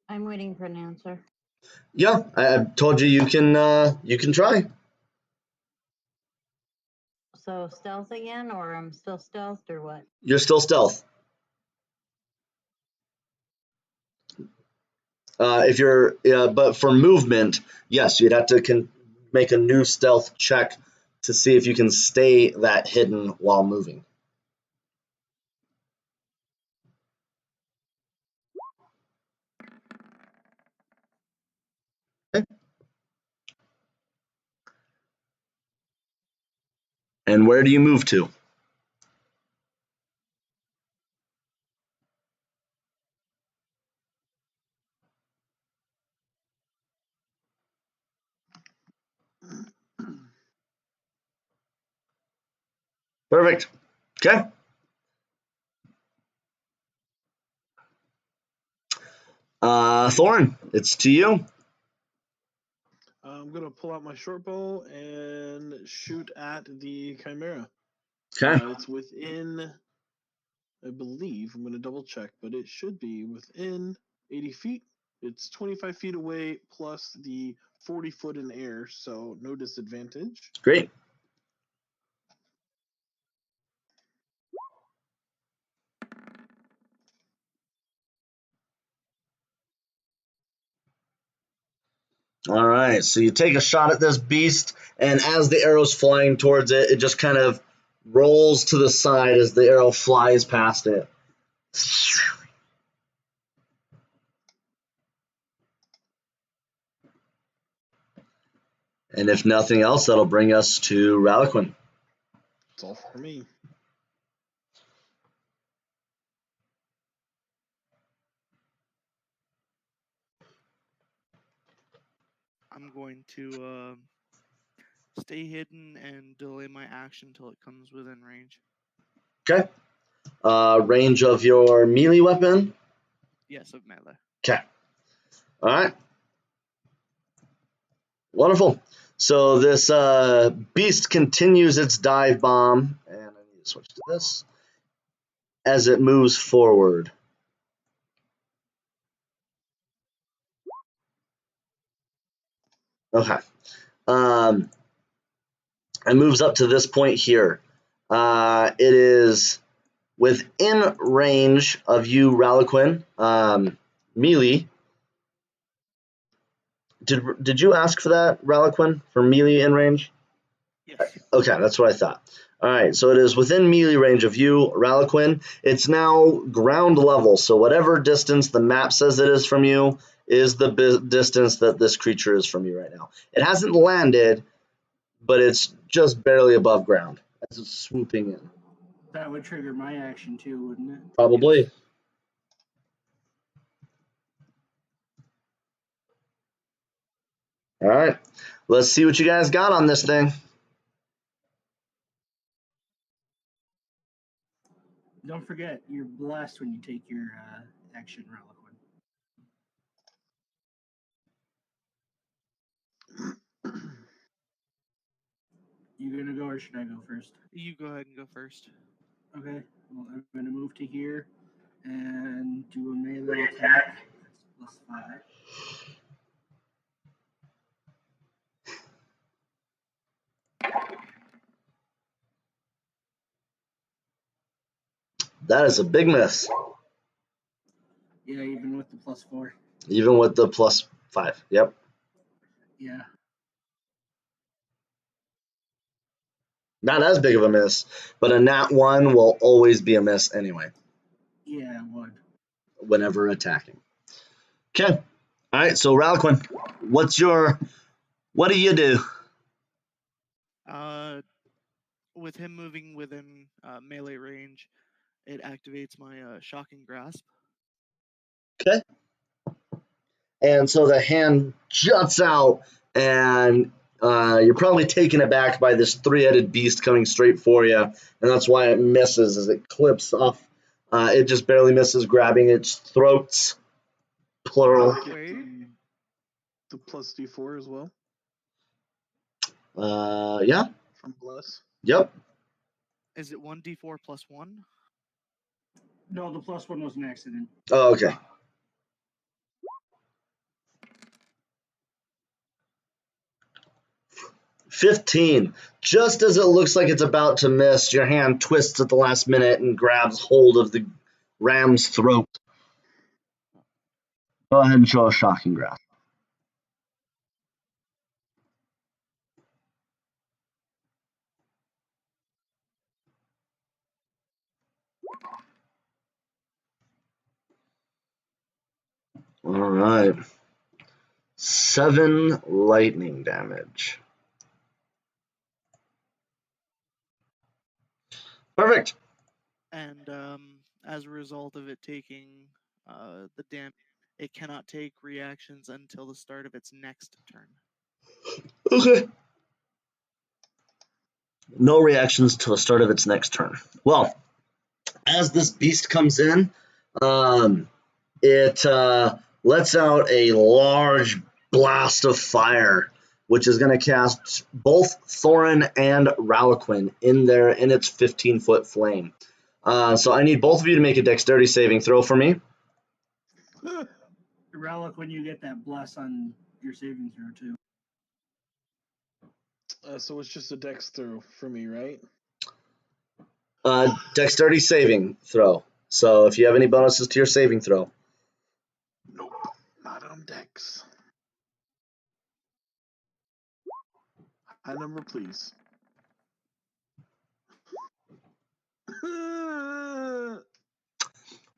I'm waiting for an answer. Yeah, I told you you can try. So stealth again, or I'm still stealthed, or what? You're still stealth. But for movement, yes, you'd have to make a new stealth check to see if you can stay that hidden while moving. Okay. And where do you move to? Perfect. Okay. Thorin, it's to you. I'm gonna pull out my short bow and shoot at the chimera. Okay. It's within, I believe, I'm gonna double check, but it should be within 80 feet. It's 25 feet away plus the 40 foot in air, so no disadvantage. Great. All right, so you take a shot at this beast, and as the arrow's flying towards it, it just kind of rolls to the side as the arrow flies past it. And if nothing else, that'll bring us to Ralaquin. That's all for me. I'm going to stay hidden and delay my action until it comes within range. Okay. Range of your melee weapon? Yes, of melee. Okay. All right. Wonderful. So this beast continues its dive bomb, and I need to switch to this, as it moves forward. Okay. It moves up to this point here. It is within range of you, Ralaquin. Melee. Did you ask for that, Reliquin, for melee in range? Yes. Okay, that's what I thought. All right, so it is within melee range of you, Reliquin. It's now ground level, so whatever distance the map says it is from you is the distance that this creature is from you right now. It hasn't landed, but it's just barely above ground as it's swooping in. That would trigger my action too, wouldn't it? Probably. Yes. All right, let's see what you guys got on this thing. Don't forget, you're blessed when you take your action, Reliquin. You gonna go or should I go first? You go ahead and go first. Okay. Well, I'm gonna move to here and do a melee attack. That's +5. That is a big miss, Yeah, even with the +4. even with the +5. Yep. Yeah. Not as big of a miss, but a nat 1 will always be a miss anyway, Yeah, it would. whenever attacking. Okay. All right, so Reliquin, what do you do? With him moving within melee range, it activates my shocking grasp. Okay. And so the hand juts out, and you're probably taken aback by this three-headed beast coming straight for you, and that's why it misses as it clips off. It just barely misses, grabbing its throats, plural. Wait. The plus D4 as well Yeah. from Bless. Yep. Is it 1d4 plus 1? No, the +1 was an accident. Oh, okay. $15. Just as it looks like it's about to miss, your hand twists at the last minute and grabs hold of the ram's throat. Go ahead and show a shocking grasp. All right. 7 lightning damage. Perfect. And as a result of it taking the damage, it cannot take reactions until the start of its next turn. Okay. No reactions till the start of its next turn. Well, as this beast comes in, it lets out a large blast of fire, which is going to cast both Thorin and Reliquin in its 15-foot flame. So I need both of you to make a dexterity saving throw for me. Relic, you get that bless on your saving throw too. So it's just a dex throw for me, right? Dexterity saving throw. So if you have any bonuses to your saving throw. Nope, not on dex. High number, please.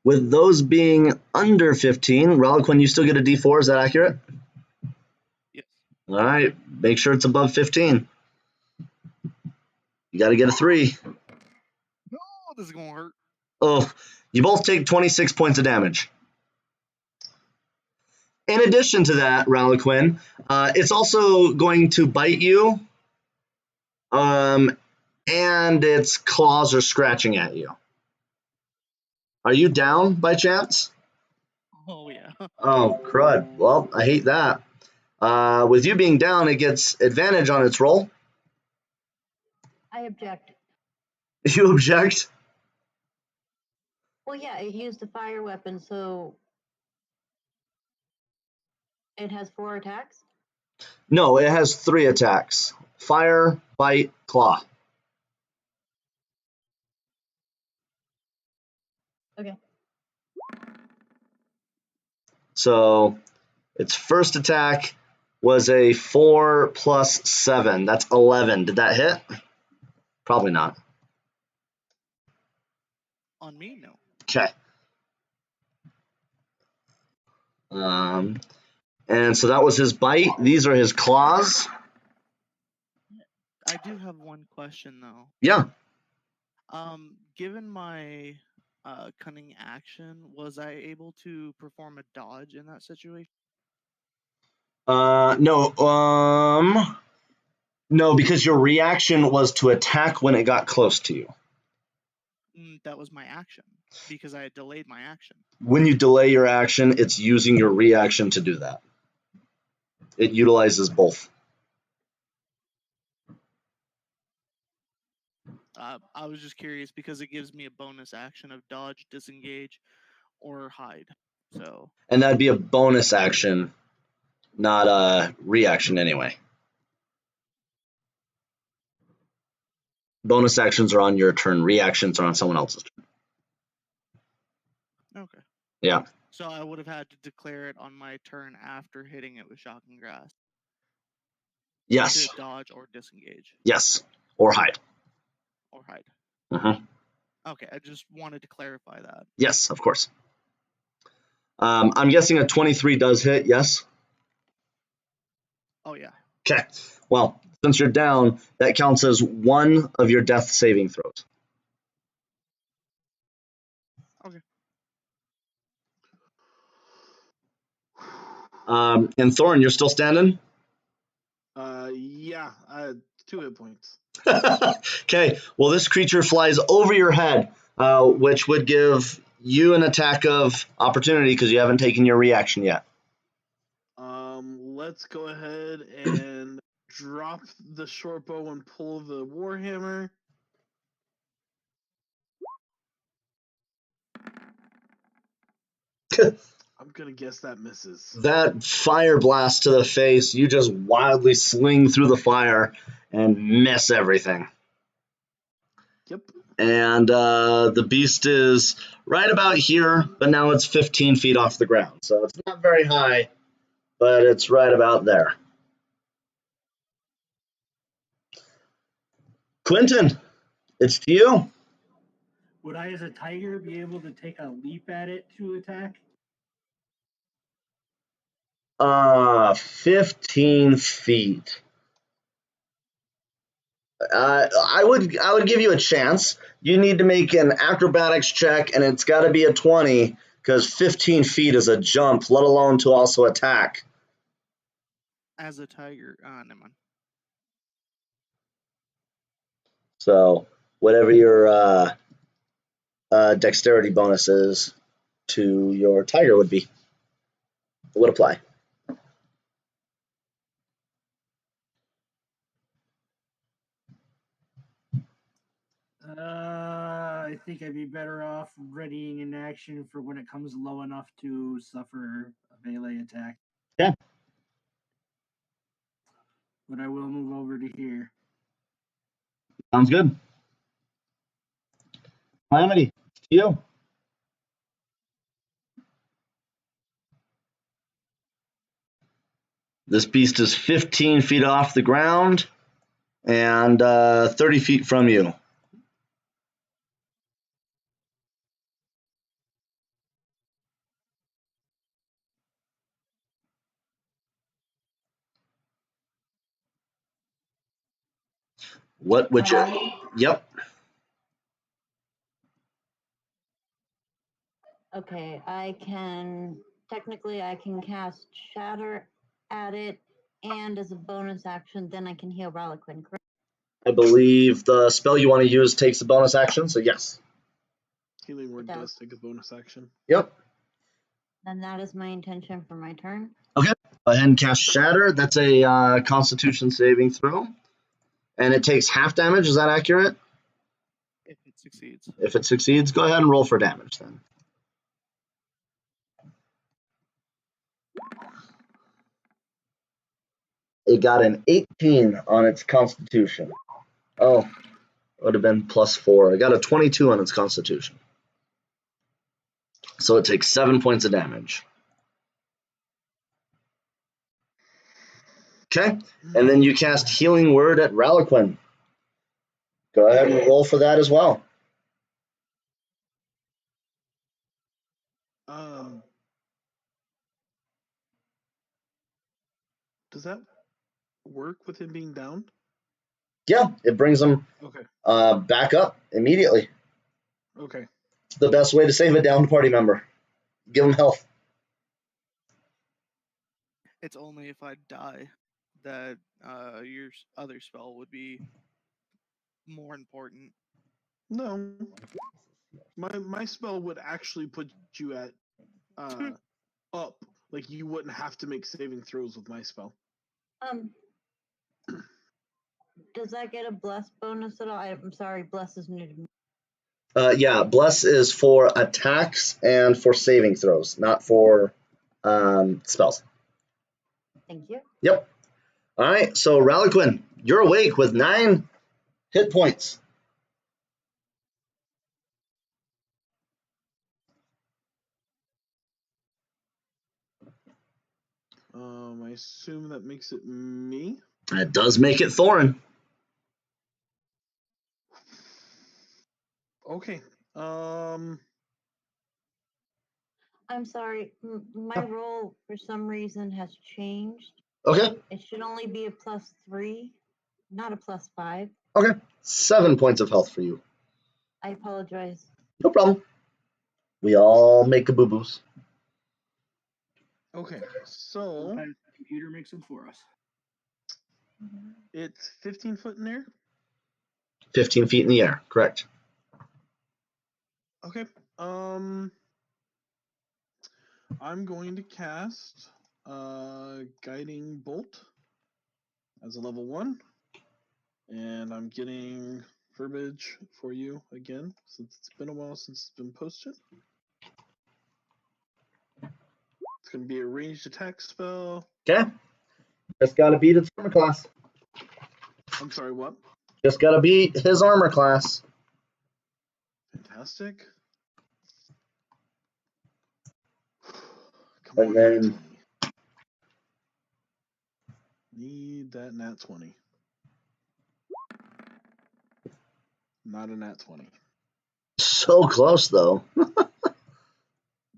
With those being under 15, Reliquin, you still get a D4. Is that accurate? Yes. All right. Make sure it's above 15. You got to get a 3. No, this is gonna hurt. Oh, you both take 26 points of damage. In addition to that, Reliquin, it's also going to bite you, and its claws are scratching at you. Are you down by chance? Oh yeah. Oh, crud. Well, I hate that. With you being down, it gets advantage on its roll. I object. You object? Well, yeah, it used a fire weapon, so it has 4 attacks. No, it has 3 attacks. Fire, bite, claw. Okay. So its first attack was a 4 plus 7. That's 11. Did that hit? Probably not. On me, no. Okay. And so that was his bite. These are his claws. I do have one question though. Yeah. Given my cunning action, was I able to perform a dodge in that situation? No. No, because your reaction was to attack when it got close to you. That was my action because I had delayed my action. When you delay your action, it's using your reaction to do that. It utilizes both. I was just curious because it gives me a bonus action of dodge, disengage, or hide. So. And that'd be a bonus action, not a reaction anyway. Bonus actions are on your turn. Reactions are on someone else's turn. Okay. Yeah. So I would have had to declare it on my turn after hitting it with shocking grasp. Yes. To dodge or disengage. Yes. Or hide. Or hide. Mm-hmm. Okay, I just wanted to clarify that. Yes, of course. I'm guessing a 23 does hit, yes? Oh, yeah. Okay. Well, since you're down, that counts as one of your death saving throws. Okay. And Thorn, you're still standing? Yeah, I had 2 hit points. Okay. Well, this creature flies over your head, which would give you an attack of opportunity because you haven't taken your reaction yet. Let's go ahead and drop the short bow and pull the warhammer. I'm gonna guess that misses. That fire blast to the face, you just wildly swing through the fire and miss everything. Yep. And the beast is right about here, but now it's 15 feet off the ground. So it's not very high, but it's right about there. Quentin, it's to you. Would I, as a tiger, be able to take a leap at it to attack? 15 feet. I would give you a chance. You need to make an acrobatics check, and it's got to be a 20 because 15 feet is a jump, let alone to also attack. As a tiger, never mind. So whatever your dexterity bonus is to your tiger would be, would apply. I think I'd be better off readying an action for when it comes low enough to suffer a melee attack. Yeah. But I will move over to here. Sounds good. Calamity, it's to you. This beast is 15 feet off the ground and 30 feet from you. What would you? Yep. Okay, technically I can cast Shatter at it, and as a bonus action, then I can heal Reliquin, correct? I believe the spell you want to use takes a bonus action, so yes. Healing Word It does. does take a bonus action. Yep. Then that is my intention for my turn. Okay. Go ahead and cast Shatter. That's a Constitution saving throw. And it takes half damage. Is that accurate? If it succeeds. If it succeeds, go ahead and roll for damage then. It got an 18 on its Constitution. Oh, it would have been +4. It got a 22 on its Constitution. So it takes 7 points of damage. Okay, and then you cast Healing Word at Ralaquin. Go ahead and roll for that as well. Does that work with him being down? Yeah, it brings him Okay. back up immediately. Okay. It's the best way to save a downed party member. Give him health. It's only if I die that your other spell would be more important. No. My spell would actually put you at up. Like you wouldn't have to make saving throws with my spell. Does that get a bless bonus at all? I'm sorry, bless is new to me. Yeah, Bless is for attacks and for saving throws, not for spells. Thank you. Yep. All right, so Ralaquin, you're awake with 9 hit points. I assume that makes it me. That does make it Thorin. Okay. I'm sorry, my roll for some reason has changed. Okay. It should only be a +3, not a +5. Okay. 7 points of health for you. I apologize. No problem. We all make a boo-boos. Okay. So Sometimes the computer makes them for us. it's 15 foot in there. 15 feet in the air, correct. Okay. I'm going to cast Guiding Bolt as a level 1. And I'm getting verbiage for you again, since it's been a while since it's been posted. It's going to be a ranged attack spell. Okay. Just gotta beat its armor class. I'm sorry, what? Just gotta beat his armor class. Fantastic. Come And on, then- nat 20. Need that nat 20. Not a nat 20. So close, though.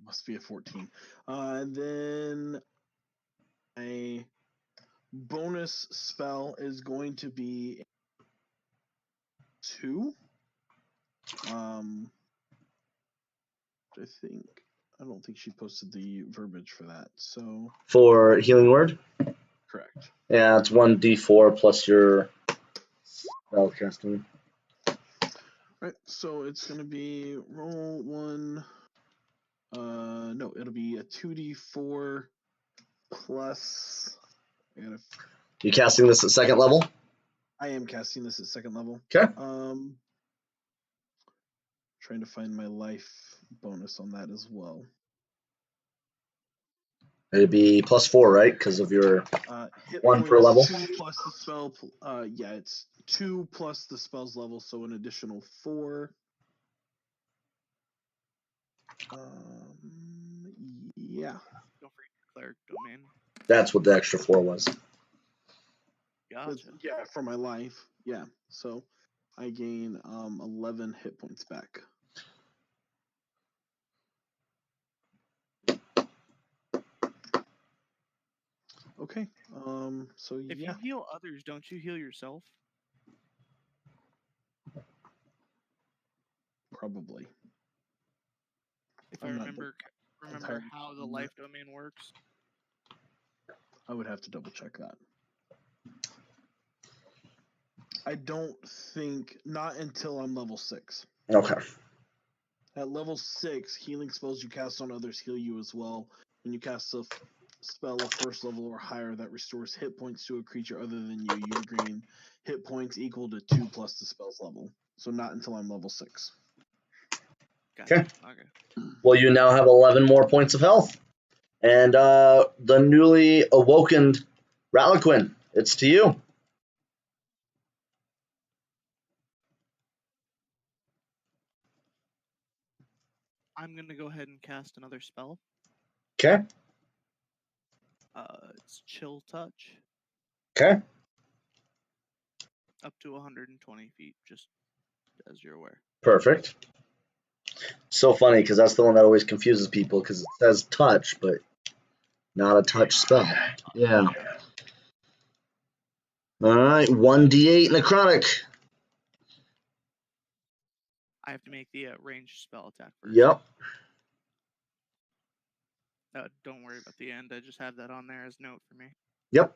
Must be a 14. Then a bonus spell is going to be 2. I don't think she posted the verbiage for that. So For Healing Word? correct. Yeah, it's 1d4 plus your spell casting. Right. So it's gonna be roll 1. No, it'll be a 2d4 plus. You casting this at 2nd level? I am casting this at 2nd level. Okay. Trying to find my life bonus on that as well. It'd be +4, right? Because of your Hit 1 per points, level. 2 plus the spell. Yeah, it's 2 plus the spell's level, so an additional 4. Yeah. Don't forget your cleric domain. That's what the extra 4 was. Gotcha. Yeah, for my life. Yeah. So I gain 11 hit points back. Okay. So If yeah. you heal others, don't you heal yourself? Probably. If I I'm not remember entirely how the sure. life domain works. I would have to double check that. I don't think not until I'm level 6. Okay. At level 6, healing spells you cast on others heal you as well. When you cast a spell of 1st level or higher that restores hit points to a creature other than you, you gain hit points equal to 2 plus the spell's level. So not until I'm level 6. Gotcha. Okay. Okay. Well, you now have 11 more points of health. And the newly awoken Ralaquin, it's to you. I'm gonna go ahead and cast another spell. Okay. It's Chill Touch. Okay. Up to 120 feet, just as you're aware. Perfect. So funny because that's the one that always confuses people because it says touch, but not a touch spell. Yeah. All right. 1d8 necrotic. I have to make the ranged spell attack first. Yep. Don't worry about the end. I just have that on there as note for me. Yep.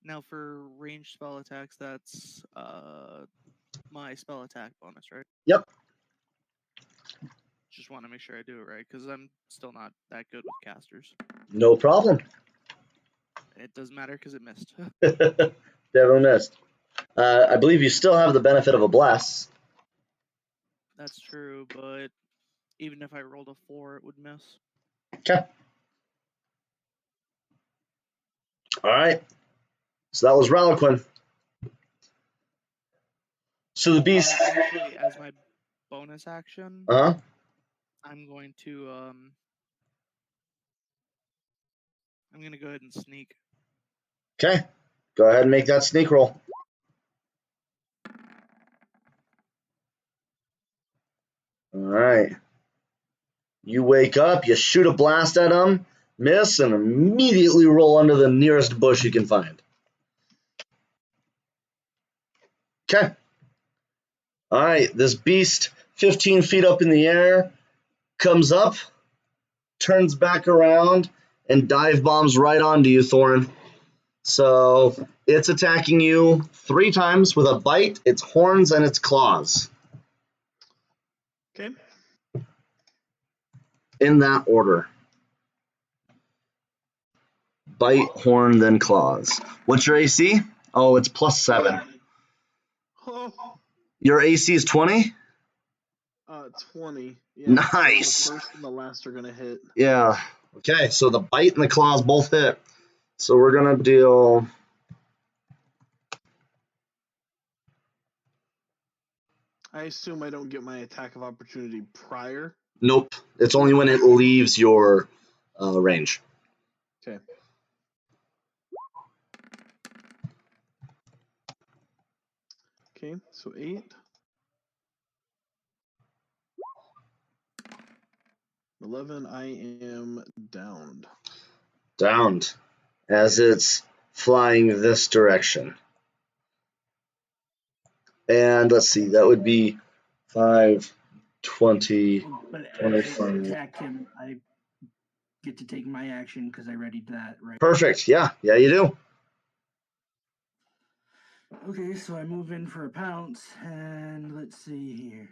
Now for ranged spell attacks, that's my spell attack bonus, right? Yep. Just want to make sure I do it right because I'm still not that good with casters. No problem. It doesn't matter because it missed. Definitely missed. I believe you still have the benefit of a bless. That's true, but even if I rolled a 4, it would miss. Okay. All right. So that was Ralaquin. So the beast. Actually, as my bonus action, Uh huh. I'm going to go ahead and sneak. Okay. Go ahead and make that sneak roll. All right. You wake up, you shoot a blast at him, miss, and immediately roll under the nearest bush you can find. Okay. All right. This beast, 15 feet up in the air, comes up, turns back around, and dive bombs right onto you, Thorin. So it's attacking you 3 times with a bite, its horns, and its claws. Okay. In that order. Bite, horn, then claws. What's your AC? Oh, it's +7. Oh, Your AC is 20? 20. Yeah, Nice. So the first and the last are going to hit. Yeah. Okay, so the bite and the claws both hit. So we're going to deal... I assume I don't get my attack of opportunity prior. Nope. It's only when it leaves your range. Okay. Okay, so 8. 11, I am downed. Downed. As it's flying this direction. And let's see, that would be 5, 20, But as I 25. attack him, I get to take my action because I readied that, right? Perfect. Yeah, you do. Okay, so I move in for a pounce, and let's see here.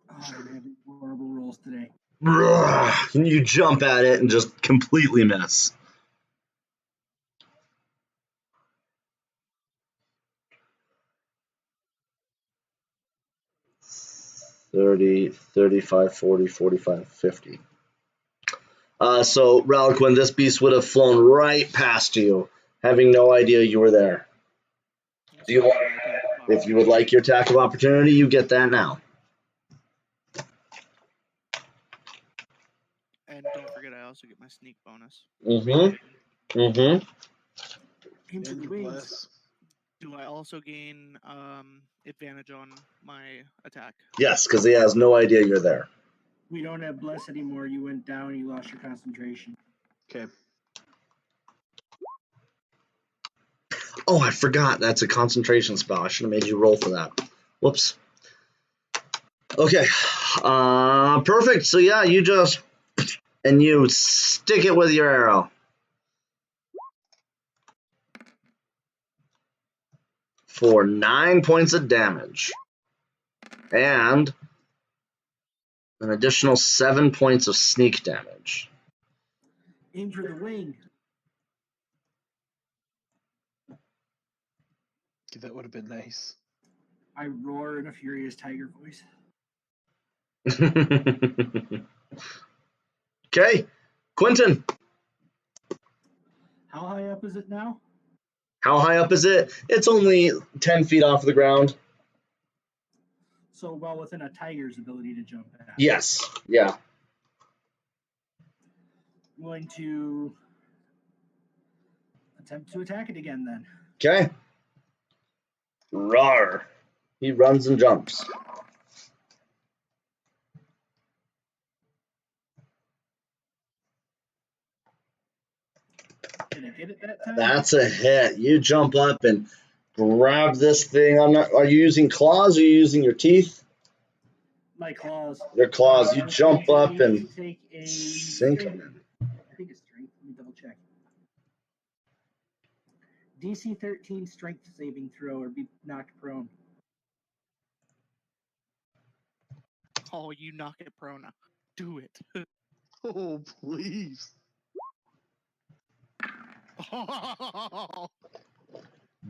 Oh, I'm having horrible rolls today. And you jump at it and just completely miss. $30, $35, $40, $45, $50. So, Ralaquin, this beast would have flown right past you, having no idea you were there. Do you, if you would like your attack of opportunity, you get that now. And don't forget, I also get my sneak bonus. Mm-hmm. Mm-hmm. Aim for the And wings. bless. Do I also gain advantage on my attack? Yes, because he has no idea you're there. We don't have bless anymore. You went down. You lost your concentration. Okay. Oh, I forgot. That's a concentration spell. I should have made you roll for that. Whoops. Okay. Perfect. So yeah, you just and you stick it with your arrow. For 9 points of damage. And an additional 7 points of sneak damage. Aim for the wing. That would have been nice. I roar in a furious tiger voice. Okay. Quentin, How high up is it now? how high up is it? It's only 10 feet off the ground. So well within a tiger's ability to jump at. Yes. Yeah. I'm going to attempt to attack it again then. Okay. Rawr. He runs and jumps. Did I get it that time? That's a hit. You jump up and grab this thing. Are you using claws or are you using your teeth? My claws. Your claws. You This jump means I up need and to take a sink strength. him. I think it's strength. Let me double check. DC 13 strength saving throw or be knocked prone. Oh, you knock it prone now. Do it. Oh, please.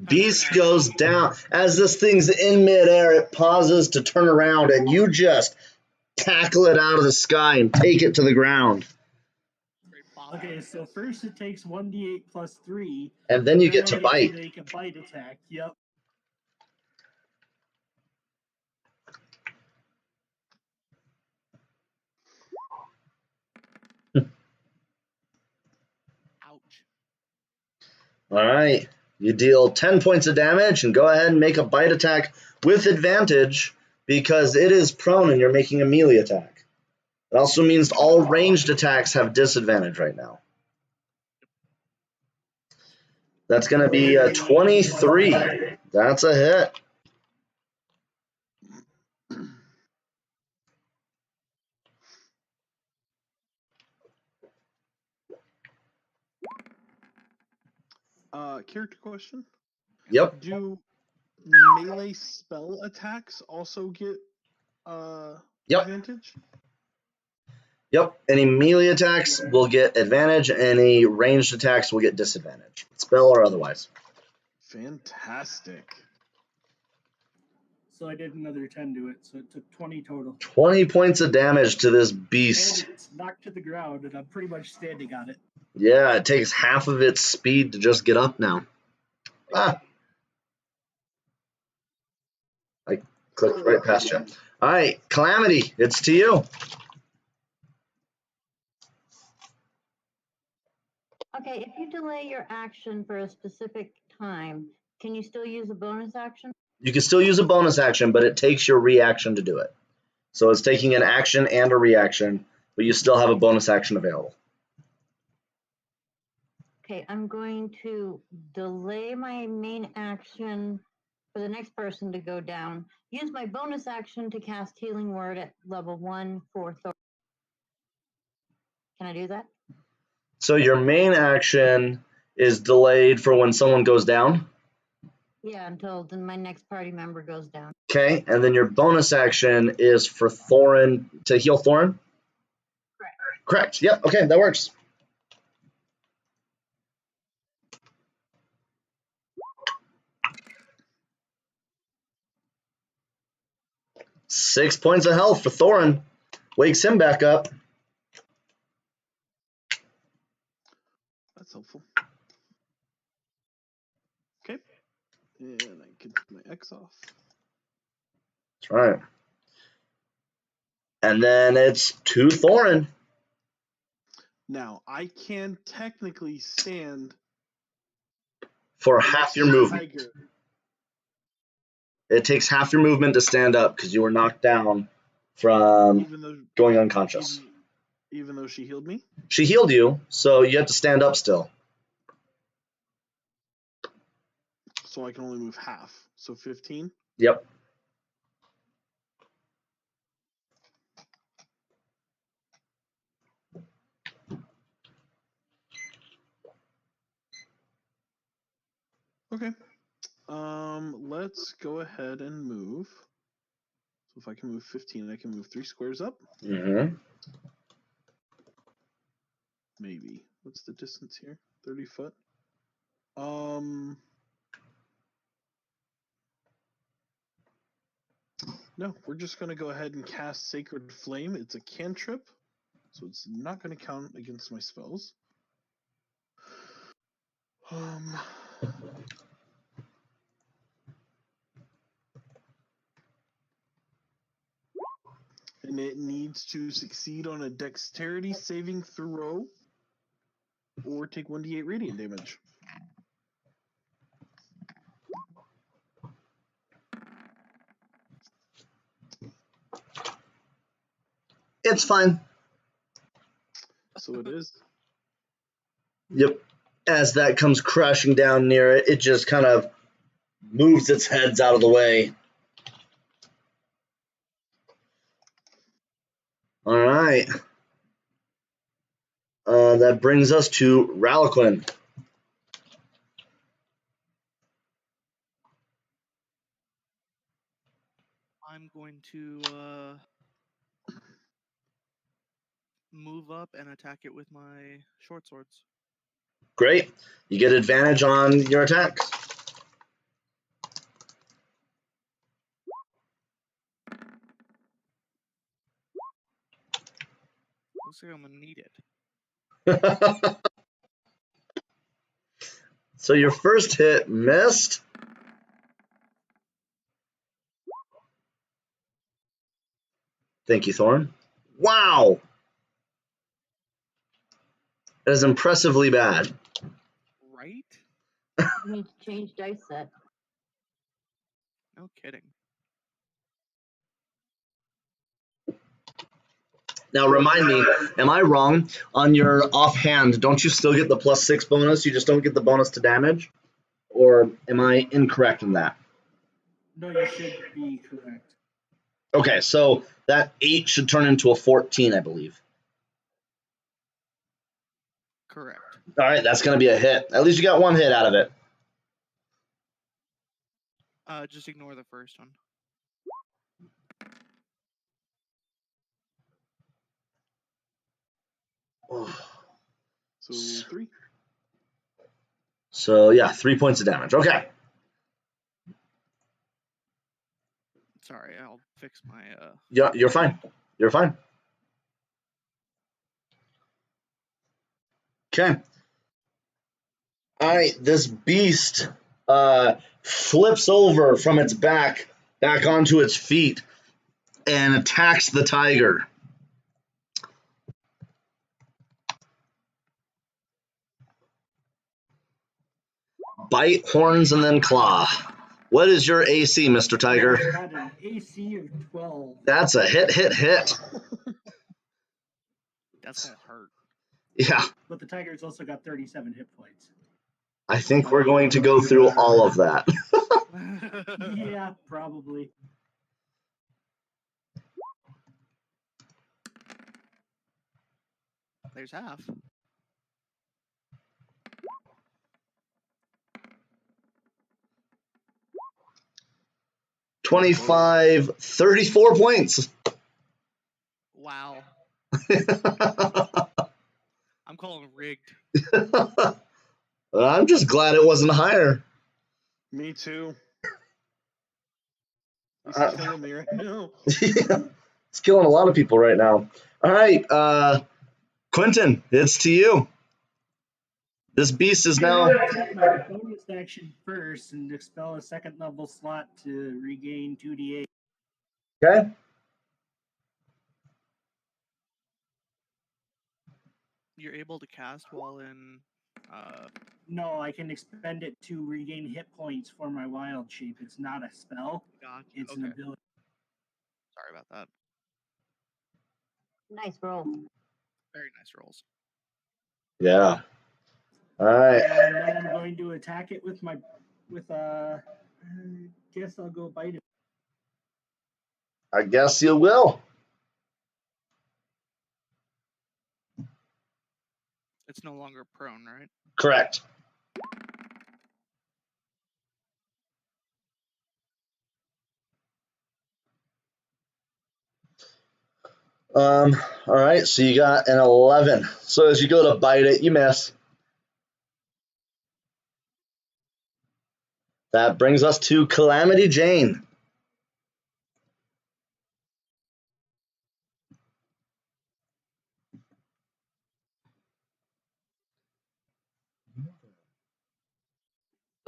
Beast goes down. As this thing's in midair, it pauses to turn around, and you just tackle it out of the sky and take it to the ground. Okay, so first it takes 1d8 plus 3. And then you Then get I to bite. make a bite attack. Yep. Ouch. All right. You deal 10 points of damage and go ahead and make a bite attack with advantage because it is prone and you're making a melee attack. It also means all ranged attacks have disadvantage right now. That's going to be a 23. That's a hit. Character question. Yep. Do melee spell attacks also get Yep. advantage? Yep. Any melee attacks will get advantage. Any ranged attacks will get disadvantage. Spell or otherwise. Fantastic. So I did another 10 to it, so it took 20 total. 20 points of damage to this And beast. it's knocked to the ground, and I'm pretty much standing on it. Yeah, it takes half of its speed to just get up now. Ah. I clicked right past you. All right, Calamity, it's to you. Okay, if you delay your action for a specific time, can you still use a bonus action? You can still use a bonus action, but it takes your reaction to do it. So it's taking an action and a reaction, but you still have a bonus action available. Okay, I'm going to delay my main action for the next person to go down. Use my bonus action to cast Healing Word at level 1 for Thor. Can I do that? So your main action is delayed for when someone goes down. Yeah, until then my next party member goes down. Okay, and then your bonus action is for Thorin to heal Thorin? Correct. Correct. Yep, okay, that works. Six points of health for Thorin. Wakes him back up. That's helpful. Okay. And I get my X off. That's right. And then it's to Thorin. Now, I can technically stand For half your movement. Tiger. It takes half your movement to stand up because you were knocked down from Even though going unconscious. even though she healed me? She healed you, so you have to stand up still. So I can only move half. So 15? Yep. Okay. Let's go ahead and move. So if I can move 15, I can move 3 squares up. Mm-hmm. Maybe. What's the distance here? 30 foot. No, we're just gonna go ahead and cast Sacred Flame. It's a cantrip, so it's not going to count against my spells. And it needs to succeed on a dexterity saving throw or take 1d8 radiant damage. It's fine. So it is. Yep. As that comes crashing down near it, it just kind of moves its heads out of the way. All right. That brings us to Ralaquin. I'm going to move up and attack it with my short swords. Great. You get advantage on your attacks. Looks like I'm gonna need it. So your first hit missed. Thank you, Thorn. Wow. That is impressively bad. Right? You need to change dice set. No kidding. Now remind me, am I wrong? On your offhand, don't you still get the +6 bonus? You just don't get the bonus to damage? Or am I incorrect in that? No, you should be correct. Okay, so that 8 should turn into a 14, I believe. Correct. All right, that's going to be a hit. At least you got one hit out of it. Just ignore the first one. So 3. So yeah, 3 points of damage. Okay. Sorry, I'll fix my Yeah, you're fine. You're fine. Okay. All right, this beast flips over from its back onto its feet and attacks the tiger. Bite, horns, and then claw. What is your AC, Mr. Tiger? It's got an AC of 12. That's a hit. That's gonna hurt. Yeah, But the tiger's also got 37 hit points. I think we're going to go through all of that. Yeah, probably. There's half. 25, 34 points. Wow. I'm calling rigged. I'm just glad it wasn't higher. Me too. He's killing me right now. It's killing a lot of people right now. All right, Quentin, it's to you. This beast is now. Take my bonus action first and expel a second level slot to regain 2d8. Okay. You're able to cast while in. No, I can expend it to regain hit points for my wild shape. It's not a spell. Gotcha. It's Okay. an ability. Sorry about that. Nice roll. Very nice rolls. Yeah. All right. And then I'm going to attack it with my I guess I'll go bite it. I guess you will. It's no longer prone, right? Correct. All right, so you got an 11. So as you go to bite it, you miss. That brings us to Calamity Jane.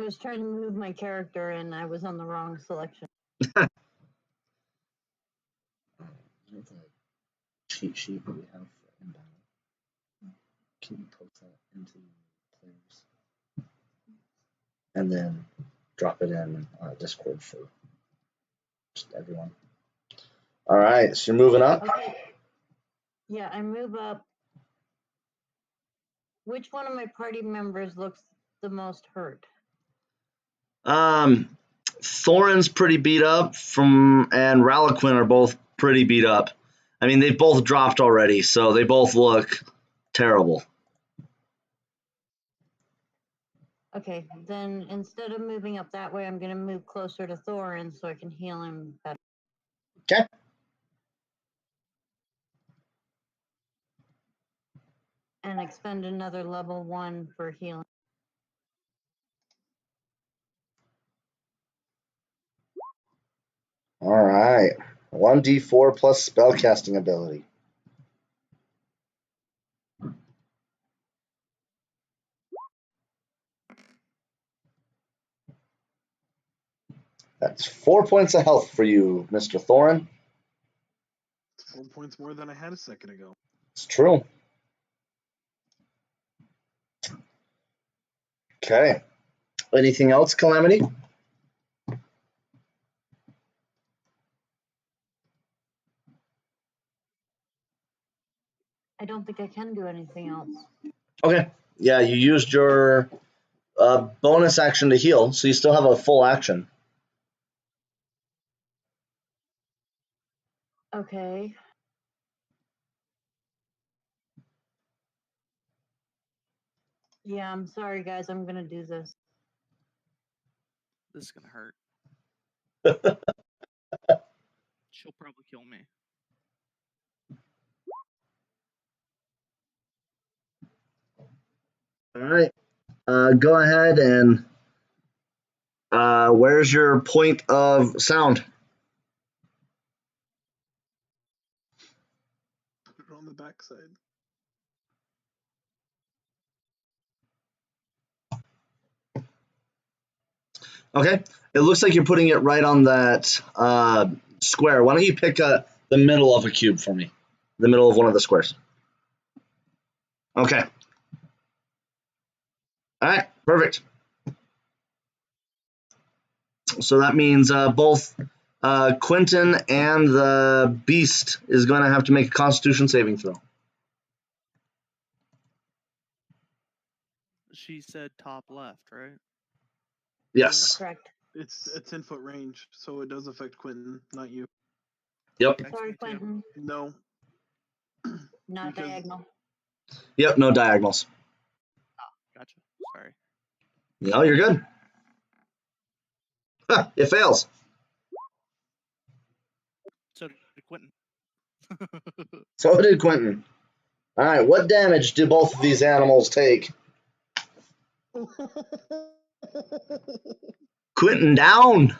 I was trying to move my character and I was on the wrong selection. Cheat sheet that we have for in battle. Can you post that into players? And then drop it in Discord for just everyone. All right, so you're moving up. Okay. Yeah, I move up. Which one of my party members looks the most hurt? Thorin's pretty beat up, and Ralaquin are both pretty beat up. I mean, they've both dropped already, so they both look terrible. Okay, then instead of moving up that way, I'm going to move closer to Thorin so I can heal him better. Okay. And expend another level 1 for healing. All right. 1d4 plus spellcasting ability. That's 4 points of health for you, Mr. Thorin. It's 4 points more than I had a second ago. It's true. Okay. Anything else, Calamity? I don't think I can do anything else. Okay. Yeah, you used your bonus action to heal, so you still have a full action. Okay. Yeah, I'm sorry, guys. I'm going to do this. This is gonna hurt. She'll probably kill me. All right. Go ahead and where's your point of sound? Put it on the backside. Okay. It looks like you're putting it right on that square. Why don't you pick the middle of a cube for me? The middle of one of the squares. Okay. All right. Perfect. So that means both Quentin and the beast is going to have to make a Constitution saving throw. She said top left, right? Yes. Correct. It's a 10-foot range, so it does affect Quentin, not you. Yep. Affects Sorry, me too. Quentin. No. Not Because- diagonal. Yep. No diagonals. Gotcha. Sorry. No, you're good. Huh, it fails. So did Quentin. So did Quentin. All right. What damage do both of these animals take? Quentin down.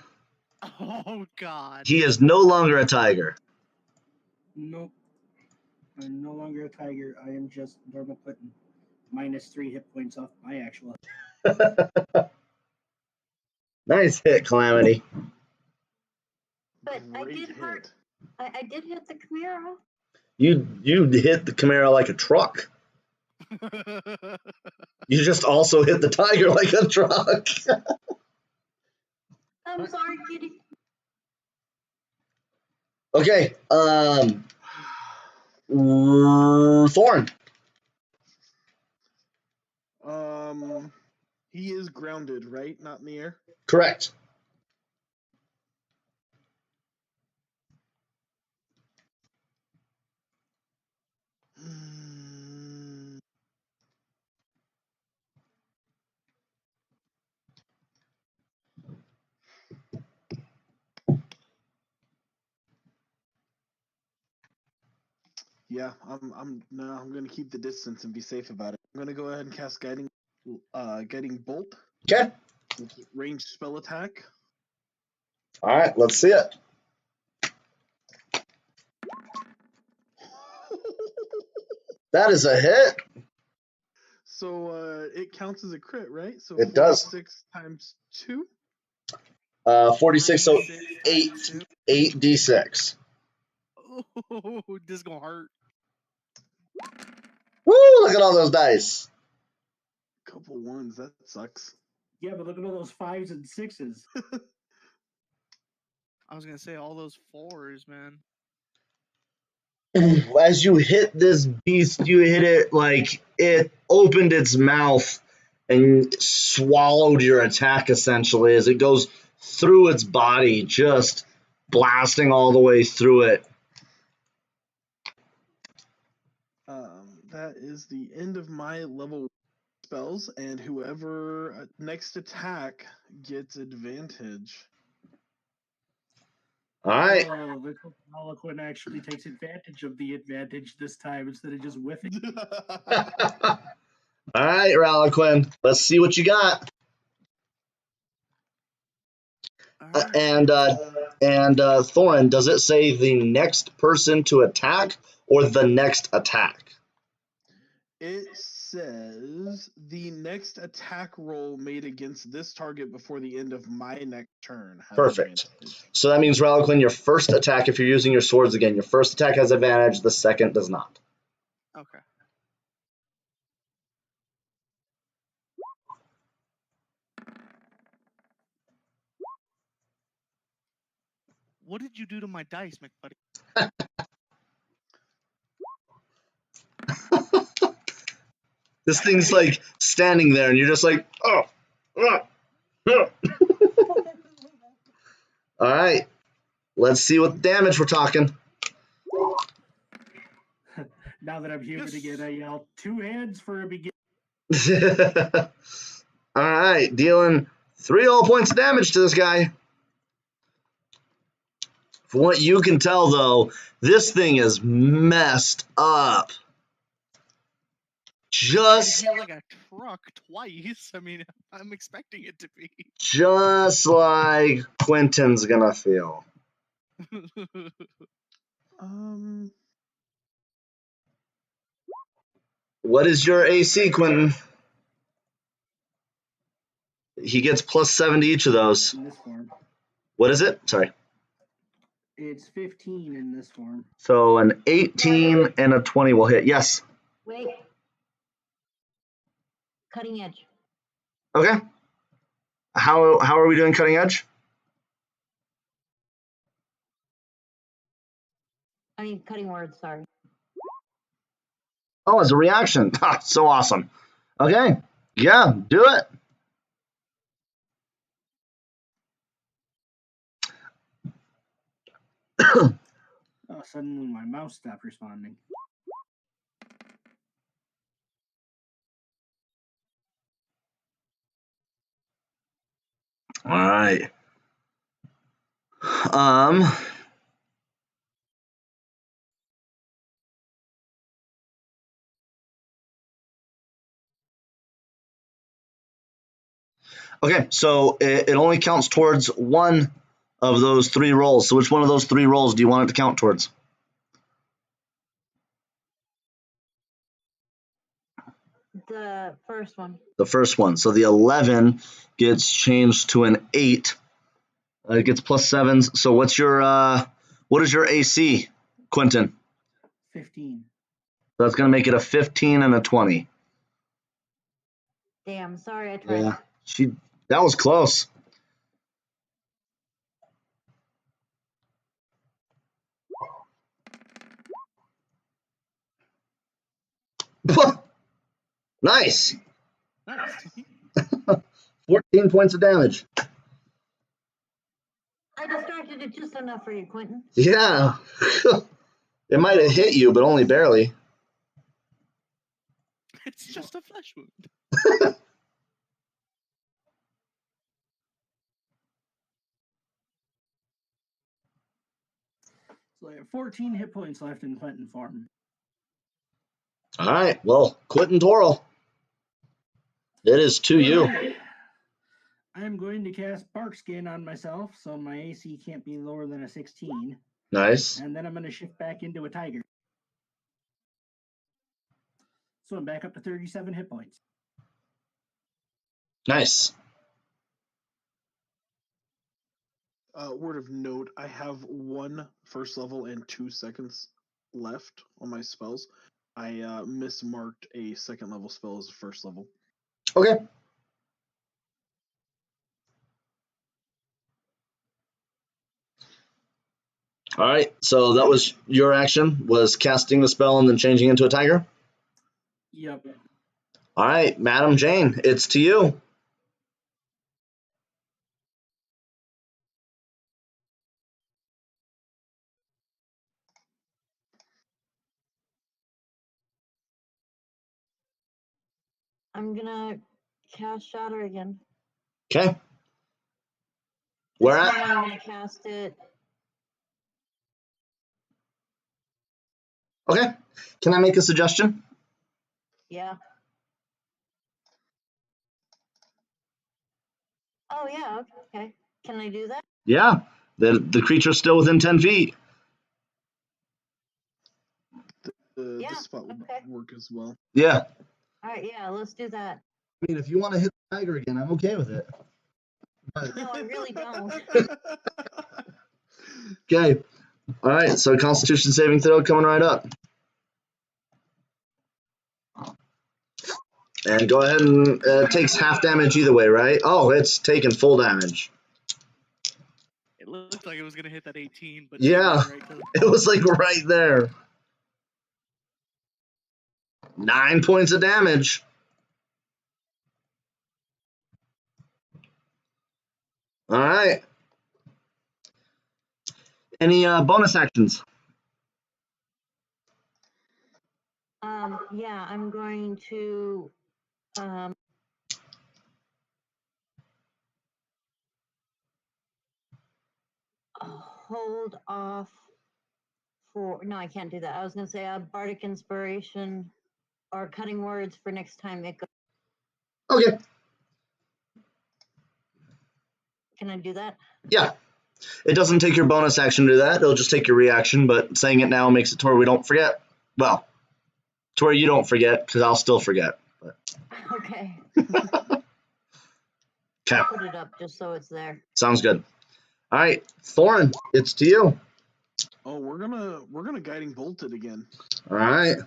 Oh God. He is no longer a tiger. Nope. I'm no longer a tiger. I am just normal Quentin. -3 hit points off my actual. Nice hit, Calamity. But I Great did hit. hurt. I did hit the Chimera. You hit the Chimera like a truck. You just also hit the tiger like a truck. I'm sorry, kitty. Okay. Thorn. He is grounded, right? Not in the air? Correct. Yeah, I'm gonna keep the distance and be safe about it. I'm gonna go ahead and cast guiding bolt. Okay. Ranged spell attack. All right. Let's see it. That is a hit. So it counts as a crit, right? So It does. 46 times 2? 46, so 46 times 8d6. Oh, this is gonna hurt. Woo, look at all those dice. Couple ones, that sucks. Yeah, but look at all those 5s and 6s. I was gonna say all those 4s, man. As you hit this beast, you hit it like it opened its mouth and swallowed your attack essentially as it goes through its body, just blasting all the way through it. That is the end of my level spells, and whoever next attack gets advantage. All right. Oh, the Harlequin actually takes advantage of the advantage this time instead of just whiffing. All right, Ralaquin. Let's see what you got. Alright. And Thorin, does it say the next person to attack or the next attack? It says the next attack roll made against this target before the end of my next turn has Perfect. advantage. So that means, Ralaquin, your first attack, if you're using your swords again, your first attack has advantage, the second does not. Okay. What did you do to my dice, McBuddy? This thing's like standing there, and you're just like, oh. All right. Let's see what damage we're talking. Now that I'm human Yes. again, I yell, 2 hands for a begin. All right. Dealing 3 whole points of damage to this guy. From what you can tell, though, this thing is messed up. Just Hit like a truck twice. I mean, I'm expecting it to be. like Quentin's gonna feel. What is your AC, Quentin? He gets +7 to each of those. In this form. What is it? Sorry. It's 15 in this form. So an 18 and a 20 will hit. Yes. Wait. Cutting edge. Okay. How are we doing cutting edge? I mean, cutting words, sorry. Oh, as a reaction. So awesome. Okay. Yeah, do it. Oh, suddenly my mouse stopped responding. All right. Okay, so it only counts towards one of those 3 rolls. So which one of those 3 rolls do you want it to count towards? The first one. The first one. So the 11 gets changed to an 8. It gets +7s. So what is your AC, Quentin? 15. That's going to make it a 15 and a 20. Damn, sorry, I tried. Yeah, that was close. Nice. Nice. 14 points of damage. I distracted it just enough for you, Quentin. Yeah. It might have hit you, but only barely. It's just a flesh wound. So I have 14 hit points left in Quentin form. All right. Well, Quentin Toril, it is to you. I'm going to cast Bark Skin on myself, so my AC can't be lower than a 16. Nice. And then I'm going to shift back into a tiger. So I'm back up to 37 hit points. Nice. Word of note, I have 1 first level and 2 seconds left on my spells. I mismarked a second level spell as a first level. Okay. All right. So that was your action, was casting the spell and then changing into a tiger? Yep. All right, Madam Jane, it's to you. I'm gonna cast Shatter again. Okay. Where This at? time I'm gonna cast it. Okay. Can I make a suggestion? Yeah. Oh yeah. Okay. Can I do that? Yeah. The creature's still within 10 feet. Yeah, The spot would okay. work as well. Yeah. All right. Yeah. Let's do that. I mean, if you want to hit the tiger again, I'm okay with it. No, I really don't. Okay. All right. So Constitution saving throw coming right up. And go ahead and it takes half damage either way, right? Oh, it's taking full damage. It looked like it was gonna hit that 18, but Yeah. right to the It was like right there. 9 points of damage. All right. Any bonus actions? Yeah. I'm going to hold off for. No, I can't do that. I was gonna say bardic inspiration or cutting words for next time it goes. Okay. Can I do that? Yeah. It doesn't take your bonus action to do that. It'll just take your reaction, but saying it now makes it to where we don't forget. Well, to where you don't forget, because I'll still forget. But. Okay. Okay. Put it up just so it's there. Sounds good. All right, Thorin, it's to you. Oh, we're gonna guiding bolt it again. All right.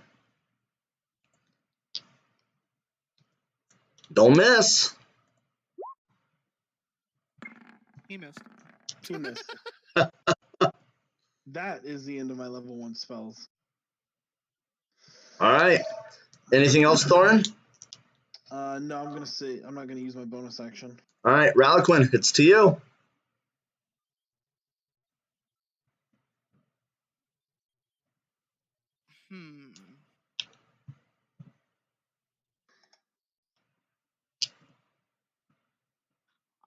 Don't miss. he missed. He missed. That is the end of my level 1 spells. All right. Anything else, Thorin? No, I'm not gonna use my bonus action. All right, Ralaquin, it's to you.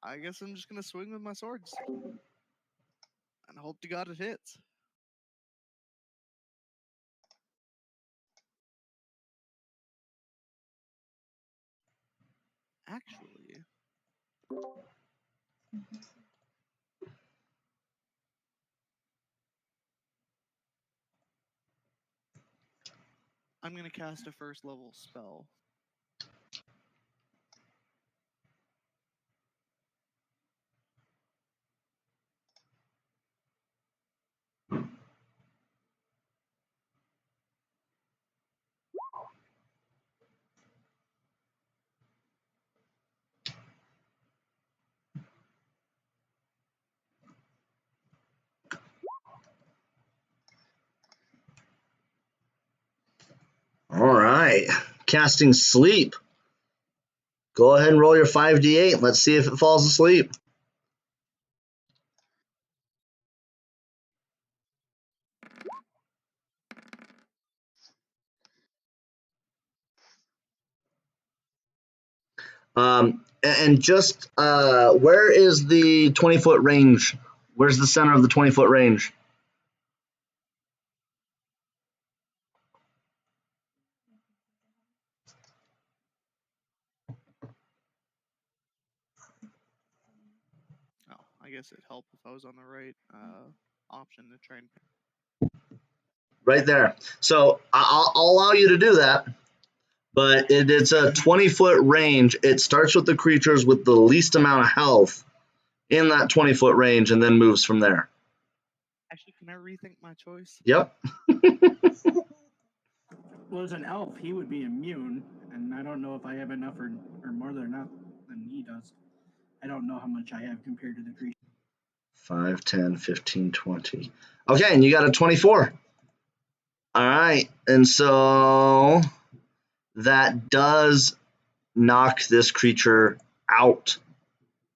I guess I'm just gonna swing with my swords. And hope to God it hits. Actually. I'm gonna cast a first level spell. All right. Casting sleep. Go ahead and roll your 5d8. Let's see if it falls asleep. And just where is the 20-foot range? Where's the center of the 20-foot range? Oh, I guess it'd help if I was on the right option to try and. Right there. So I'll allow you to do that, But it's a 20-foot range. It starts with the creatures with the least amount of health in that 20-foot range and then moves from there. Actually, can I rethink my choice? Yep. Well, as an elf, he would be immune, and I don't know if I have enough or more than enough than he does. I don't know how much I have compared to the creature. 5, 10, 15, 20. Okay, and you got a 24. All right, and so that does knock this creature out.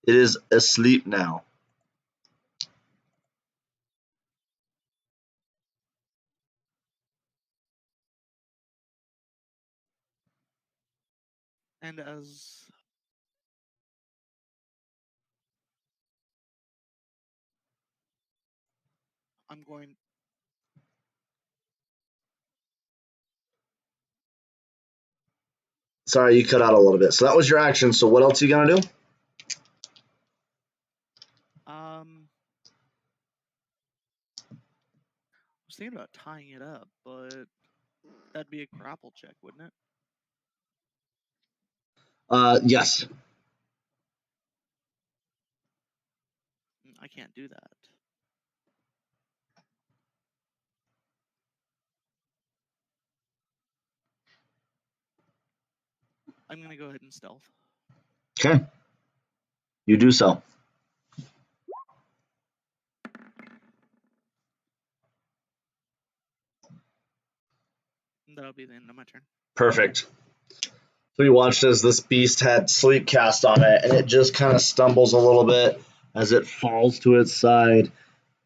It is asleep now. And as I'm going, Sorry, you cut out a little bit. So that was your action. So what else are you going to do? I was thinking about tying it up, but that'd be a grapple check, wouldn't it? Yes. I can't do that. I'm gonna go ahead and stealth. Okay. You do so. That'll be the end of my turn. Perfect. So you watched as this beast had sleep cast on it, and it just kind of stumbles a little bit as it falls to its side,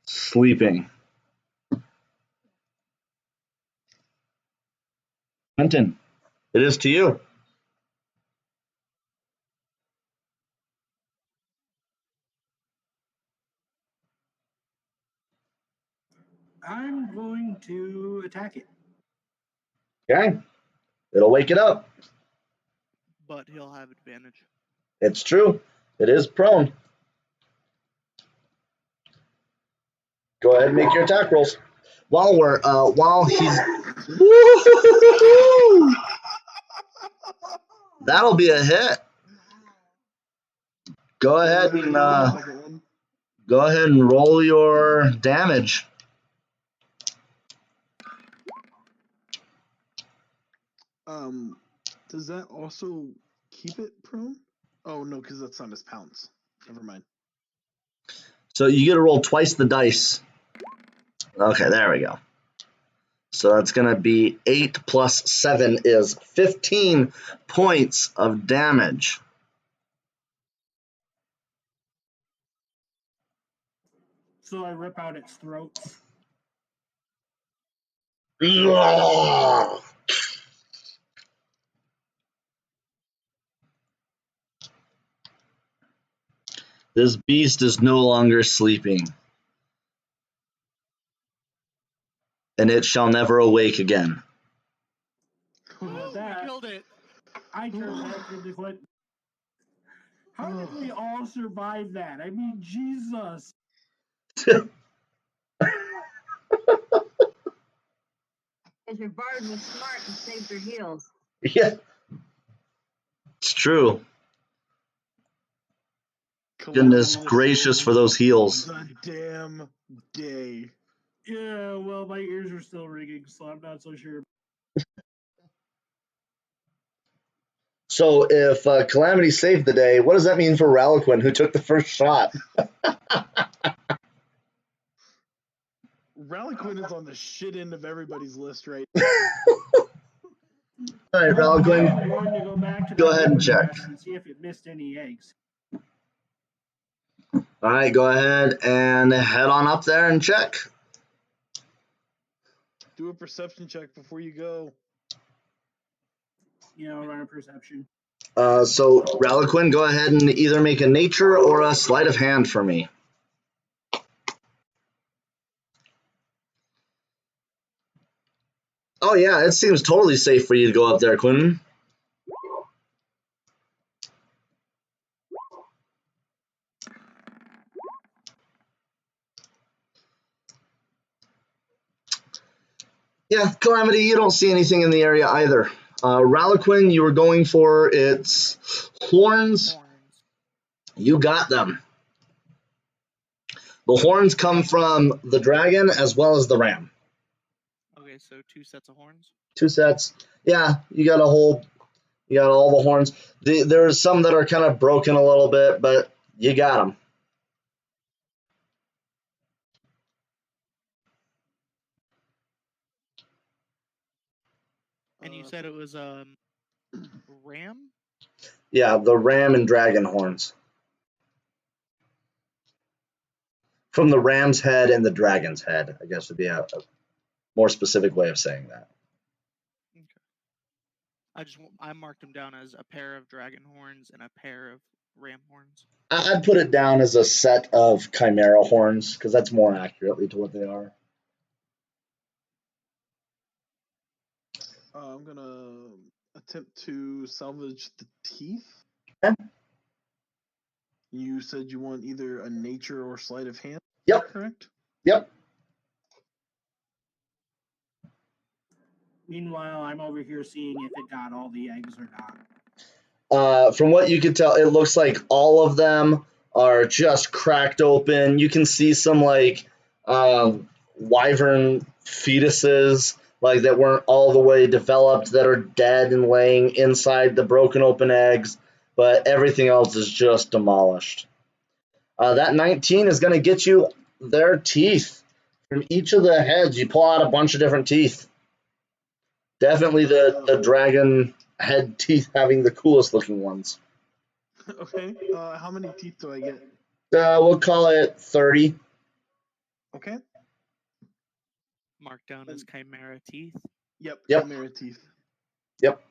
sleeping. Quentin, it is to you. I'm going to attack it. Okay. It'll wake it up. But he'll have advantage. It's true. It is prone. Go ahead and make your attack rolls. While he's Woo-hoo-hoo-hoo-hoo! That'll be a hit. Go ahead and roll your damage. Does that also keep it prone? Oh no, because that's not his pounce. Never mind. So you get to roll twice the dice. Okay, there we go. So that's going to be 8 plus 7 is 15 points of damage. So I rip out its throats. This beast is no longer sleeping, and it shall never awake again. With that, We killed it. I turn back into Quentin. How did we all survive that? I mean, Jesus. Because your bard was smart and saved your heels. Yeah, it's true. Goodness gracious for those heels. The damn day. Yeah, well, my ears are still ringing, so I'm not so sure. So if Calamity saved the day, what does that mean for Ralaquin, who took the first shot? Ralaquin is on the shit end of everybody's list right All right, Ralaquin. I'm going to go back to Go that ahead and river check. nest and see if it missed any eggs. All right, go ahead and head on up there and check. Do a perception check before you go. Run a perception. So Ralaquin, go ahead and either make a nature or a sleight of hand for me. Oh yeah, it seems totally safe for you to go up there, Quentin. Yeah, Calamity, you don't see anything in the area either. Ralaquin, you were going for its horns. Horns. You got them. The horns come from the dragon as well as the ram. Okay, so 2 sets of horns. 2 sets. Yeah, you got all the horns. There's some that are kind of broken a little bit, but you got them. And you said it was ram? Yeah, the ram and dragon horns. From the ram's head and the dragon's head, I guess would be a more specific way of saying that. Okay. I marked them down as a pair of dragon horns and a pair of ram horns. I'd put it down as a set of chimera horns because that's more accurately to what they are. I'm gonna attempt to salvage the teeth. Okay. You said you want either a nature or sleight of hand. Yep. Correct. Yep. Meanwhile, I'm over here seeing if it got all the eggs or not. From what you can tell, it looks like all of them are just cracked open. You can see some like wyvern fetuses like that weren't all the way developed that are dead and laying inside the broken open eggs, but everything else is just demolished. That 19 is going to get you their teeth. From each of the heads, you pull out a bunch of different teeth. Definitely the dragon head teeth having the coolest looking ones. Okay. How many teeth do I get? We'll call it 30. Okay. Marked down as chimera teeth. Yep. Yep. Chimera teeth. Yep.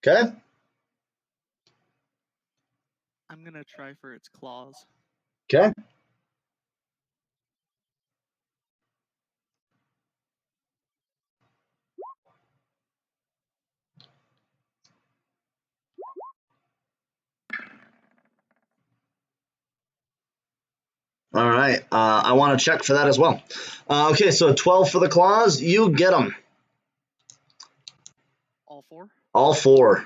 Okay. I'm gonna try for its claws. Okay. All right. I want to check for that as well. Okay, so 12 for the claws. You get them. All 4? All 4.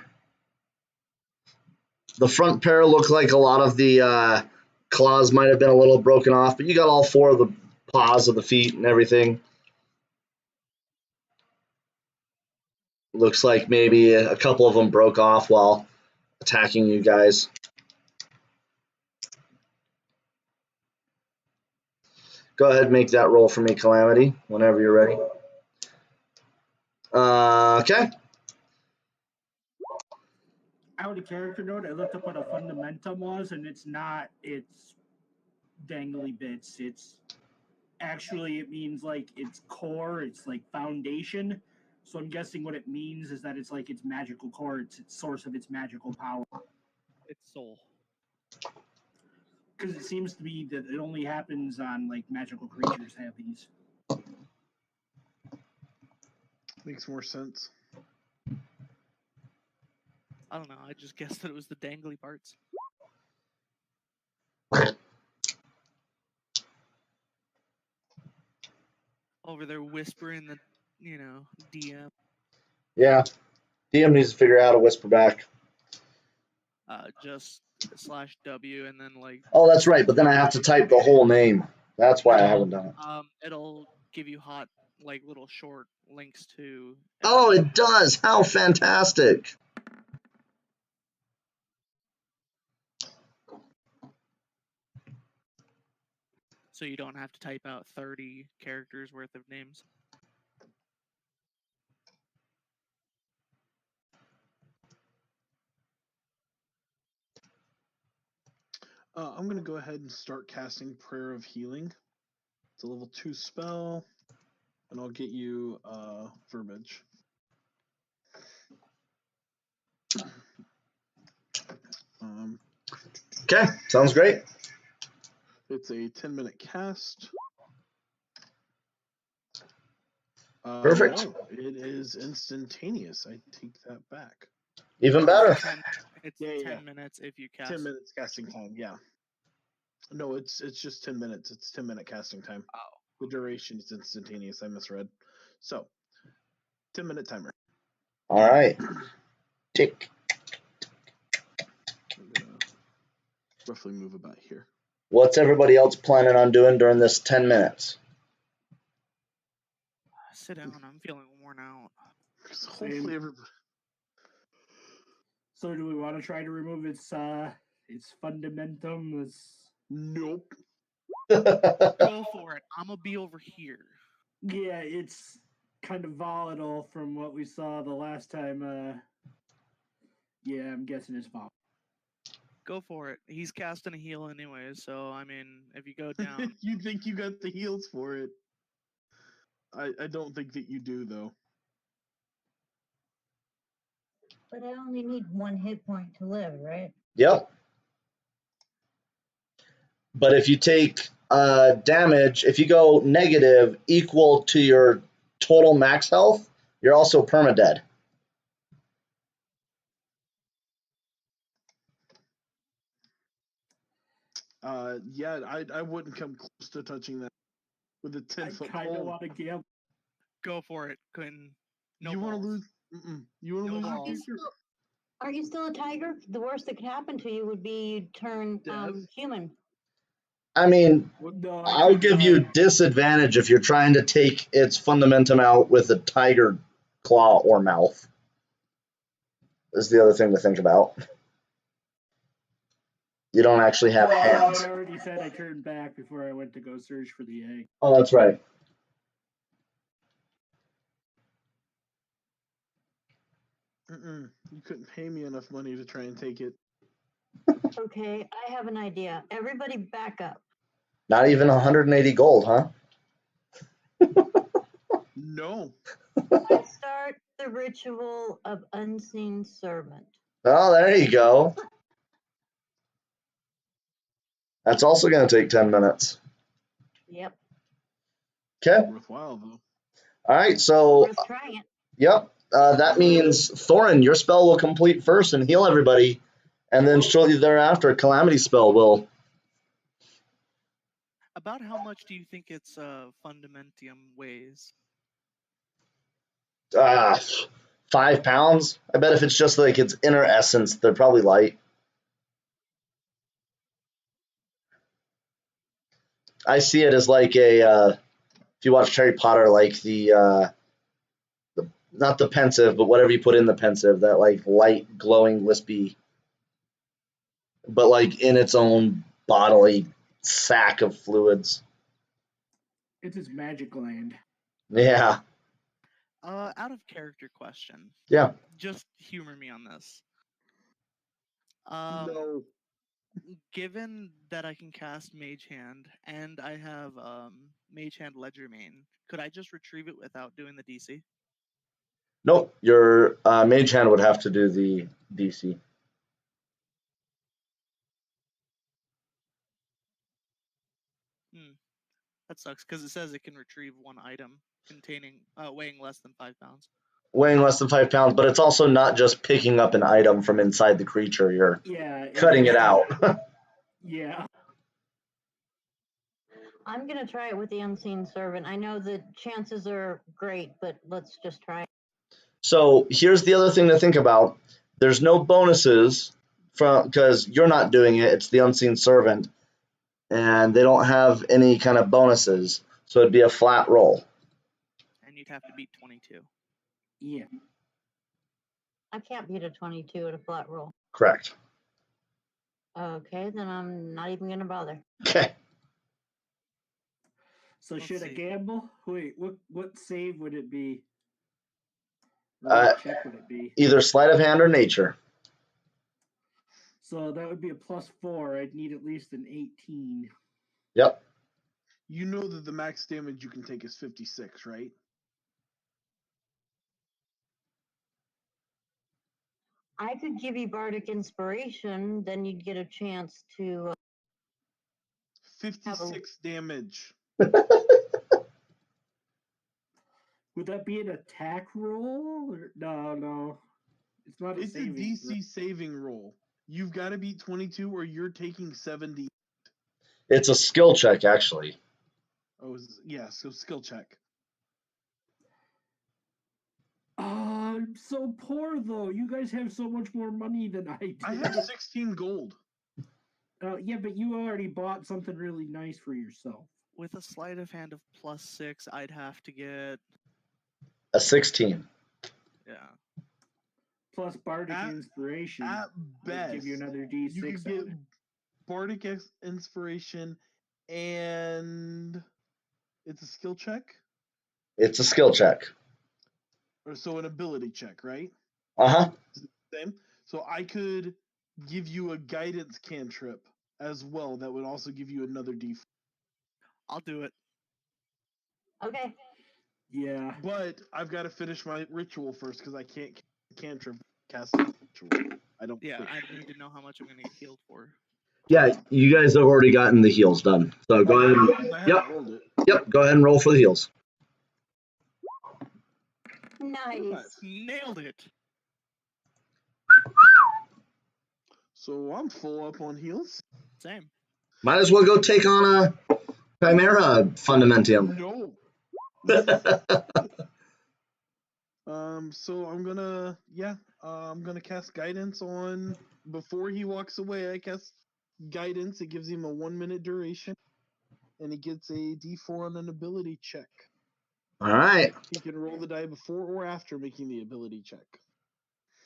The front pair look like a lot of the claws might have been a little broken off, but you got all 4 of the paws of the feet and everything. Looks like maybe a couple of them broke off while attacking you guys. Go ahead and make that roll for me, Calamity, whenever you're ready. Okay. Out of character note, I looked up what a fundamentum was, and it's not its dangly bits. It's actually, it means like its core, it's like foundation. So I'm guessing what it means is that it's like its magical core, it's its source of its magical power. Its soul. Because it seems to be that it only happens on like magical creatures have these. Makes more sense. I don't know. I just guessed that it was the dangly parts. Over there whispering the, DM. Yeah. DM needs to figure out how to whisper back. Just /W and then like. Oh, that's right. But then I have to type the whole name. That's why I haven't done it. It'll give you hot, like little short links to. Oh, it does. How fantastic. So you don't have to type out 30 characters worth of names. I'm going to go ahead and start casting Prayer of Healing. It's a level 2 spell, and I'll get you verbiage. Okay, sounds great. It's a 10-minute cast. Perfect. No, it is instantaneous. I take that back. Even better. It's 10 minutes if you cast. 10 minutes casting time, yeah. No, it's just 10 minutes. It's 10-minute casting time. Oh. The duration is instantaneous. I misread. So, 10-minute timer. All right. Tick. I'm gonna roughly move about here. What's everybody else planning on doing during this 10 minutes? Sit down. I'm feeling worn out. So hopefully everybody. So do we want to try to remove its fundamentum? Nope. Go for it. I'm gonna be over here. Yeah, it's kind of volatile from what we saw the last time. Yeah, I'm guessing it's volatile. Go for it. He's casting a heal anyway, so I mean, if you go down, You think you got the heals for it? I don't think that you do though. But I only need 1 hit point to live, right? Yep. But if you take damage, if you go negative equal to your total max health, you're also permadead. Yeah, I wouldn't come close to touching that with a 10-foot I kind of pole. want to gamble. go for it. Couldn't. No You want to balls. lose? You want to No lose? balls. Are you still a tiger? The worst that could happen to you would be you'd turn Death? human. I mean, No, I'll give you disadvantage if you're trying to take its fundamentum out with a tiger claw or mouth. Is the other thing to think about. You don't actually have hands. I already said I turned back before I went to go search for the egg. Oh, that's right. You couldn't pay me enough money to try and take it. Okay, I have an idea. Everybody back up. Not even 180 gold, huh? No. I start the ritual of unseen servant. Oh, there you go. That's also going to take 10 minutes. Yep. Okay. Worthwhile though. All right. So, Worth trying it. yep. That means Thorin, your spell will complete first and heal everybody, and then shortly thereafter, a calamity spell will. About how much do you think its fundamentum weighs? 5 pounds. I bet if it's just like its inner essence, they're probably light. I see it as like if you watch Harry Potter, like the not the pensive, but whatever you put in the pensive, that like light, glowing, wispy, but like in its own bodily sack of fluids. It's his magic land. Yeah. Out of character question. Yeah. Just humor me on this. No. Given that I can cast Mage Hand and I have Mage Hand Ledger Main, could I just retrieve it without doing the DC? Nope. Your mage hand would have to do the DC. That sucks because it says it can retrieve one item containing weighing less than 5 pounds. Weighing less than 5 pounds, but it's also not just picking up an item from inside the creature. You're cutting it out. Yeah. I'm going to try it with the unseen servant. I know the chances are great, but let's just try it. So here's the other thing to think about. There's no bonuses from because you're not doing it. It's the unseen servant, and they don't have any kind of bonuses. So it'd be a flat roll. And you'd have to beat 22. Yeah. I can't beat a 22 at a flat roll. Correct. Okay, then I'm not even going to bother. Okay. So Let's should I see. gamble? Wait, what save would it be? Or what check would it be? Either sleight of hand or nature. So that would be a +4. I'd need at least an 18. Yep. You know that the max damage you can take is 56, right? I could give you bardic inspiration, then you'd get a chance to 56 damage. Would that be an attack roll? Or, no. It's not It's a DC saving roll. You've got to beat 22 or you're taking 70. It's a skill check, actually. Oh, yeah. So skill check. I'm so poor though. You guys have so much more money than I do. I have 16 gold. Yeah, but you already bought something really nice for yourself. With a sleight of hand of +6, I'd have to get A 16. yeah. Plus Bardic Inspiration. At best, give you another D6. you could get Bardic Inspiration, and it's a skill check. It's a skill check. Or so an ability check, right? Uh-huh. Same. So I could give you a guidance cantrip as well. That would also give you another D4. I'll do it. Okay. Yeah. But I've got to finish my ritual first because I can't cantrip cast a ritual. I don't. Yeah, think. I need to know how much I'm gonna get healed for. Yeah, you guys have already gotten the heals done. So go ahead. I haven't Yep. rolled it. Yep. Go ahead and roll for the heals. Nice. Nailed it. So I'm full up on heals. Same. Might as well go take on a Chimera Fundamentium. No. So I'm gonna cast guidance on before he walks away. I cast guidance. It gives him a 1 minute duration, and he gets a D4 on an ability check. All right. He can roll the die before or after making the ability check.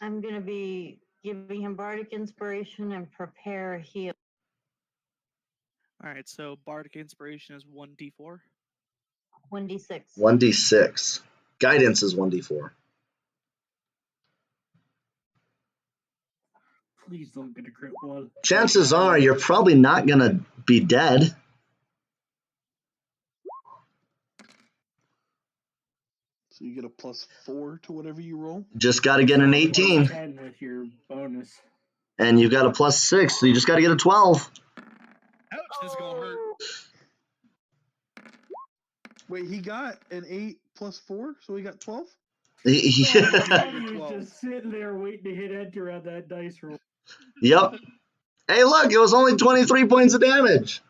I'm going to be giving him Bardic Inspiration and Prepare Heal. All right, so Bardic Inspiration is 1d4. 1d6. 1d6. Guidance is 1d4. Please don't get a crit one. Chances are you're probably not going to be dead. So you get a +4 to whatever you roll. Just got to get an Plus 18. 10 with your bonus. And you got a +6, so you just got to get a 12. Ouch, this is gonna hurt. Wait, he got an 8 +4, so he got 12? He Yeah. was just sitting there waiting to hit enter on that dice roll. Yep. Hey, look, it was only 23 points of damage.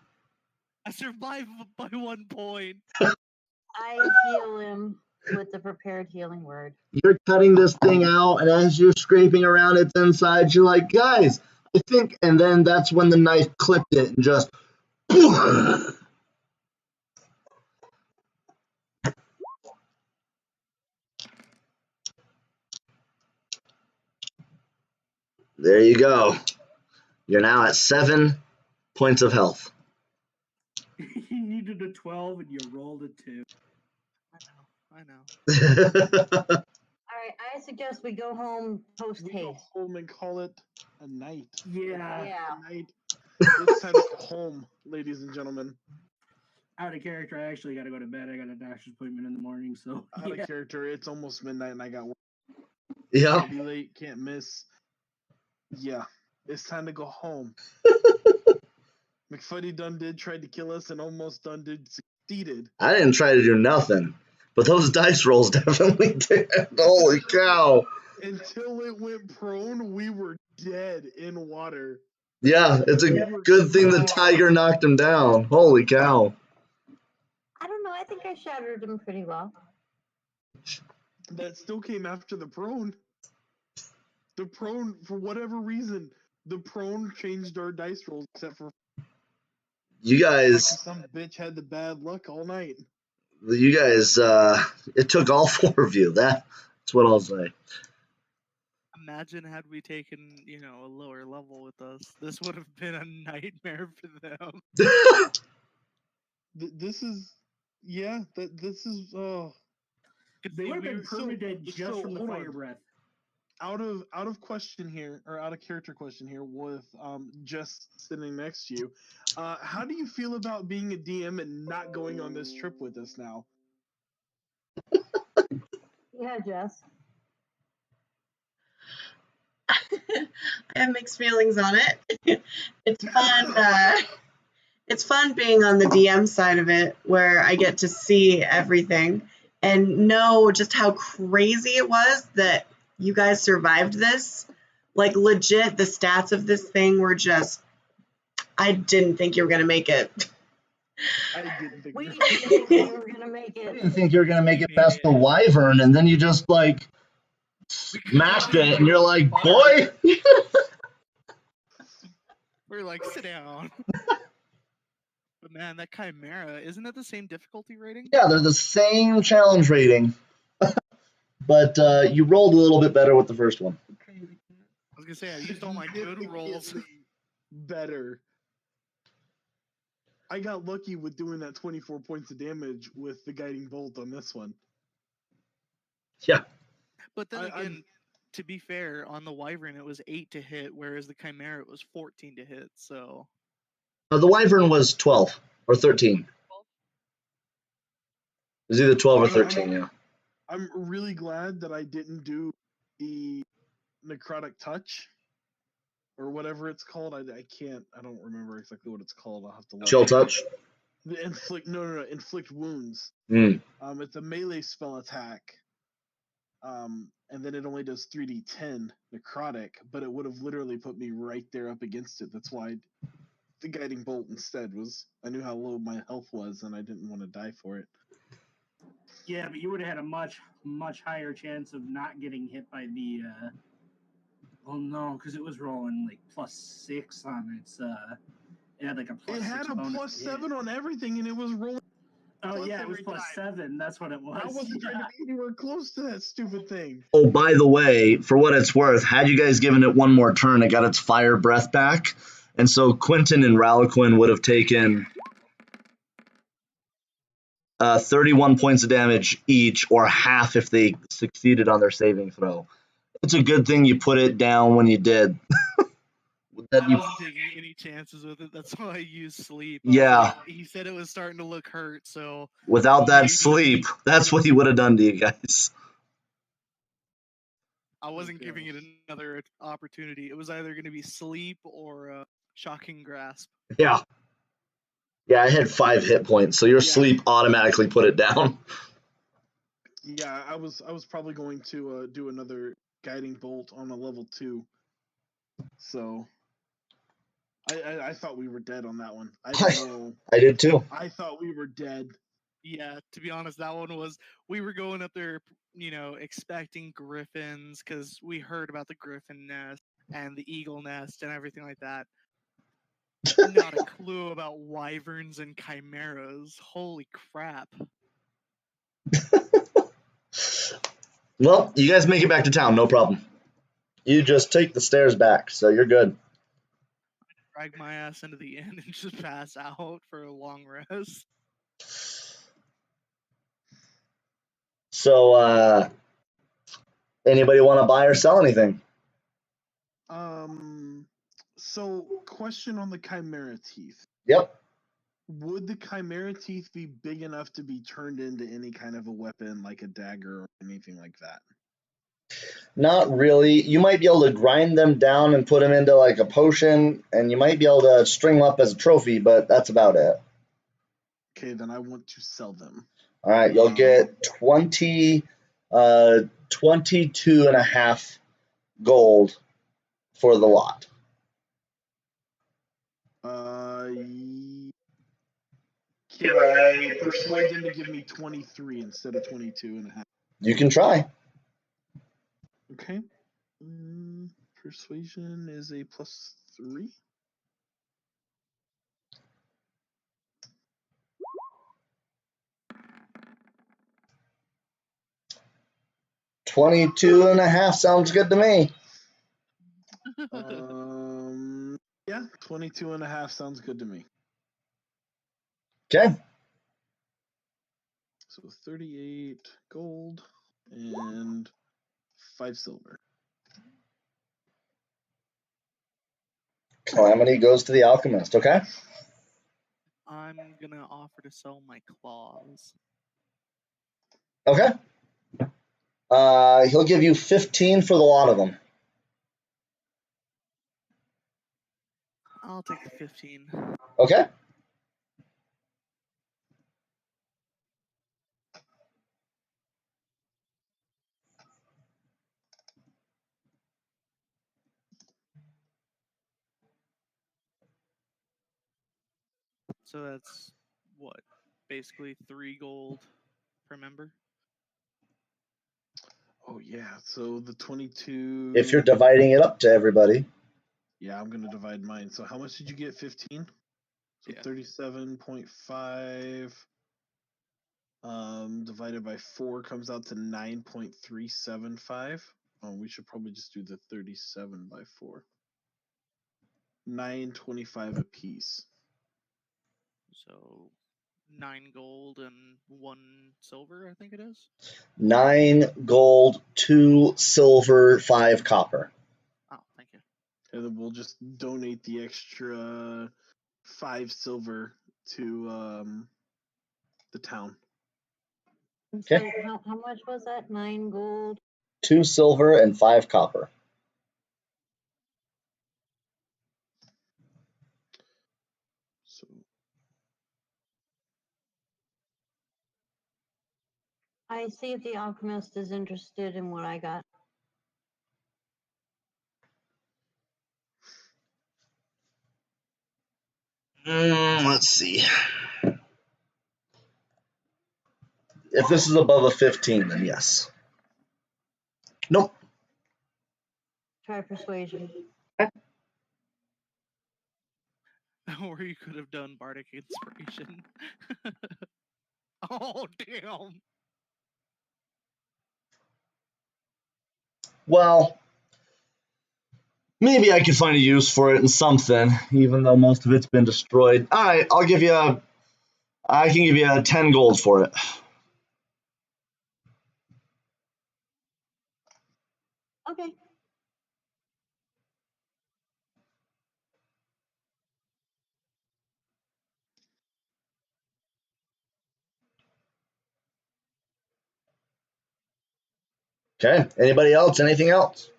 I survived by 1 point. I heal him with the Prepared Healing Word. You're cutting this thing out, and as you're scraping around its inside, you're like, guys, I think, and then that's when the knife clipped it and just. There you go. You're now at 7 points of health. You needed a 12 and you rolled a 2. I know. All right, I suggest we go home post We go haste. home and call it a night. Yeah. A night. It's time to go home, ladies and gentlemen. Out of character, I actually got to go to bed. I got a doctor's appointment in the morning, so. Out of character, it's almost midnight and I got work. Yeah. Can't be late, can't miss. Yeah, it's time to go home. McFuddy done did tried to kill us and almost done did succeeded. I didn't try to do nothing, but those dice rolls definitely did. Holy cow. Until it went prone, we were dead in water. Yeah, it's a good thing the tiger knocked him down. Holy cow. I don't know. I think I shattered him pretty well. That still came after the prone. The prone, for whatever reason, the prone changed our dice rolls except for You guys, some bitch had the bad luck all night. it took all 4 of you. That's what I'll say. Imagine had we taken, a lower level with us. This would have been a nightmare for them. This is, They would have been permanent just from the hold fire on. breath. Out of question here, or out of character question here, with Jess sitting next to you, how do you feel about being a DM and not going on this trip with us now? Yeah, Jess. I have mixed feelings on it. It's fun. It's fun being on the DM side of it, where I get to see everything and know just how crazy it was that you guys survived this. Like, legit, the stats of this thing were just I didn't think you were gonna make it. I didn't think We we didn't think you were gonna make I it. didn't think you were gonna make We it made past it. the wyvern, and then you just like smashed it, and you're like, boy. We're like, sit down. But man, that Chimera, isn't it the same difficulty rating? Yeah, they're the same challenge rating, but you rolled a little bit better with the first one. I was gonna say I used all my good rolls. Significantly better. I got lucky with doing that 24 points of damage with the guiding bolt on this one. Yeah. But then I'm- again, to be fair, on the Wyvern it was 8 to hit, whereas the Chimera it was 14 to hit. So The wyvern was 12 or 13. It was either 12 or 13. Yeah. I'm really glad that I didn't do the necrotic touch or whatever it's called. I don't remember exactly what it's called. I'll have to look. Chill touch. The inflict wounds. Mm. It's a melee spell attack. And then it only does 3d10 necrotic, but it would have literally put me right there up against it. That's why the guiding bolt instead was. I knew how low my health was, and I didn't want to die for it. Yeah, but you would have had a much higher chance of not getting hit by the. Well, no, because it was rolling like +6 on its. It had like a +6. It had a bonus to hit. +7 on everything, and it was rolling. Oh plus yeah, it was every time. +7. That's what it was. I wasn't trying to be anywhere close to that stupid thing. Oh, by the way, for what it's worth, had you guys given it one more turn, it got its fire breath back. And so Quentin and Ralaquin would have taken 31 points of damage each, or half if they succeeded on their saving throw. It's a good thing you put it down when you did. I wasn't taking any chances with it. That's why I used sleep. I was Yeah. like, he said it was starting to look hurt, so Without that maybe- sleep, that's what he would have done to you guys. I wasn't Okay. giving it another opportunity. It was either going to be sleep or shocking grasp. Yeah. Yeah, I had 5 hit points, so your Yeah. sleep automatically put it down. Yeah, I was probably going to do another guiding bolt on a level 2. So I thought we were dead on that one. I don't know. I did too. I thought we were dead. Yeah, to be honest, that one was. We were going up there, expecting griffins because we heard about the griffin nest and the eagle nest and everything like that. Not a clue about wyverns and chimeras. Holy crap. Well, you guys make it back to town, no problem. You just take the stairs back, so you're good. Drag my ass into the inn and just pass out for a long rest. So, anybody want to buy or sell anything? So question on the chimera teeth. Yep. Would the chimera teeth be big enough to be turned into any kind of a weapon, like a dagger or anything like that? Not really. You might be able to grind them down and put them into like a potion, and you might be able to string them up as a trophy, but that's about it. Okay, then I want to sell them. All right, you'll get 22 and a half gold for the lot. Can I persuade them to give me 23 instead of 22 and a half? You can try. Okay. Persuasion is a +3. $22 and a half sounds good to me. Yeah, 22 and a half sounds good to me. Okay. So 38 gold and 5 silver. Calamity goes to the alchemist, okay? I'm gonna offer to sell my claws. Okay. He'll give you 15 for the lot of them. I'll take the 15. Okay. So that's what? Basically 3 gold per member? Oh yeah, so the 22. If you're dividing it up to everybody. Yeah, I'm gonna divide mine. So how much did you get? 15. So Yeah. 37.5 divided by 4 comes out to 9.375. Oh, we should probably just do the 37 by 4. 9.25 a piece. So 9 gold and 1 silver, I think it is. 9 gold, 2 silver, 5 copper. Oh, thank you. And then we'll just donate the extra 5 silver to the town. I'm sorry, how much was that? 9 gold? 2 silver and 5 copper. So I see if the alchemist is interested in what I got. Let's see. If this is above a 15, then yes. Nope. Try persuasion. Or you could have done bardic inspiration. Oh, damn. Well, maybe I could find a use for it in something, even though most of it's been destroyed. All right, I can give you 10 gold for it. Okay. Okay. Anybody else? Anything else?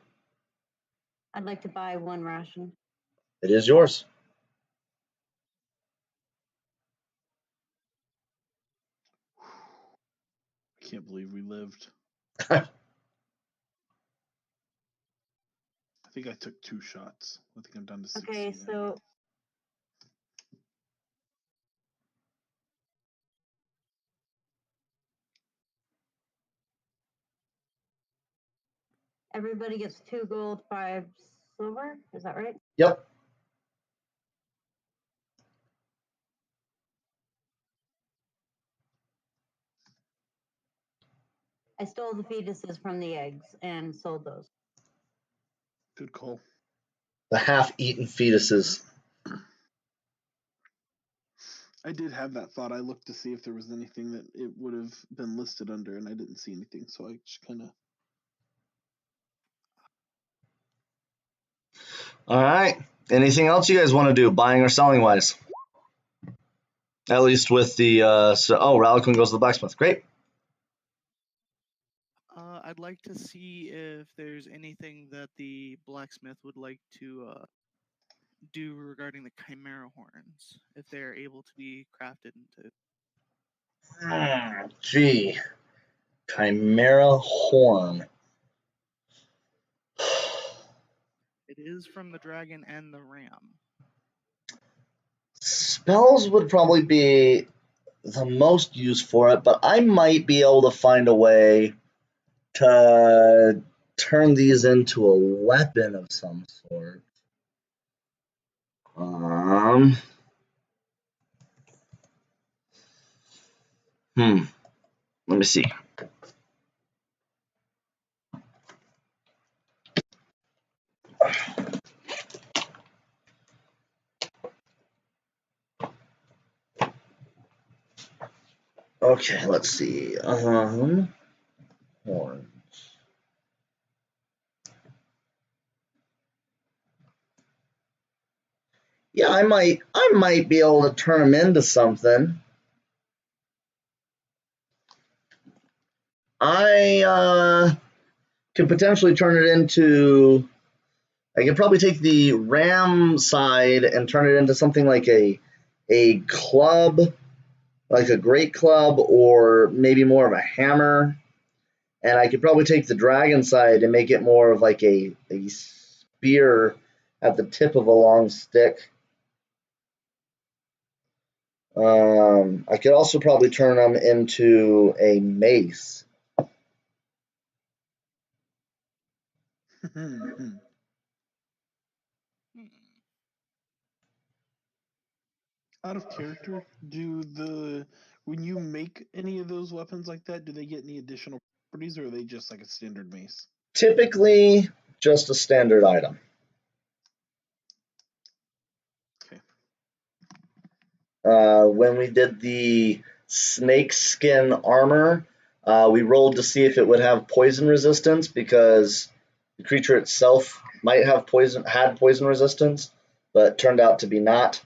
I'd like to buy 1 ration. It is yours. I can't believe we lived. I think I took 2 shots. I think I'm down to 16. Okay, so everybody gets 2 gold, 5 silver. Is that right? Yep. I stole the fetuses from the eggs and sold those. Good call. The half-eaten fetuses. I did have that thought. I looked to see if there was anything that it would have been listed under, and I didn't see anything. So I just kind of. All right. Anything else you guys want to do, buying or selling wise? At least with the Ralliquin goes to the blacksmith. Great. I'd like to see if there's anything that the blacksmith would like to do regarding the chimera horns, if they're able to be crafted into. Gee. Chimera horn. It is from the dragon and the ram. Spells would probably be the most use for it, but I might be able to find a way to turn these into a weapon of some sort. Let me see. Okay, let's see. Horns. Yeah, I might be able to turn them into something. I could potentially turn it into. I could probably take the ram side and turn it into something like a club, like a great club, or maybe more of a hammer. And I could probably take the dragon side and make it more of like a spear at the tip of a long stick. I could also probably turn them into a mace. Hmm. Out of character, when you make any of those weapons like that, do they get any additional properties, or are they just like a standard mace? Typically, just a standard item. Okay. When we did the snake skin armor, we rolled to see if it would have poison resistance because the creature itself might have had poison resistance, but turned out to be not.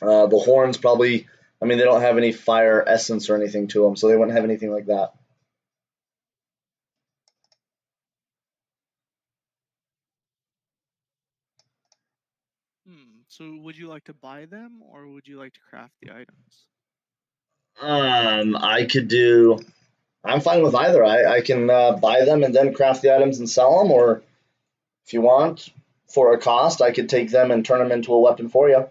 The horns probably, I mean, they don't have any fire essence or anything to them, so they wouldn't have anything like that. So would you like to buy them, or would you like to craft the items? I'm fine with either. I can buy them and then craft the items and sell them, or if you want, for a cost, I could take them and turn them into a weapon for you.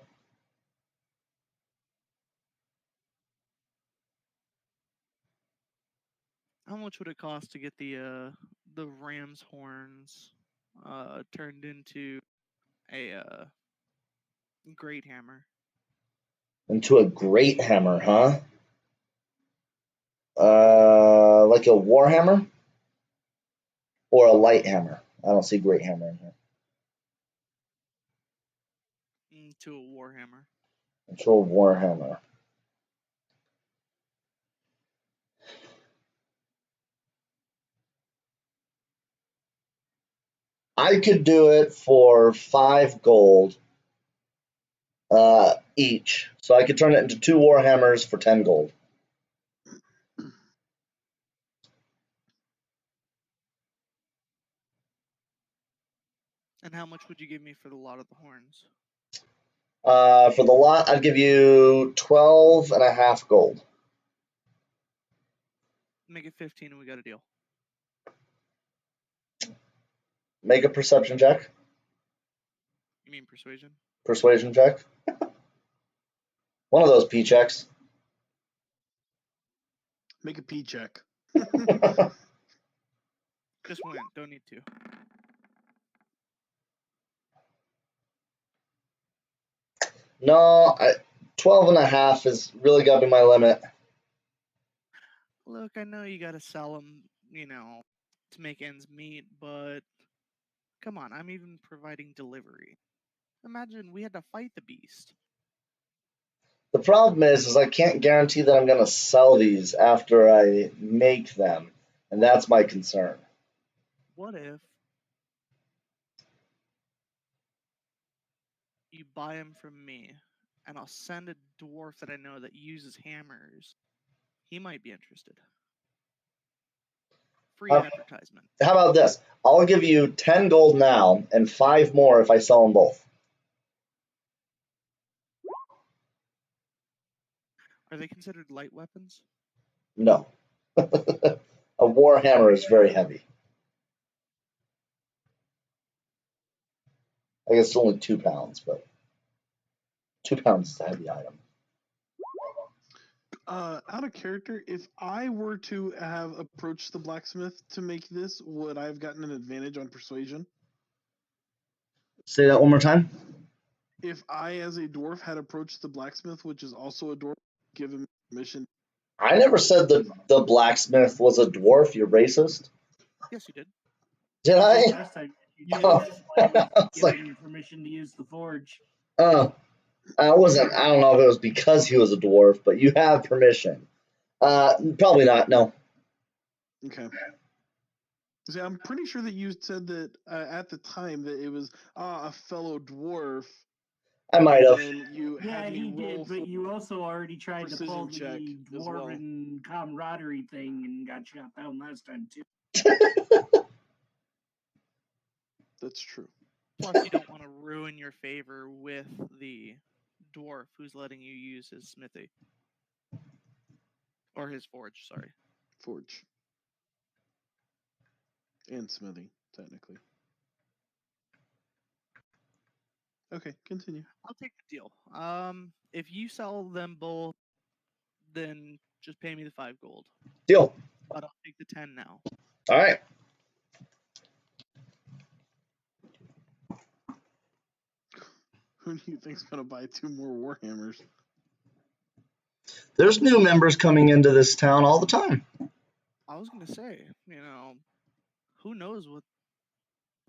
How much would it cost to get the ram's horns turned into a great hammer? Into a great hammer, huh? Like a warhammer or a light hammer. I don't see great hammer in here. To a warhammer. Into a warhammer. I could do it for 5 gold each. So I could turn it into 2 warhammers for 10 gold. And how much would you give me for the lot of the horns? For the lot, I'd give you 12.5 gold. Make it 15 and we got a deal. Make a perception check. You mean persuasion? Persuasion check. One of those P checks. Make a P check. Just win. Don't need to. No, 12.5 is really got to be my limit. Look, I know you got to sell them, to make ends meet, but come on, I'm even providing delivery. Imagine we had to fight the beast. The problem is I can't guarantee that I'm going to sell these after I make them, and that's my concern. What if you buy them from me, and I'll send a dwarf that I know that uses hammers? He might be interested. Free advertisement. How about this? I'll give you 10 gold now and 5 more if I sell them both. Are they considered light weapons? No. A warhammer is very heavy. I guess it's only 2 pounds, but 2 pounds is a heavy item. Out of character, if I were to have approached the blacksmith to make this, would I have gotten an advantage on persuasion? Say that one more time. If I, as a dwarf, had approached the blacksmith, which is also a dwarf, give him permission. I never said that the blacksmith was a dwarf. You're racist. Yes, you did. Did I? Last time you did, giving you permission to use the forge. I don't know if it was because he was a dwarf, but you have permission. Probably not. No. Okay. See, I'm pretty sure that you said that at the time that it was a fellow dwarf. I might have. Yeah, he did, but you also already tried to pull the dwarven camaraderie thing and got shot down last time too. That's true. Plus, you don't want to ruin your favor with the dwarf who's letting you use his smithy. Or his forge, sorry. Forge. And smithy, technically. Okay, continue. I'll take the deal. If you sell them both, then just pay me the 5 gold. Deal. But I'll take the 10 now. All right. Who do you think's gonna buy 2 more Warhammers? There's new members coming into this town all the time. I was gonna say, who knows what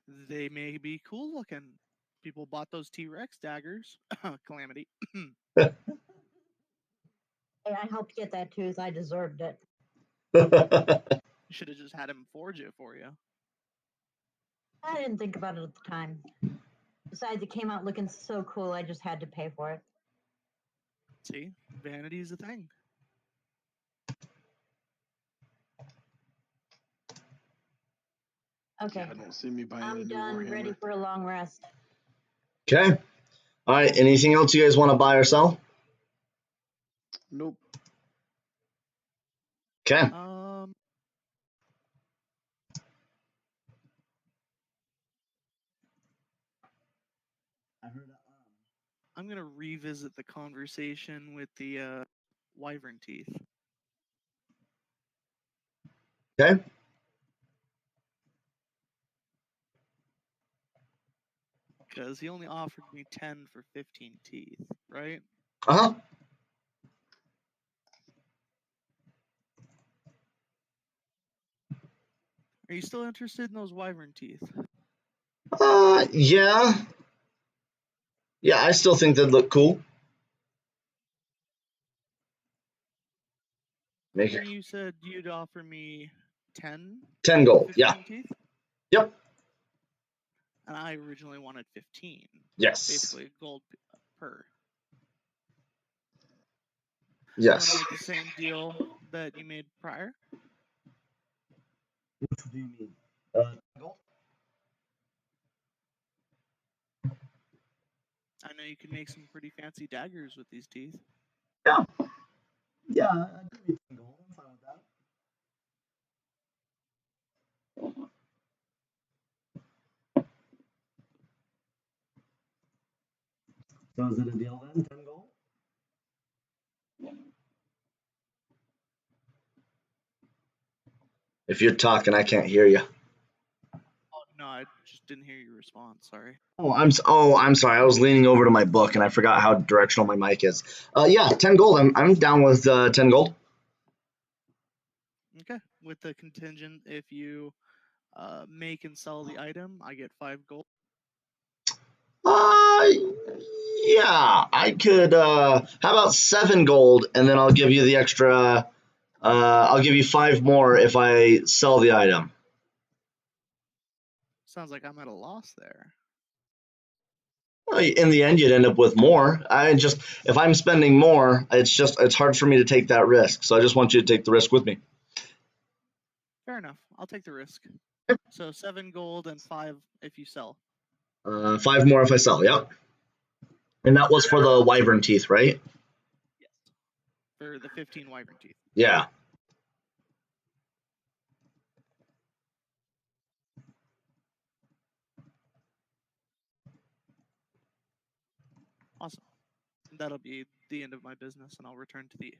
they may be cool looking. People bought those T-Rex daggers. Calamity. Hey, I helped get that tooth. I deserved it. You should have just had him forge it for you. I didn't think about it at the time. Besides, it came out looking so cool, I just had to pay for it. See, vanity's a thing. Okay, Yeah, I don't see me buying a I'm new done, Warhammer. ready for a long rest. Okay. All right. Anything else you guys want to buy or sell? Nope. Okay. I'm gonna revisit the conversation with the wyvern teeth. Okay. Because he only offered me 10 for 15 teeth, right? Uh-huh. Are you still interested in those wyvern teeth? Yeah. Yeah, I still think they'd look cool. Make And it you said you'd offer me 10? 10 gold. Yeah. 15 teeth? Yep. And I originally wanted 15. Yes. Basically a gold per. Yes. You want to make the same deal that you made prior? Which do you mean? Gold? I know you can make some pretty fancy daggers with these teeth. Yeah. Yeah, I'll give you 10 gold. I'm fine with that. So is it a deal then? 10 gold? If you're talking, I can't hear you. Oh, no, I just didn't hear your response. Sorry. I'm sorry. I was leaning over to my book and I forgot how directional my mic is. Yeah, 10 gold. I'm down with 10 gold. Okay. With the contingent, if you make and sell the item, I get 5 gold. Yeah, I could. How about 7 gold, and then I'll give you the extra. I'll give you 5 more if I sell the item. Sounds like I'm at a loss there. Well, in the end, you'd end up with more. If I'm spending more, it's hard for me to take that risk. So I just want you to take the risk with me. Fair enough. I'll take the risk. So 7 gold and 5 if you sell. 5 more if I sell. Yep. And that was for the wyvern teeth, right? Yes. For the 15 wyvern teeth. Yeah. Awesome. That'll be the end of my business, and I'll return to the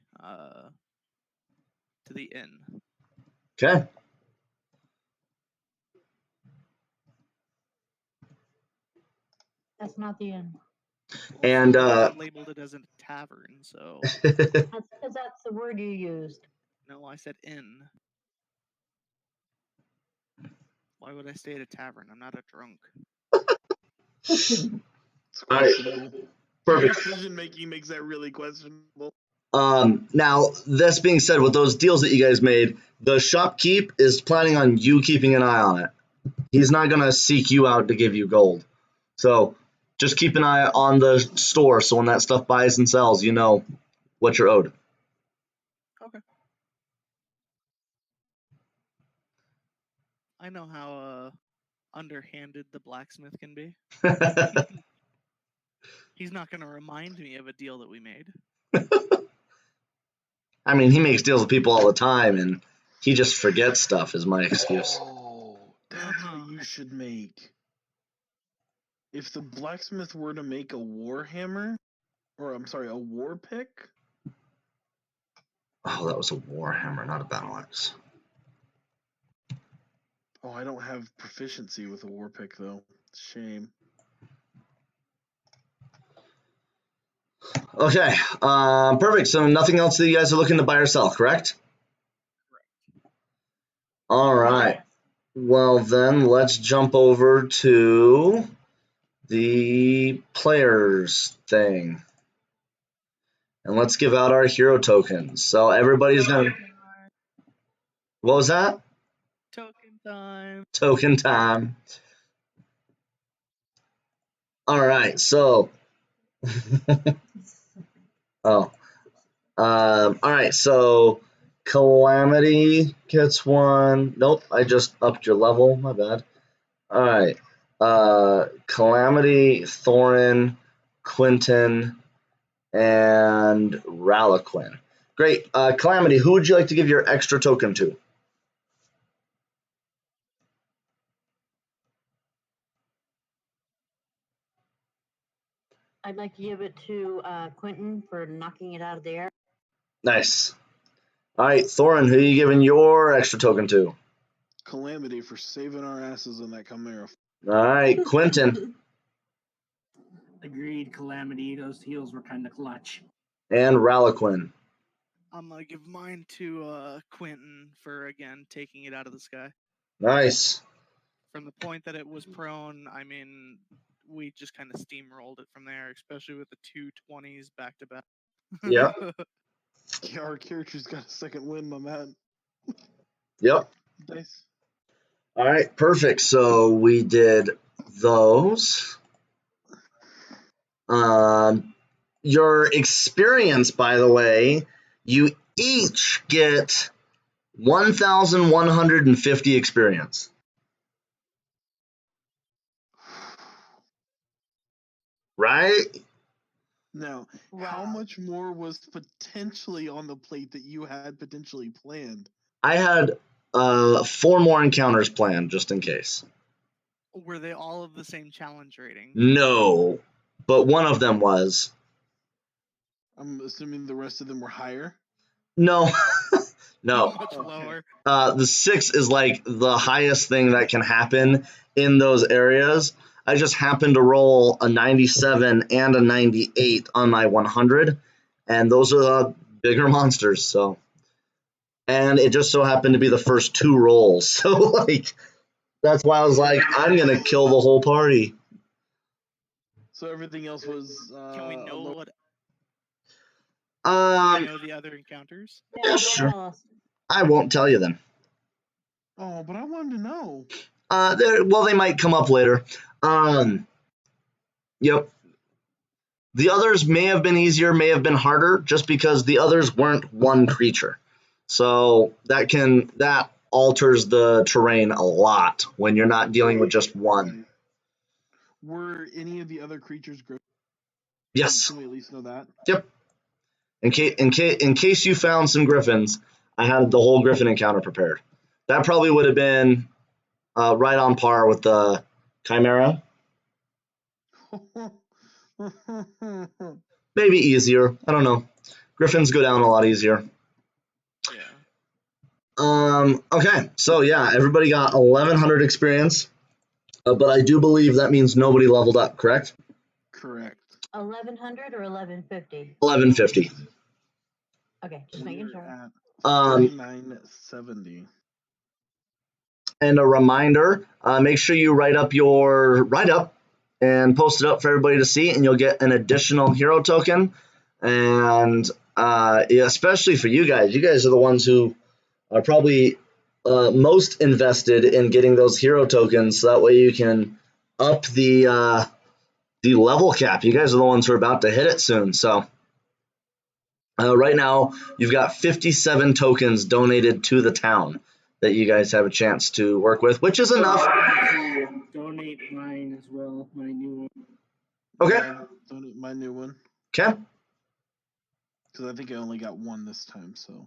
inn. Okay. That's not the end. And I labeled it as a tavern, so. That's because that's the word you used. No, I said inn. Why would I stay at a tavern? I'm not a drunk. It's All right. questionable. Perfect. Decision making makes that really questionable. Now, this being said, with those deals that you guys made, the shopkeep is planning on you keeping an eye on it. He's not going to seek you out to give you gold. So just keep an eye on the store so when that stuff buys and sells, you know what you're owed. Okay. I know how underhanded the blacksmith can be. He's not going to remind me of a deal that we made. I mean, he makes deals with people all the time, and he just forgets stuff is my excuse. Oh, that's how you should make. if the blacksmith were to make a war hammer, or I'm sorry, a war pick. Oh, that was a warhammer, not a battle axe. Oh, I don't have proficiency with a war pick though. Shame. Okay, perfect. So nothing else that you guys are looking to buy or sell, correct? All right. Well, then let's jump over to the players thing. And let's give out our hero tokens. So everybody's going to... What was that? Token time. Token time. All right, so... oh. All right, so Calamity gets one. Nope, I just upped your level. My bad. All right. Calamity, Thorin, Quentin, and Ralaquin. Great. Calamity, who would you like to give your extra token to? I'd like to give it to Quentin for knocking it out of the air. Nice. All right, Thorin, who are you giving your extra token to? Calamity for saving our asses in that Chimera. All right, Quentin. Agreed, Calamity. Those heals were kind of clutch. And Ralaquin. I'm gonna give mine to Quentin for again taking it out of the sky. Nice. From the point that it was prone, I mean, we just kind of steamrolled it from there, especially with the 220s back to back. Yep. Our character's got a second win, my man. Yep. Nice. All right, perfect. So we did those. Your experience, by the way, you each get 1,150 experience. Right? Now, how much more was potentially on the plate that you had potentially planned? I had 4 more encounters planned just in case. Were they all of the same challenge rating? No, but one of them was. I'm assuming the rest of them were higher. No. No. Much lower. The 6 is like the highest thing that can happen in those areas. I just happened to roll a 97 and a 98 on my 100, and those are the bigger monsters. So, and it just so happened to be the first 2 rolls. So, like, that's why I was like, I'm gonna kill the whole party. So everything else was. Can we know what? Um, Do we know the other encounters? Yeah, sure. I won't tell you then. Oh, but I wanted to know. Well, they might come up later. Yep. The others may have been easier, may have been harder, just because the others weren't one creature. So that alters the terrain a lot when you're not dealing with just one. Were any of the other creatures griffins? Yes. Can we at least know that? Yep. In case you found some griffins, I had the whole griffin encounter prepared. That probably would have been right on par with the Chimera. Maybe easier. I don't know. Griffins go down a lot easier. Yeah. Okay. So yeah, everybody got 1,100 experience, but I do believe that means nobody leveled up. Correct? Correct. 1,100 or 1,150? 1,150. Okay, just making sure. At 970. And a reminder: make sure you write up your write-up and post it up for everybody to see, and you'll get an additional hero token. And yeah, especially for you guys are the ones who are probably most invested in getting those hero tokens, so that way you can up the level cap. You guys are the ones who are about to hit it soon. So right now, you've got 57 tokens donated to the town that you guys have a chance to work with, which is enough. Donate mine as well, my new one. Okay. Yeah, donate my new one. Okay. Because I think I only got one this time, so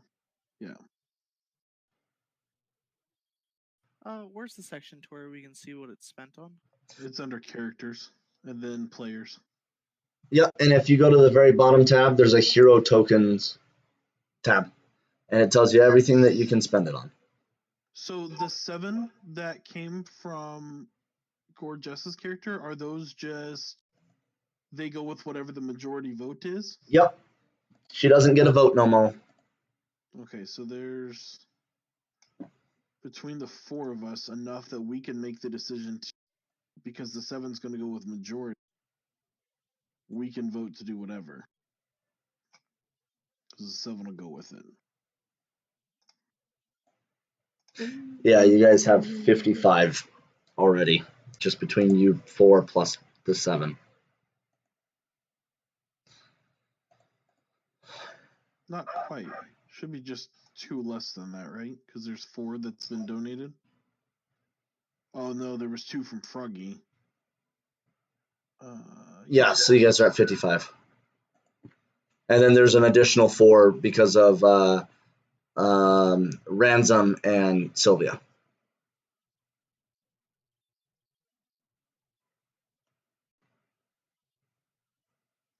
yeah. Where's the section to where we can see what it's spent on? It's under characters. and then players. Yep, and if you go to the very bottom tab, there's a hero tokens tab, and it tells you everything that you can spend it on. So the 7 that came from Gorgeous' character, are those just they go with whatever the majority vote is? Yep. She doesn't get a vote no more. Okay, so there's between the 4 of us enough that we can make the decision because the 7's going to go with majority. We can vote to do whatever. Because the 7 will go with it. Yeah, you guys have 55 already, just between you 4 plus the 7. Not quite. Should be just 2 less than that, right? Because there's 4 that's been donated. Oh no, there was 2 from Froggy. Yeah, so you guys are at 55. And then there's an additional 4 because of Ransom and Sylvia.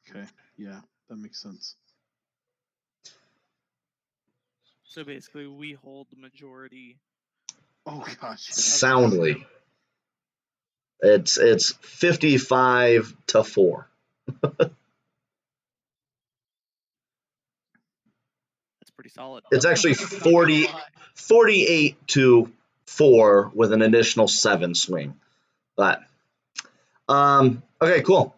Okay, yeah, that makes sense. So basically, we hold the majority. Oh gosh. Soundly. It's 55 to 4. That's pretty solid. It's actually I'm not gonna lie. 48 to 4 with an additional 7 swing. But okay, cool.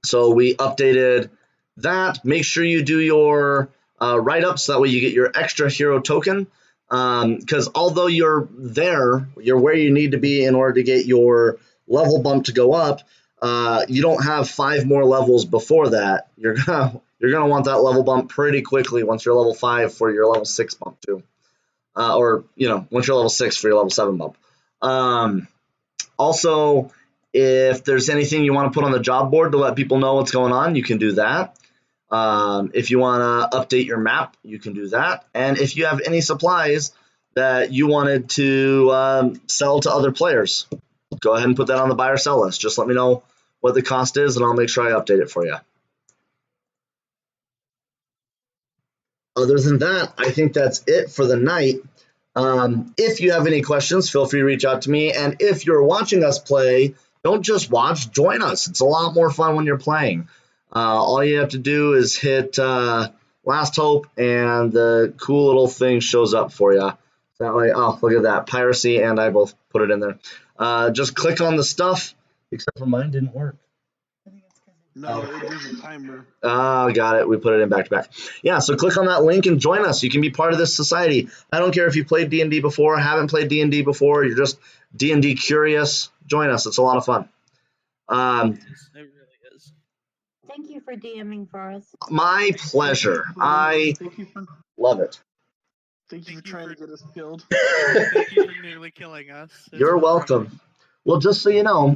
So we updated that. Make sure you do your write-ups. That way you get your extra hero token. Because although you're there, you're where you need to be in order to get your level bump to go up, you don't have 5 more levels before that. You're gonna want that level bump pretty quickly once you're level 5 for your level 6 bump too. Or once you're level 6 for your level 7 bump. Also, if there's anything you want to put on the job board to let people know what's going on, you can do that. If you want to update your map, you can do that. And if you have any supplies that you wanted to sell to other players, go ahead and put that on the buy or sell list. Just let me know what the cost is, and I'll make sure I update it for you. Other than that, I think that's it for the night. If you have any questions, feel free to reach out to me. And if you're watching us play, don't just watch, join us. It's a lot more fun when you're playing. All you have to do is hit Last Hope, and the cool little thing shows up for you. That way, oh, look at that. Piracy and I both put it in there. Just click on the stuff, except for mine didn't work. No, there's a timer. Oh, got it. We put it in back to back. Yeah, so click on that link and join us. You can be part of this society. I don't care if you played D&D before, haven't played D&D before, you're just D&D curious. Join us. It's a lot of fun. It really is. Thank you for DMing for us. My pleasure. I love it. Thank you for trying to get us killed. Thank you for nearly killing us. You're welcome. Well, just so you know,